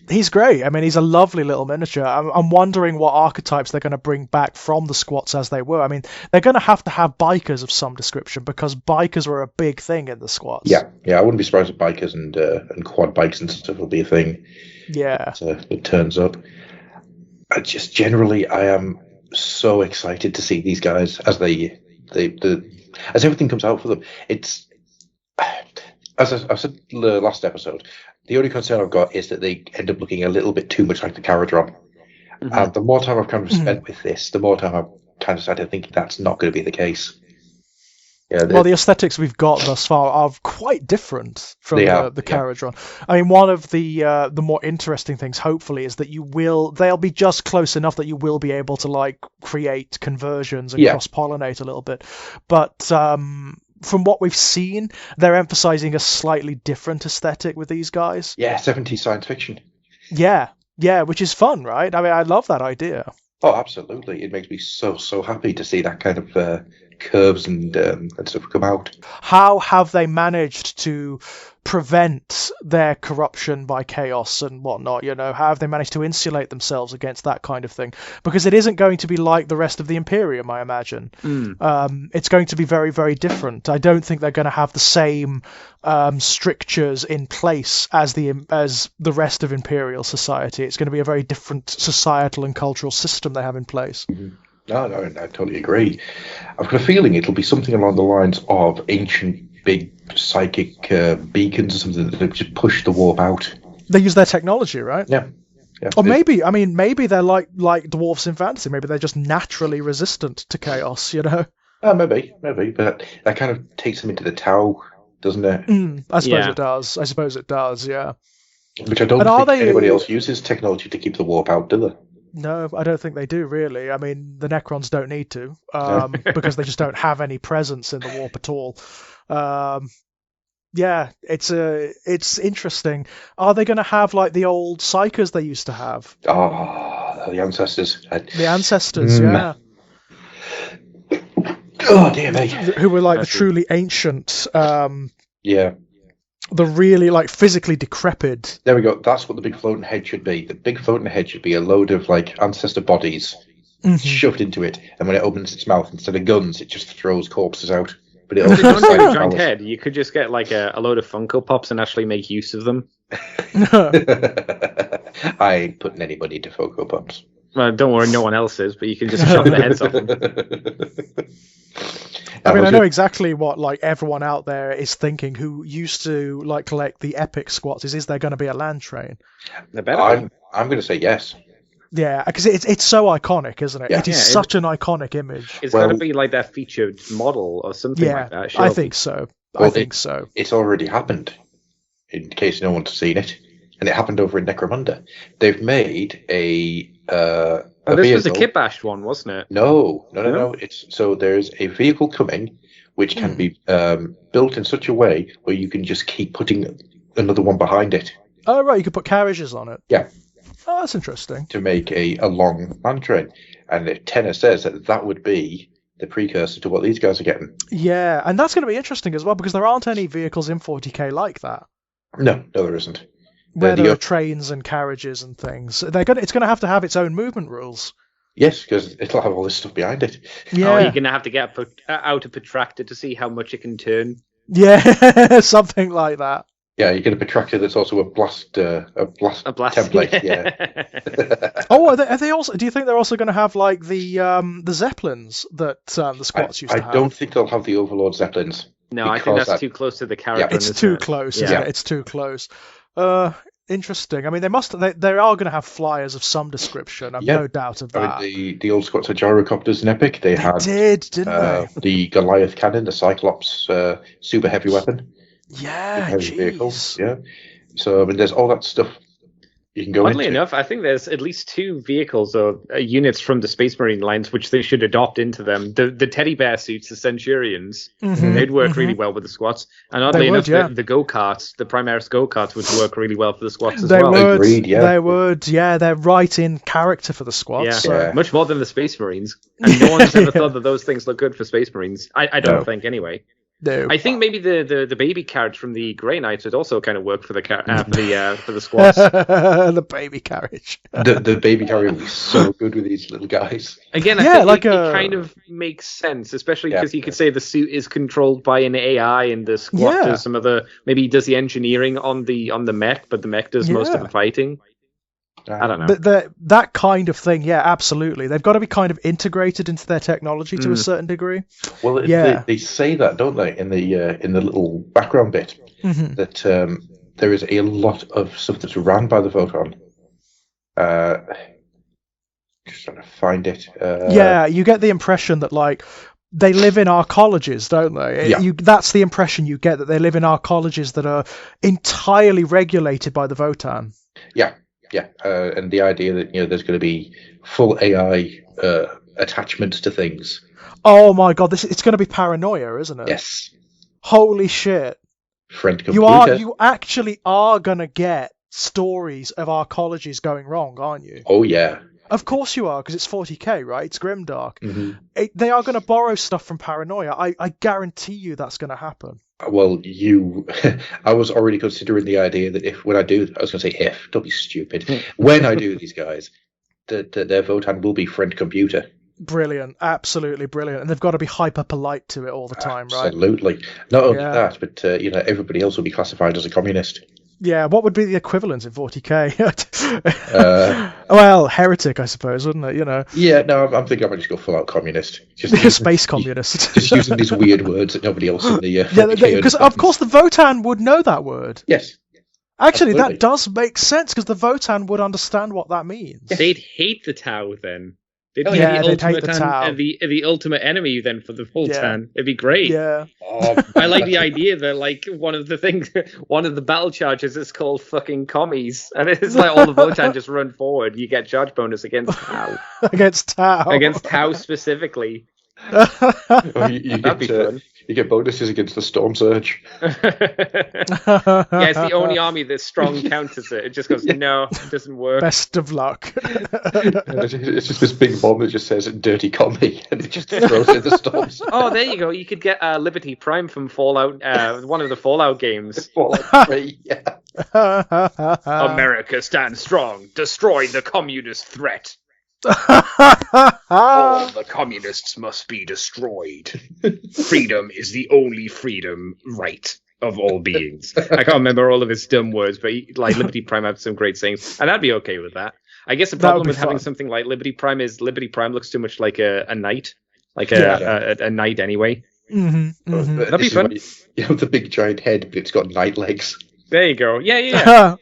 S5: He's great. I mean, he's a lovely little miniature. I'm wondering what archetypes they're going to bring back from the squats as they were. I mean, they're going to have bikers of some description because bikers were a big thing in the squats.
S2: Yeah. I wouldn't be surprised if bikers and quad bikes and stuff will be a thing.
S5: Yeah.
S2: It turns up. I am so excited to see these guys as as everything comes out for them. It's as I said the last episode. The only concern I've got is that they end up looking a little bit too much like the Caradron. And the more time I've kind of spent with this, the more time I've kind of started thinking that's not going to be the case. Yeah,
S5: the aesthetics we've got thus far are quite different from the Caradron. I mean, one of the more interesting things, hopefully, is that they'll be just close enough that you will be able to like create conversions and cross-pollinate a little bit. But from what we've seen, they're emphasizing a slightly different aesthetic with these guys.
S2: Yeah, 70s science fiction.
S5: Yeah, which is fun, right? I mean, I love that idea.
S2: Oh, absolutely. It makes me so happy to see that kind of curves and stuff come out.
S5: How have they managed to prevent their corruption by chaos and whatnot? How have they managed to insulate themselves against that kind of thing? Because it isn't going to be like the rest of the Imperium, I imagine. It's going to be very, very different. I don't think they're going to have the same strictures in place as the rest of Imperial society. It's going to be a very different societal and cultural system they have in place.
S2: No, I totally agree. I've got a feeling it'll be something along the lines of ancient big psychic beacons or something that just push the warp out.
S5: They use their technology, right?
S2: Yeah.
S5: Or maybe they're like dwarves in fantasy. Maybe they're just naturally resistant to chaos,
S2: Maybe, but that kind of takes them into the Tau, doesn't it?
S5: I suppose it does, yeah.
S2: Which I don't think anybody else uses technology to keep the warp out, do they?
S5: No, I don't think they do, really. I mean, the Necrons don't need to, because they just don't have any presence in the warp at all. It's interesting. Are they going to have like the old psychers they used to have?
S2: Oh, the ancestors.
S5: The ancestors, yeah.
S2: Oh dear me.
S5: Who were like the truly ancient.
S2: Yeah.
S5: The really like physically decrepit.
S2: There we go. That's what the big floating head should be. The big floating head should be a load of like ancestor bodies shoved into it, and when it opens its mouth, instead of guns, it just throws corpses out. But it
S4: don't have a giant head. You could just get like a load of Funko Pops and actually make use of them.
S2: I ain't putting anybody to Funko Pops.
S4: Well, don't worry, no one else is, but you can just chop the heads off them.
S5: I mean, I know exactly what like everyone out there is thinking who used to like collect the epic squats. Is there going to be a land train?
S2: I'm going to say yes.
S5: Yeah, because it's so iconic, isn't it?
S2: Yeah.
S5: It is such an iconic image.
S4: It's got to be like their featured model or something like that.
S5: I think so.
S2: Well,
S5: I think so.
S2: It's already happened, in case no one's seen it, and it happened over in Necromunda. They've made a
S4: this was a kit-bashed one, wasn't it?
S2: No. There's a vehicle coming which can be built in such a way where you can just keep putting another one behind it.
S5: Oh, right, you could put carriages on it.
S2: Yeah.
S5: Oh, that's interesting.
S2: To make a long man train. And the tenor says that would be the precursor to what these guys are getting.
S5: Yeah, and that's going to be interesting as well, because there aren't any vehicles in 40k like that.
S2: No, there isn't.
S5: Where there are trains and carriages and things. It's going to have its own movement rules.
S2: Yes, because it'll have all this stuff behind it.
S5: Yeah.
S4: Oh, you're going to have to get out a protractor to see how much it can turn.
S5: Yeah, something like that.
S2: Yeah, you get a protractor that's also a blast template. Yeah.
S5: Oh, are they also? Do you think they're also going to have like the Zeppelins that the squats used to have?
S2: I don't think they'll have the Overlord Zeppelins.
S4: No, I think that's too close to the character.
S5: It's too close. Yeah, it's too close. Interesting. I mean, they are going to have flyers of some description. I've no doubt of that.
S2: I mean, the old Scots had gyrocopters in Epic. They didn't they? The Goliath cannon, the Cyclops super heavy weapon.
S5: Yeah,
S2: vehicles. Yeah. So I mean, there's all that stuff you can go
S4: Oddly enough, I think there's at least 2 vehicles or units from the Space Marine lines which they should adopt into them. The teddy bear suits, the Centurions, they'd work really well with the squats. And oddly enough, the go-karts, the Primaris go-karts would work really well for the squats as well.
S2: Agreed, yeah.
S5: They would, yeah. They're right in character for the squats.
S4: Yeah,
S5: so.
S4: Much more than the Space Marines. And no one's ever thought that those things look good for Space Marines. I don't think, anyway.
S5: No.
S4: I think maybe the baby carriage from the Grey Knights would also kind of work for the for the squads.
S5: The baby carriage.
S2: The baby carriage would be so good with these little guys.
S4: Again, I think it kind of makes sense, especially because you could say the suit is controlled by an AI and the squad does some of the maybe he does the engineering on the mech, but the mech does most of the fighting. I don't know.
S5: That kind of thing, yeah, absolutely. They've got to be kind of integrated into their technology to a certain degree.
S2: Well, they say that, don't they, in the little background bit, that there is a lot of stuff that's ran by the Photon. Just trying to find it.
S5: You get the impression that, like, they live in our colleges, don't they?
S2: Yeah.
S5: That's the impression you get, that they live in our colleges that are entirely regulated by the Votan.
S2: Yeah. Yeah, and the idea that there's going to be full AI attachments to things.
S5: Oh my god, it's going to be paranoia, isn't it?
S2: Yes.
S5: Holy shit!
S2: Friend computer.
S5: You actually are going to get stories of our colleges going wrong, aren't you?
S2: Oh yeah.
S5: Of course you are, because it's 40k, right? It's grimdark.
S2: Mm-hmm.
S5: They are going to borrow stuff from paranoia. I guarantee you that's going to happen.
S2: Well, I was already considering the idea that when I do, I was going to say if, don't be stupid. When I do these guys, that their Votan will be friend computer.
S5: Brilliant, absolutely brilliant. And they've got to be hyper polite to it all the time, right?
S2: Absolutely. Not only that, but everybody else will be classified as a communist.
S5: Yeah, what would be the equivalent in 40k? Well, heretic, I suppose, wouldn't it?
S2: Yeah, no, I'm thinking I might just go full out communist.
S5: Space communist.
S2: Just using these weird words that nobody else in the
S5: 40k because of course the Votan would know that word.
S2: Yes.
S5: Actually, that does make sense, because the Votan would understand what that means.
S4: They'd hate the Tau then. They'd be
S5: they'd hate the Tau.
S4: The ultimate enemy then for the Votan. It'd be great.
S5: Yeah.
S4: I like the idea that like one of the battle charges is called fucking commies, and it's like all the Votan just run forward. You get charge bonus against Tau.
S5: Against Tau.
S4: Against Tau specifically.
S2: That'd be fun. You get bonuses against the Storm Surge.
S4: Yeah, it's the only army that strong counters it. It just goes, no, it doesn't work.
S5: Best of luck.
S2: It's just this big bomb that just says "dirty commie," and it just throws in the Storm Surge.
S4: Oh, there you go. You could get Liberty Prime from Fallout, one of the Fallout games.
S2: Fallout 3, yeah.
S4: America stands strong. Destroy the communist threat. All the communists must be destroyed. Freedom is the only freedom right of all beings. I can't remember all of his dumb words, but Liberty Prime had some great sayings, and I'd be okay with that. I guess the problem with having something like Liberty Prime is Liberty Prime looks too much like a knight, like a knight anyway. That'd be fun.
S2: You have the big giant head, but it's got knight legs.
S4: There you go. Yeah.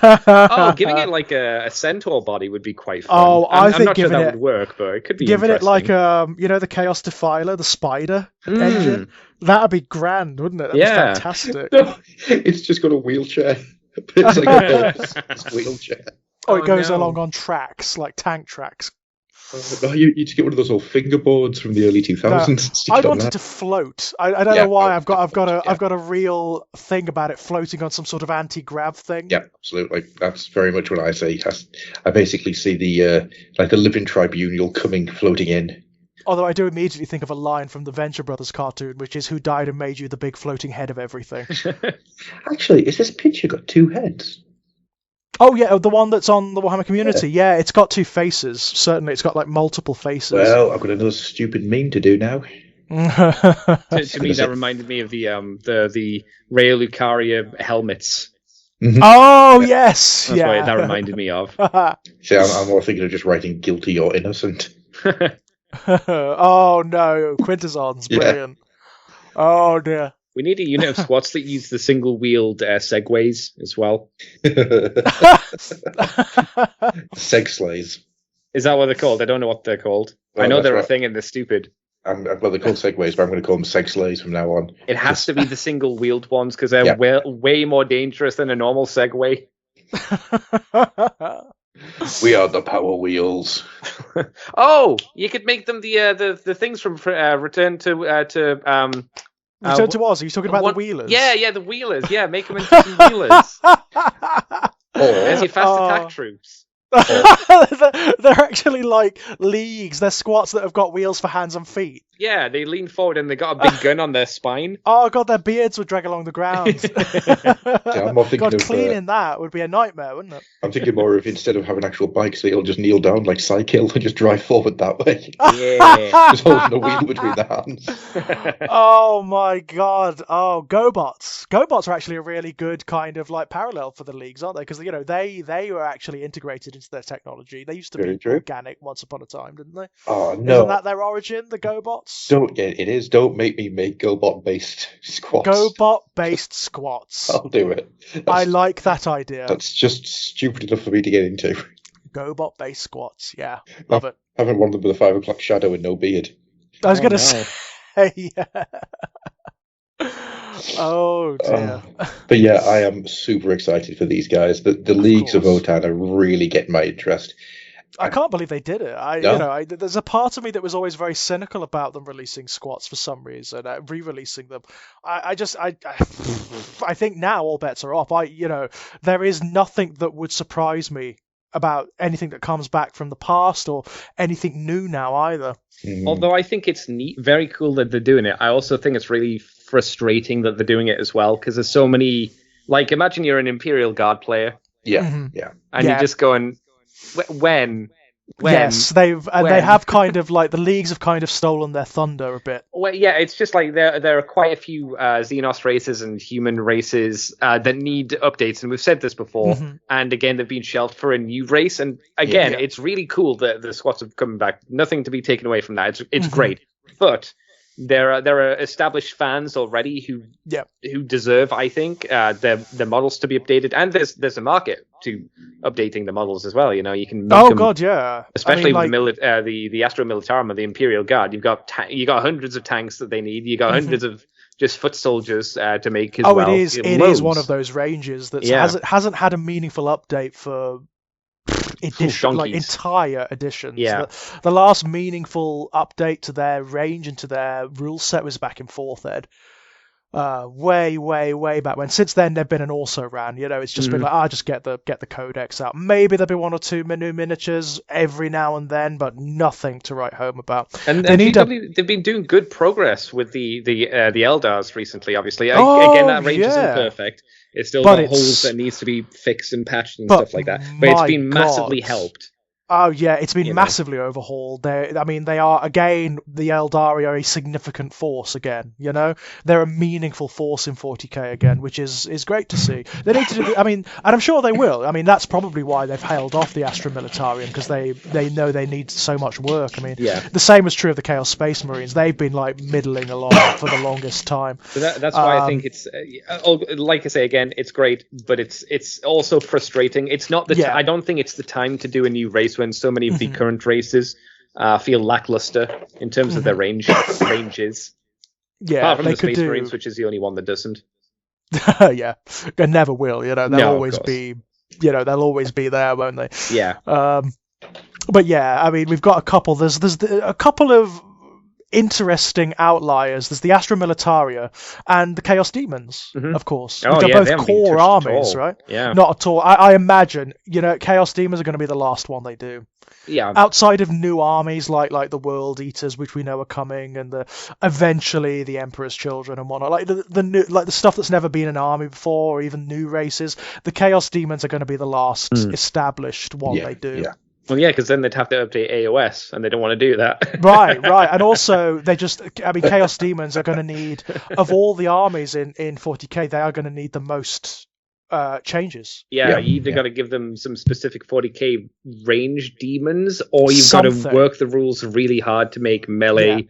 S4: Oh, giving it like a centaur body would be quite fun.
S5: Oh, I think
S4: I'm not sure
S5: giving
S4: that
S5: it-
S4: would work, but it could be
S5: Giving it like
S4: interesting.
S5: the Chaos Defiler, the spider engine. That'd be grand, wouldn't it? That'd
S4: Yeah.
S5: be fantastic.
S2: No, it's just got a wheelchair. It's like a horse wheelchair.
S5: Oh, it goes
S4: no.
S5: along on tracks, like tank tracks.
S2: No, you need to get one of those old fingerboards from the early 2000s. Stick
S5: I
S2: it on
S5: want it
S2: that.
S5: to float. I don't
S2: Yeah,
S5: know why.
S2: oh,
S5: I've got
S2: yeah.
S5: a real thing about it floating on some sort of anti-grav thing.
S2: Yeah, absolutely. That's very much what I see. I basically see the like the living tribunal coming, floating in.
S5: Although I do immediately think of a line from the Venture Brothers cartoon, which is "Who died and made you the big floating head of everything."
S2: Actually, is this picture got two heads?
S5: Oh yeah, the one that's on the Warhammer Community. Yeah, it's got two faces. Certainly, it's got like multiple faces.
S2: Well, I've got another stupid meme to do now.
S4: To me, that reminded me of the Ray Lucaria helmets.
S5: Oh yes,
S4: That's
S5: yeah.
S4: what that reminded me of.
S2: See, I'm more thinking of just writing guilty or innocent.
S5: Oh no, Quintesson's
S2: Yeah.
S5: brilliant. Oh dear.
S4: We need a unit of squats that use the single-wheeled segways as well.
S2: Seg slays.
S4: Is that what they're called? I don't know what they're called.
S2: Well,
S4: I know
S2: that's
S4: they're a
S2: right.
S4: thing and they're stupid.
S2: Well, they're called segways, but I'm going to call them seg slays from now on.
S4: It has to be the single-wheeled ones because they're
S2: Yeah.
S4: way more dangerous than a normal segway.
S2: We are the power wheels.
S4: Oh, you could make them the things from Return to
S5: Return to Oz. Are you talking about
S4: what-
S5: the wheelers?
S4: Yeah, the wheelers. Yeah, make them into some wheelers. There's your fast
S5: Oh.
S4: attack troops.
S5: They're actually like leagues. They're squats that have got wheels for hands and feet.
S4: Yeah, they lean forward and they got a big gun on their spine.
S5: Oh god, their beards would drag along the ground.
S2: I'm more thinking
S5: God,
S2: of,
S5: cleaning that would be a nightmare, wouldn't it?
S2: I'm thinking more of instead of having actual bikes, they'll just kneel down like Cykill and just drive forward that way.
S4: Yeah.
S2: Just holding a wheel between their hands.
S5: Oh my god. Oh, GoBots. GoBots are actually a really good kind of like parallel for the leagues, aren't they? Because they were actually integrated into their technology. They used to
S2: Very
S5: be
S2: true.
S5: organic once upon a time, didn't they?
S2: Oh,
S5: Isn't
S2: no.
S5: that their origin, the GoBots?
S2: It is. Don't make me make GoBot-based squats.
S5: GoBot-based squats.
S2: I'll do it.
S5: I like that idea.
S2: That's just stupid enough for me to get into.
S5: GoBot-based squats. Yeah, love it.
S2: Having one of them with a 5 o'clock shadow and no beard.
S5: I was
S4: Oh,
S5: going to
S4: no.
S5: say, yeah. Oh dear.
S2: But yeah, I am super excited for these guys. The leagues of
S5: course.
S2: Otan are really getting my interest.
S5: I can't believe they did it.
S2: No.
S5: There's a part of me that was always very cynical about them releasing squats for some reason, re-releasing them. I think now all bets are off. There is nothing that would surprise me about anything that comes back from the past or anything new now either.
S4: Although I think it's neat, very cool that they're doing it, I also think it's really frustrating that they're doing it as well because there's so many. Like, imagine you're an Imperial Guard player
S2: Yeah,
S5: Mhm.
S2: yeah.
S4: and you're just going, when?
S5: Yes, they
S4: When?
S5: have kind of like the leagues have kind of stolen their thunder a bit.
S4: Well, yeah, it's just like there are quite a few Xenos races and human races that need updates, and we've said this before.
S5: Mhm.
S4: And again, they've been shelved for a new race, and again,
S5: Yeah.
S4: it's really cool that the squats have come back. Nothing to be taken away from that. It's
S5: Mhm.
S4: great, but there are established fans already who deserve, I think, their models to be updated, and there's a market to updating the models as well. You know, you can make them,
S5: God, yeah.
S4: especially
S5: I mean,
S4: with the Astro Militarum of the Imperial Guard. You got hundreds of tanks that they need. You got hundreds of just foot soldiers to make as well.
S5: it is.
S4: You know,
S5: It
S4: loads.
S5: is one of those ranges that
S4: Yeah.
S5: hasn't had a meaningful update for entire editions.
S4: Yeah.
S5: The last meaningful update to their range and to their rule set was back in 4th Ed. Way back when. Since then, they've been an also ran. You know, it's just been like, just get the codex out. Maybe there'll be one or two new miniatures every now and then, but nothing to write home about.
S4: And
S5: They need
S4: they've been doing good progress with the Eldars recently. Obviously,
S5: Oh,
S4: again, that range
S5: yeah.
S4: isn't perfect. It's still
S5: But
S4: got
S5: it's-
S4: holes that needs to be fixed and patched and
S5: but
S4: stuff like that. But it's
S5: my
S4: been massively
S5: God.
S4: helped.
S5: Oh yeah, it's been
S2: You know.
S5: massively overhauled. They are again, the Eldari are a significant force again. They're a meaningful force in 40k again, which is great to see. They need to do. And I'm sure they will. That's probably why they've held off the Astra Militarium, because they know they need so much work. The same was true of the Chaos Space Marines. They've been like middling along for the longest time.
S4: So that's why I think it's like I say again, it's great, but it's also frustrating. It's not I don't think it's the time to do a new race when so many of the current races feel lackluster in terms of their ranges.
S5: Yeah,
S4: apart from
S5: they
S4: the Space
S5: could
S4: Marines, which is the only one that doesn't.
S5: Yeah, they never will. They'll always be. They'll always be there, won't they?
S4: Yeah.
S5: But yeah, we've got a couple. There's a couple of interesting outliers. There's the Astra Militaria and the Chaos Demons, of course.
S4: Oh,
S5: They're
S4: they
S5: both core armies, right?
S4: Yeah.
S5: Not at all. I imagine, Chaos Demons are going to be the last one they do.
S4: Yeah.
S5: Outside of new armies like the World Eaters, which we know are coming, and eventually the Emperor's Children and whatnot, like the new, like the stuff that's never been an army before, or even new races. The Chaos Demons are going to be the last established one they do.
S2: Yeah.
S4: Well, yeah, because then they'd have to update AOS, and they don't want to do that.
S5: Right. And also, Chaos Demons are going to need, of all the armies in 40k, they are going to need the most changes.
S4: Yeah, you either got to give them some specific 40k range demons, or you've got to work the rules really hard to make melee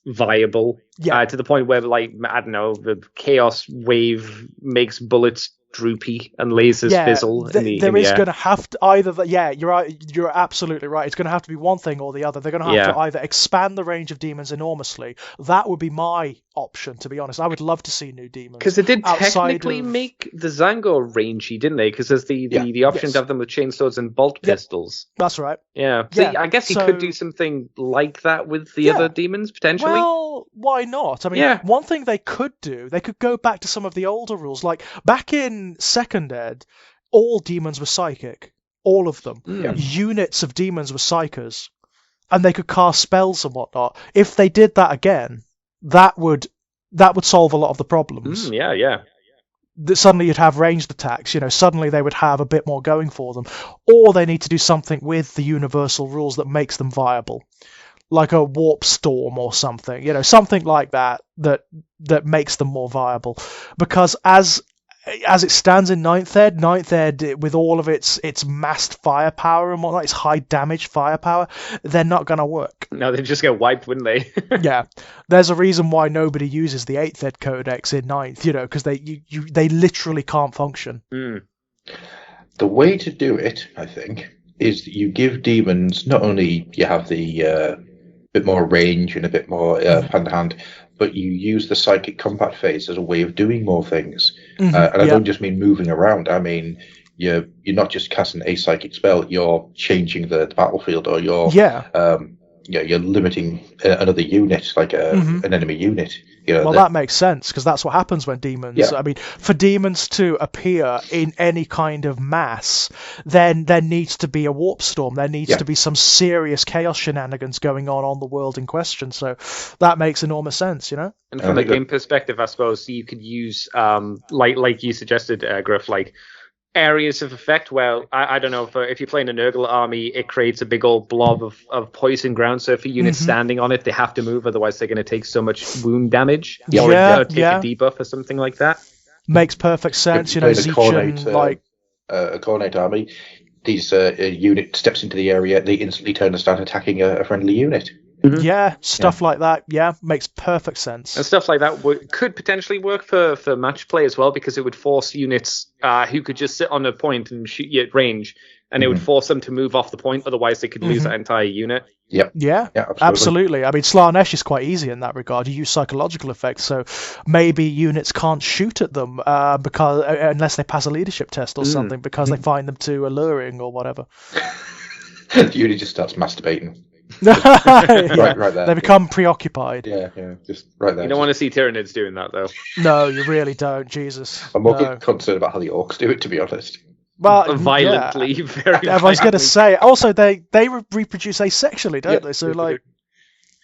S4: viable. Yeah. To the point where, like, I don't know, the Chaos Wave makes bullets droopy and lasers fizzle.
S5: There is going to have to either you're right. You're absolutely right. It's going to have to be one thing or the other. They're going to have to either expand the range of demons enormously. That would be my option, to be honest. I would love to see new demons,
S4: because they did technically make the Zangor rangey, didn't they? Because there's the option to have them with chainswords and bolt pistols.
S5: That's right.
S4: Yeah. So I guess you could do something like that with the other demons potentially.
S5: Well, why not? One thing they could do, they could go back to some of the older rules. Like back in Second Ed, all demons were psychic. All of them. Units of demons were psychers. And they could cast spells and whatnot. If they did that again, that would solve a lot of the problems. Suddenly you'd have ranged attacks. Suddenly they would have a bit more going for them. Or they need to do something with the universal rules that makes them viable. Like a warp storm or something. Something like that makes them more viable. Because as it stands in Ninth Ed, with all of its massed firepower and whatnot, its high damage firepower, they're not going to work.
S4: No, they'd just get wiped, wouldn't they?
S5: Yeah. There's a reason why nobody uses the 8th Ed Codex in 9th, because they literally can't function.
S2: The way to do it, I think, is that you give demons, not only you have the bit more range and a bit more hand-to-hand, but you use the psychic combat phase as a way of doing more things. And I don't just mean moving around. I mean, you're not just casting a psychic spell, you're changing the battlefield, or you're limiting another unit, like an enemy unit.
S5: That makes sense, because that's what happens when demons... for demons to appear in any kind of mass, then there needs to be a warp storm. There needs to be some serious chaos shenanigans going on the world in question. So that makes enormous sense, And
S4: from a game perspective, I suppose you could use, like you suggested, Griff, like areas of effect. Well, I don't know, if you're playing a Nurgle army, it creates a big old blob of poison ground, so if a unit's standing on it, they have to move, otherwise they're going to take so much wound damage, or take a debuff or something like that.
S5: Makes perfect sense. A
S2: Khornate army, these unit steps into the area, they instantly turn and start attacking a friendly unit.
S5: Stuff like that. Makes perfect sense.
S4: And stuff like that could potentially work for match play as well, because it would force units who could just sit on a point and shoot you at range, and it would force them to move off the point, otherwise they could lose that entire unit.
S5: Absolutely. Slaanesh is quite easy in that regard. You use psychological effects, so maybe units can't shoot at them because unless they pass a leadership test or something, because they find them too alluring or whatever.
S2: The unit just starts masturbating. Right there.
S5: They become preoccupied.
S2: Just right there.
S4: You don't want to see Tyranids doing that, though.
S5: No, you really don't. Jesus.
S2: I'm more concerned about how the orcs do it, to be honest.
S5: Well,
S4: violently, very.
S5: I was going to say. Also, they reproduce asexually, don't they? So like,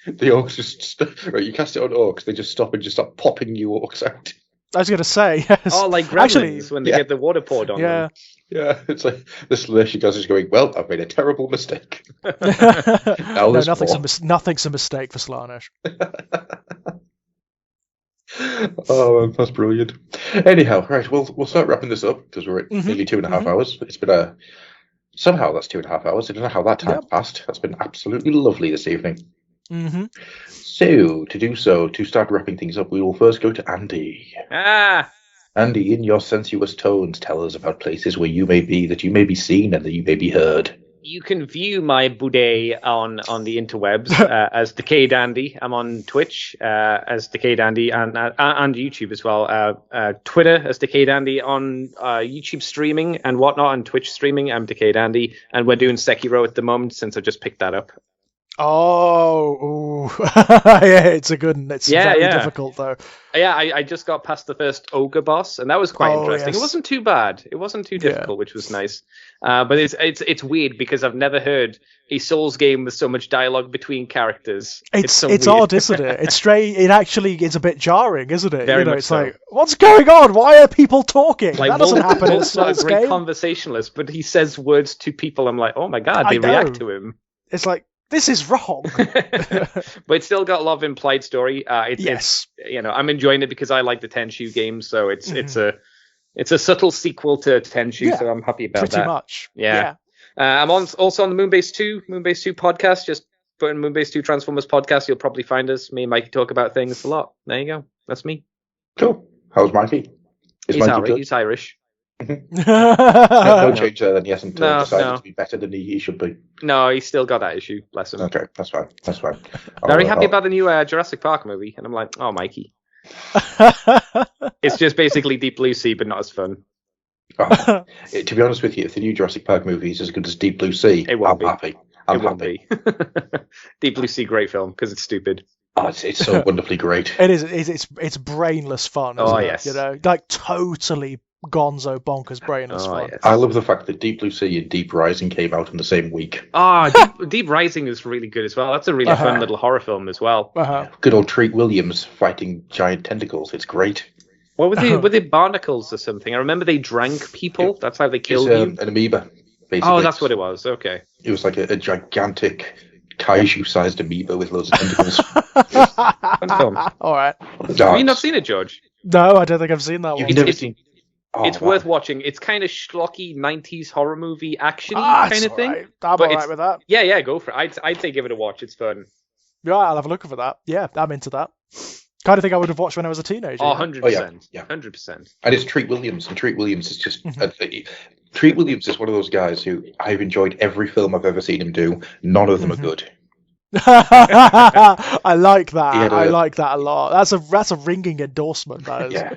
S2: the orcs just you cast it on orcs, they just stop and just start popping new orcs out.
S5: I was going to say, yes.
S4: Oh, like gremlins
S5: Actually,
S4: when they get the water poured on
S5: yeah.
S4: them.
S2: Yeah, it's like this Slanesh guy's just going, well, I've made a terrible mistake.
S5: No,
S2: there's
S5: nothing's a mistake for Slaanesh.
S2: Oh, that's brilliant. Anyhow, right, we'll start wrapping this up because we're at nearly 2.5 hours. It's been somehow that's 2.5 hours. I don't know how that time passed. That's been absolutely lovely this evening.
S5: Mm-hmm.
S2: So, to start wrapping things up, we will first go to Andy. Andy, in your sensuous tones, tell us about places where you may be, that you may be seen and that you may be heard.
S4: You can view my boudet on the interwebs as Decayed Andy. I'm on Twitch as Decayed Andy and YouTube as well. Twitter as Decayed Andy, on YouTube streaming and whatnot, and Twitch streaming. I'm Decayed Andy, and we're doing Sekiro at the moment since I just picked that up.
S5: Oh, yeah, it's a good one. It's very difficult though.
S4: Yeah, I just got past the first ogre boss, and that was quite interesting.
S5: Yes.
S4: It wasn't too bad. It wasn't too difficult, which was nice. But it's weird because I've never heard a Souls game with so much dialogue between characters.
S5: It's
S4: weird.
S5: odd, isn't it? It's strange. It actually is a bit jarring, isn't it?
S4: Very much
S5: it's
S4: so.
S5: like, what's going on? Why are people talking?
S4: Like,
S5: that doesn't happen in a
S4: Wolf's not a
S5: Souls
S4: great
S5: game.
S4: conversationalist, but he says words to people. I'm like, oh my god, they react to him.
S5: It's like, this is wrong.
S4: But it's still got a lot of implied story.
S5: Yes.
S4: It's, I'm enjoying it because I like the Tenchu games, so it's a subtle sequel to Tenchu, so I'm happy about that.
S5: Pretty much. Yeah.
S4: I'm also on the Moonbase 2 podcast. Just put in Moonbase 2 Transformers podcast. You'll probably find us. Me and Mikey talk about things a lot. There you go. That's me.
S2: Cool. How's Mikey?
S4: He's Irish.
S2: No change there then. He hasn't decided to be better than he should be.
S4: No, he's still got that issue. Bless him.
S2: Okay, that's fine.
S4: Very happy about the new Jurassic Park movie, and I'm like, oh, Mikey. It's just basically Deep Blue Sea, but not as fun.
S2: To be honest with you, if the new Jurassic Park movie is as good as Deep Blue Sea, I'm happy. I'm happy.
S4: Deep Blue Sea, great film because it's stupid.
S2: Oh, it's so wonderfully great.
S5: It is. It's brainless fun.
S4: Oh
S5: it?
S4: Yes.
S5: Like totally gonzo bonkers brainless fun.
S4: Yes.
S2: I love the fact that Deep Blue Sea and Deep Rising came out in the same week.
S4: Deep Rising is really good as well. That's a really fun little horror film as well.
S2: Good old Treat Williams fighting giant tentacles. It's great.
S4: What were they? Were they barnacles or something? I remember they drank people. That's how they killed you.
S2: An amoeba, basically.
S4: Oh, that's what it was. Okay.
S2: It was like a gigantic kaiju-sized amoeba with loads of tentacles.
S4: Fun film.
S5: All right.
S4: Have you not seen it, George?
S5: No, I don't think I've seen that one.
S2: You've never seen...
S4: It's worth watching. It's kind of schlocky 90s horror movie action-y kind of thing.
S5: Right. I'm alright with that.
S4: Yeah, go for it. I'd say give it a watch. It's fun.
S5: Yeah, I'll have a look for that. Yeah, I'm into that. Kind of thing I would have watched when I was a teenager.
S4: Oh, 100%.
S2: Yeah.
S4: 100%.
S2: And it's Treat Williams, and Treat Williams is just... Treat Williams is one of those guys who I've enjoyed every film I've ever seen him do. None of them are good.
S5: I like that. I like that a lot. That's a ringing endorsement. That is.
S2: Yeah.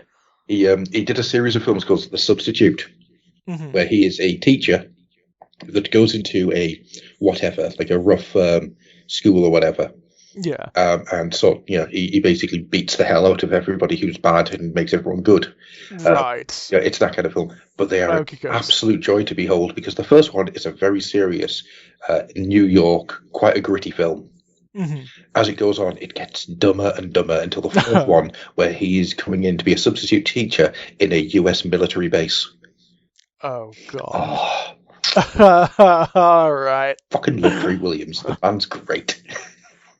S2: He did a series of films called The Substitute, where he is a teacher that goes into a whatever, like a rough school or whatever.
S5: Yeah.
S2: And so, he basically beats the hell out of everybody who's bad and makes everyone good.
S5: Right.
S2: Yeah, it's that kind of film. But they are an absolute joy to behold, because the first one is a very serious New York, quite a gritty film. As it goes on, it gets dumber and dumber until the fourth one, where he's coming in to be a substitute teacher in a US military base.
S5: Oh, God. All right.
S2: Fucking love Treat Williams. The man's great.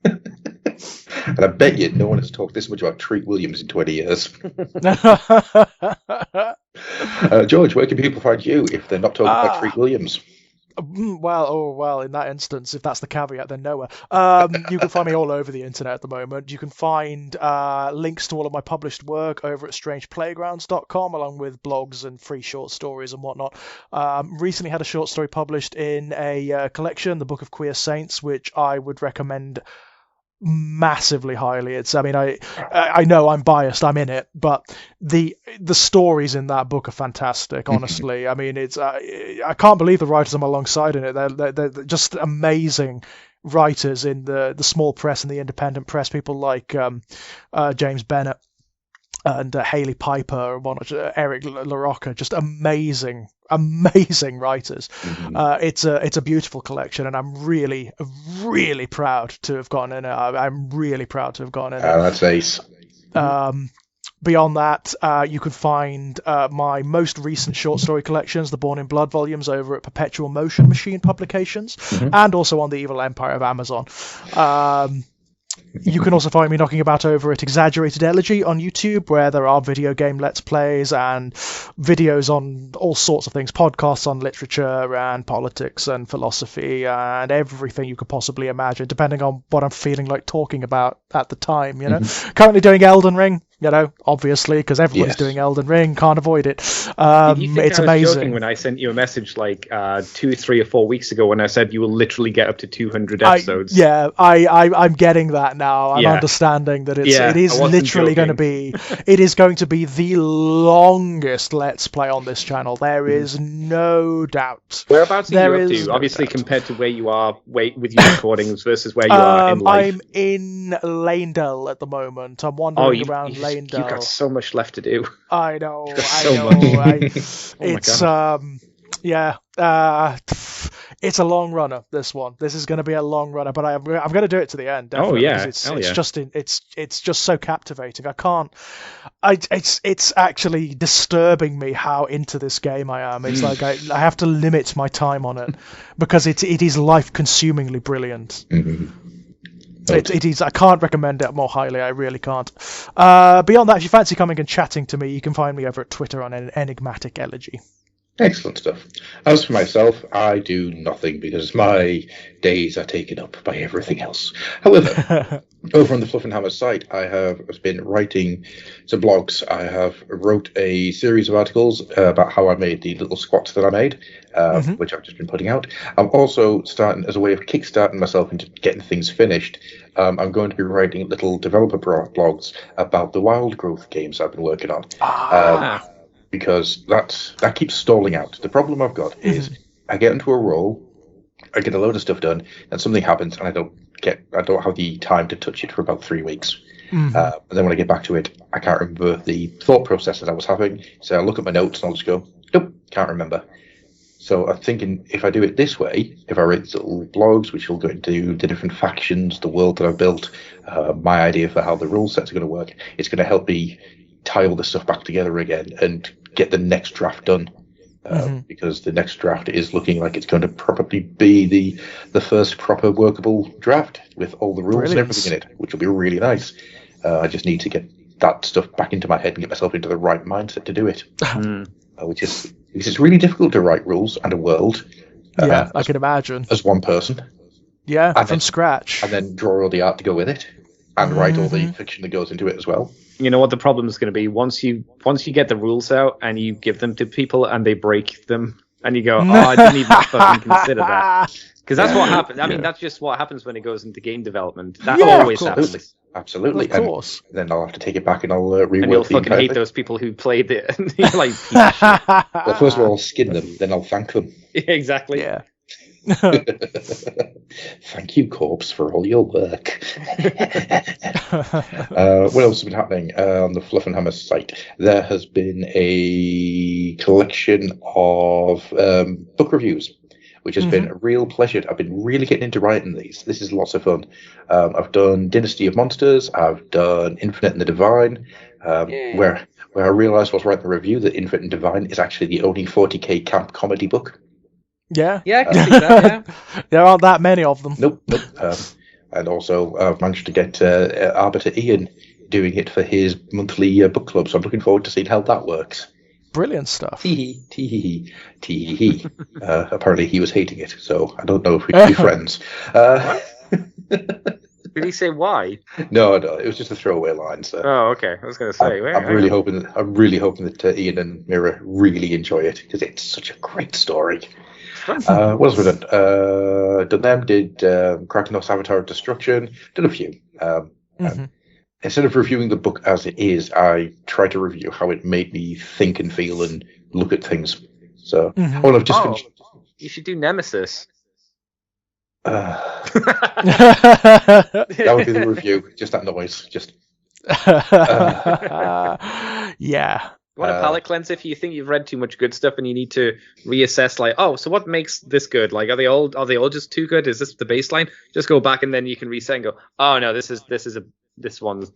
S2: And I bet you no one has talked this much about Treat Williams in 20 years. George, where can people find you if they're not talking about Treat Williams?
S5: Well, in that instance, if that's the caveat, then nowhere. You can find me all over the internet at the moment. You can find links to all of my published work over at strangeplaygrounds.com, along with blogs and free short stories and whatnot. Recently had a short story published in a collection, The Book of Queer Saints, which I would recommend massively highly. I know I'm biased, I'm in it, but the stories in that book are fantastic, honestly. I mean, it's I can't believe the writers I'm alongside in it. They're just amazing writers in the small press and the independent press, people like James Bennett and Haley Piper and whatnot, Eric LaRocca, just amazing writers. It's a beautiful collection, and I'm really, really proud to have gone in it. I'm really proud to have gone in it.
S2: That's ace.
S5: Beyond that, you can find my most recent short story collections, the Born in Blood volumes, over at Perpetual Motion Machine Publications, and also on the Evil Empire of Amazon. You can also find me knocking about over at Exaggerated Elegy on YouTube, where there are video game Let's Plays and videos on all sorts of things, podcasts on literature and politics and philosophy and everything you could possibly imagine, depending on what I'm feeling like talking about at the time, you know. Currently doing Elden Ring, you know, obviously, because everyone's doing Elden Ring, can't avoid it.
S4: Did you think
S5: it's
S4: I was
S5: amazing.
S4: joking when I sent you a message like 2, 3, or 4 weeks ago when I said you will literally get up to 200 episodes?
S5: I'm getting that now. I'm
S4: Yeah.
S5: understanding that it
S4: Yeah,
S5: is
S4: I wasn't
S5: literally going to
S4: joking.
S5: be, it is going to be the longest Let's Play on this channel. There is no doubt.
S4: Whereabouts are
S5: There
S4: you up
S5: is
S4: to?
S5: no
S4: Obviously,
S5: doubt.
S4: compared to where you are with your recordings versus where you are in life.
S5: I'm in Lanedale at the moment. I'm
S4: Oh,
S5: wandering around
S4: you've
S5: Lanedale.
S4: got so much left to do.
S5: I know.
S4: so
S5: I know.
S4: much. Oh my
S5: It's
S4: God.
S5: it's a long runner. This one. This is going to be a long runner, but I'm going to do it to the end. Definitely,
S4: yeah.
S5: because
S4: Hell yeah.
S5: it's just so captivating. It's actually disturbing me how into this game I am. It's like I have to limit my time on it because it is life-consumingly brilliant. It is. I can't recommend it more highly. I really can't. Beyond that, if you fancy coming and chatting to me, you can find me over at Twitter on Enigmatic Elegy.
S2: Excellent stuff. As for myself, I do nothing because my days are taken up by everything else. However, over on the Fluffenhammer site, I have been writing some blogs. I have wrote a series of articles about how I made the little squats that I made, which I've just been putting out. I'm also starting, as a way of kickstarting myself into getting things finished, I'm going to be writing little developer blogs about the wild growth games I've been working on. Because that keeps stalling out. The problem I've got is I get into a role, I get a load of stuff done, and something happens, and I don't have the time to touch it for about 3 weeks. And then when I get back to it, I can't remember the thought process that I was having. So I look at my notes and I'll just go, nope, can't remember. So I'm thinking if I do it this way, if I write little blogs which will go into the different factions, the world that I've built, my idea for how the rule sets are going to work, it's going to help me tie all this stuff back together again and get the next draft done. Because the next draft is looking like it's going to probably be the first proper workable draft with all the rules and everything in it, which will be really nice. I just need to get that stuff back into my head and get myself into the right mindset to do it. Which is because it's really difficult to write rules and a world.
S5: I can imagine.
S2: As one person.
S5: Yeah,
S2: and
S5: from
S2: then,
S5: scratch.
S2: And then draw all the art to go with it. And write all the fiction that goes into it as well.
S4: You know what the problem is going to be? Once you get the rules out and you give them to people and they break them, and you go, I didn't even fucking consider that. Because that's what happens. I mean, that's just what happens when it goes into game development. That always happens.
S2: Absolutely.
S5: Of course.
S2: And then I'll have to take it back and I'll rework
S4: and you'll
S2: the
S4: fucking
S2: entire
S4: hate
S2: thing.
S4: those people who played it. You're like, piece of shit.
S2: Well, first of all, I'll skin them, then I'll thank them.
S4: Exactly.
S5: Yeah.
S2: Thank you, Corpse, for all your work. What else has been happening on the Fluffenhammer site? There has been a collection of book reviews, which has been a real pleasure. I've been really getting into writing these. This is lots of fun. I've done Dynasty of Monsters. I've done Infinite and the Divine, where I realised whilst writing the review that Infinite and Divine is actually the only 40k camp comedy book.
S5: Yeah.
S4: Yeah, I can see that, yeah.
S5: There aren't that many of them.
S2: Nope. And also, I've managed to get Arbiter Ian doing it for his monthly book club, so I'm looking forward to seeing how that works.
S5: Brilliant stuff.
S2: Tee-hee. Apparently he was hating it, so I don't know if we can be friends.
S4: Did he say why?
S2: No, it was just a throwaway line. So
S4: Oh, okay. I was going to say.
S2: I'm really hoping that Ian and Mira really enjoy it, because it's such a great story. What else have we done? Done them, did Krakenos Avatar of Destruction, done a few. And instead of reviewing the book as it is, I try to review how it made me think and feel and look at things. So, I've just finished.
S4: You should do Nemesis.
S2: That would be the review. Just that noise. Just.
S5: Yeah.
S4: What a palate cleanser if you think you've read too much good stuff and you need to reassess, like, so what makes this good? Like, are they all just too good? Is this the baseline? Just go back and then you can reset and go, oh no, this one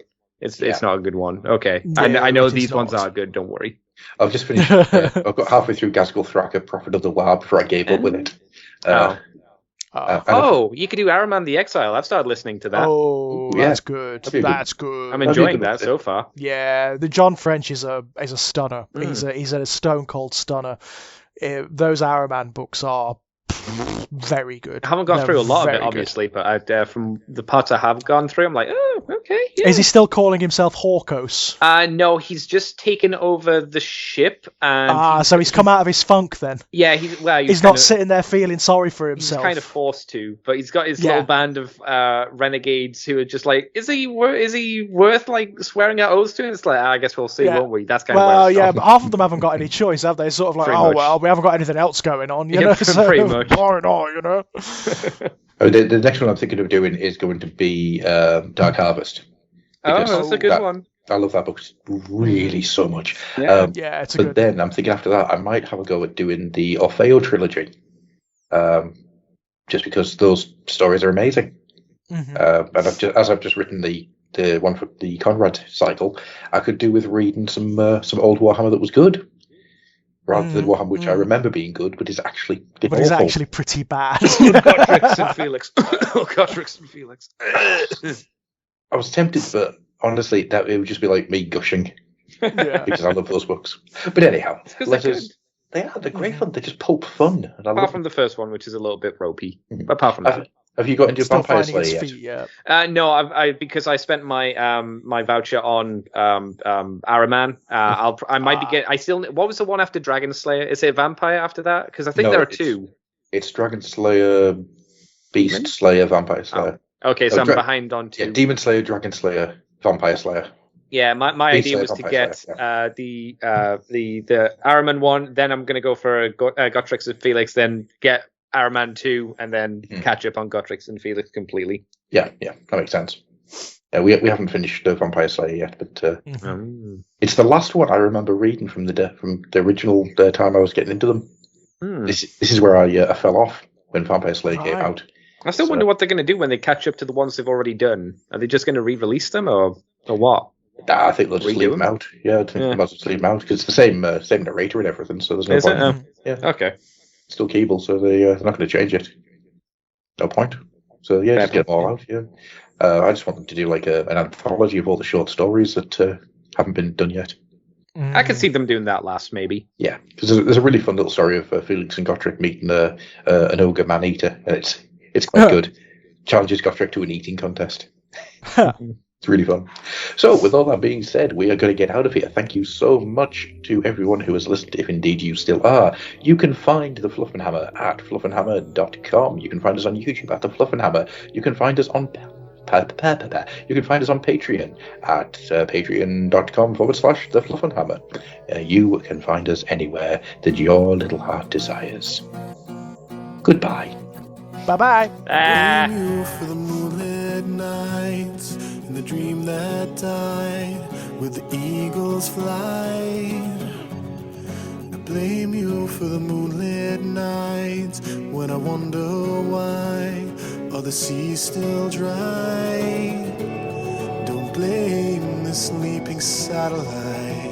S4: It's not a good one. Okay,
S5: No,
S4: I know
S5: it is
S4: these ones
S5: not.
S4: are good. Don't worry.
S2: I've just finished. I've got halfway through Gazgul Thracker, Prophet of the War before I gave up with it.
S4: You could do Araman the Exile. I've started listening to that.
S5: Oh,
S2: yeah.
S5: that's good.
S2: That'd be
S5: That's good.
S4: I'm
S2: That'd be
S4: enjoying
S2: good
S4: that
S2: with
S4: so
S2: it.
S4: far.
S5: Yeah, the John French is a stunner. He's a stone cold stunner. Those Araman books are very good.
S4: I haven't gone
S5: They're
S4: through a lot of
S5: very
S4: it,
S5: good.
S4: obviously, but from the parts I have gone through, I'm like, oh, okay. Yeah.
S5: Is he still calling himself Hawkos?
S4: No, he's just taken over the ship, and
S5: So he's come out of his funk then.
S4: yeah, he's
S5: He's not sitting there feeling sorry for himself.
S4: He's kind of forced to, but he's got his little band of renegades who are just like, is he worth like swearing out oaths to? And it's like, I guess we'll see, won't we? That's kind of where it's
S5: yeah,
S4: gone.
S5: but half of them haven't got any choice, have they? Sort of like,
S4: Pretty
S5: oh
S4: much.
S5: well, we haven't got anything else going on, you
S4: Yeah,
S5: know. So
S4: pretty much.
S5: why not, you know?
S2: The next one I'm thinking of doing is going to be Dark Harvest.
S4: Oh,
S2: because
S4: that's a good one.
S2: I love that book really so much.
S4: Yeah.
S5: Yeah, it's a
S2: But
S5: good.
S2: then I'm thinking after that I might have a go at doing the Orfeo trilogy, just because those stories are amazing.
S5: Mhm.
S2: And I've just written the one for the Conrad cycle, I could do with reading some old Warhammer that was good, rather than Warhammer which I remember being good, but is actually
S5: But
S2: awful.
S5: it's actually pretty bad.
S4: Godrix and Felix. Godrix and Felix.
S2: I was tempted, but honestly, that it would just be like me gushing
S5: Yeah.
S2: because I love those books. But anyhow,
S4: 'cause they're
S2: letters. They're great fun. They're just pulp fun, and I
S4: Apart
S2: love
S4: from
S2: them.
S4: the first one, which is a little bit ropey. But apart from that.
S2: Have you got into
S5: Still
S2: Vampire
S5: finding
S2: Slayer
S5: its
S2: yet?
S5: feet, yeah.
S4: No, I because I spent my my voucher on Araman. I might be getting. I still. What was the one after Dragon Slayer? Is it Vampire after that? Because I think
S2: No,
S4: there are
S2: it's-
S4: two.
S2: It's Dragon Slayer, Beast Slayer, Vampire Slayer.
S4: Okay, so I'm behind on two.
S2: Yeah, Demon Slayer, Dragon Slayer, Vampire Slayer.
S4: Yeah, my
S2: Beast
S4: idea
S2: Slayer,
S4: was to
S2: Vampire
S4: get
S2: Slayer,
S4: the Araman one, then I'm going to go for Gotrix and Felix, then get Araman 2, and then catch up on Gotrix and Felix completely.
S2: Yeah, that makes sense. Yeah, we haven't finished Vampire Slayer yet, but it's the last one I remember reading from the original time I was getting into them. This is where I fell off when Vampire Slayer came out.
S4: I still wonder what they're going to do when they catch up to the ones they've already done. Are they just going to re-release them, or what?
S2: Nah, I think they'll just leave them out. Yeah, I think they might just leave them out because it's the same narrator and everything, so there's no
S4: Is
S2: point.
S4: it?
S2: Yeah,
S4: Okay.
S2: still Keeble, so they're not going to change it. No point. So yeah, just get them all out. Yeah, I just want them to do like an anthology of all the short stories that haven't been done yet.
S4: I could see them doing that last, maybe.
S2: Yeah, because there's a really fun little story of Felix and Gotrek meeting an ogre man-eater, and it's quite good. Challenges Gotrek to an eating contest. It's really fun. So, with all that being said, we are going to get out of here. Thank you so much to everyone who has listened, if indeed you still are. You can find the Fluffenhammer at fluffenhammer.com. You can find us on YouTube at the Fluffenhammer. You can find us on you can find us on Patreon at patreon.com/the Fluffenhammer. You can find us anywhere that your little heart desires. Goodbye.
S5: Bye-bye.
S6: Blame you for the moonlit nights and the dream that died with the eagle's flight. I blame you for the moonlit nights when I wonder why are the seas still dry. Don't blame the sleeping satellite.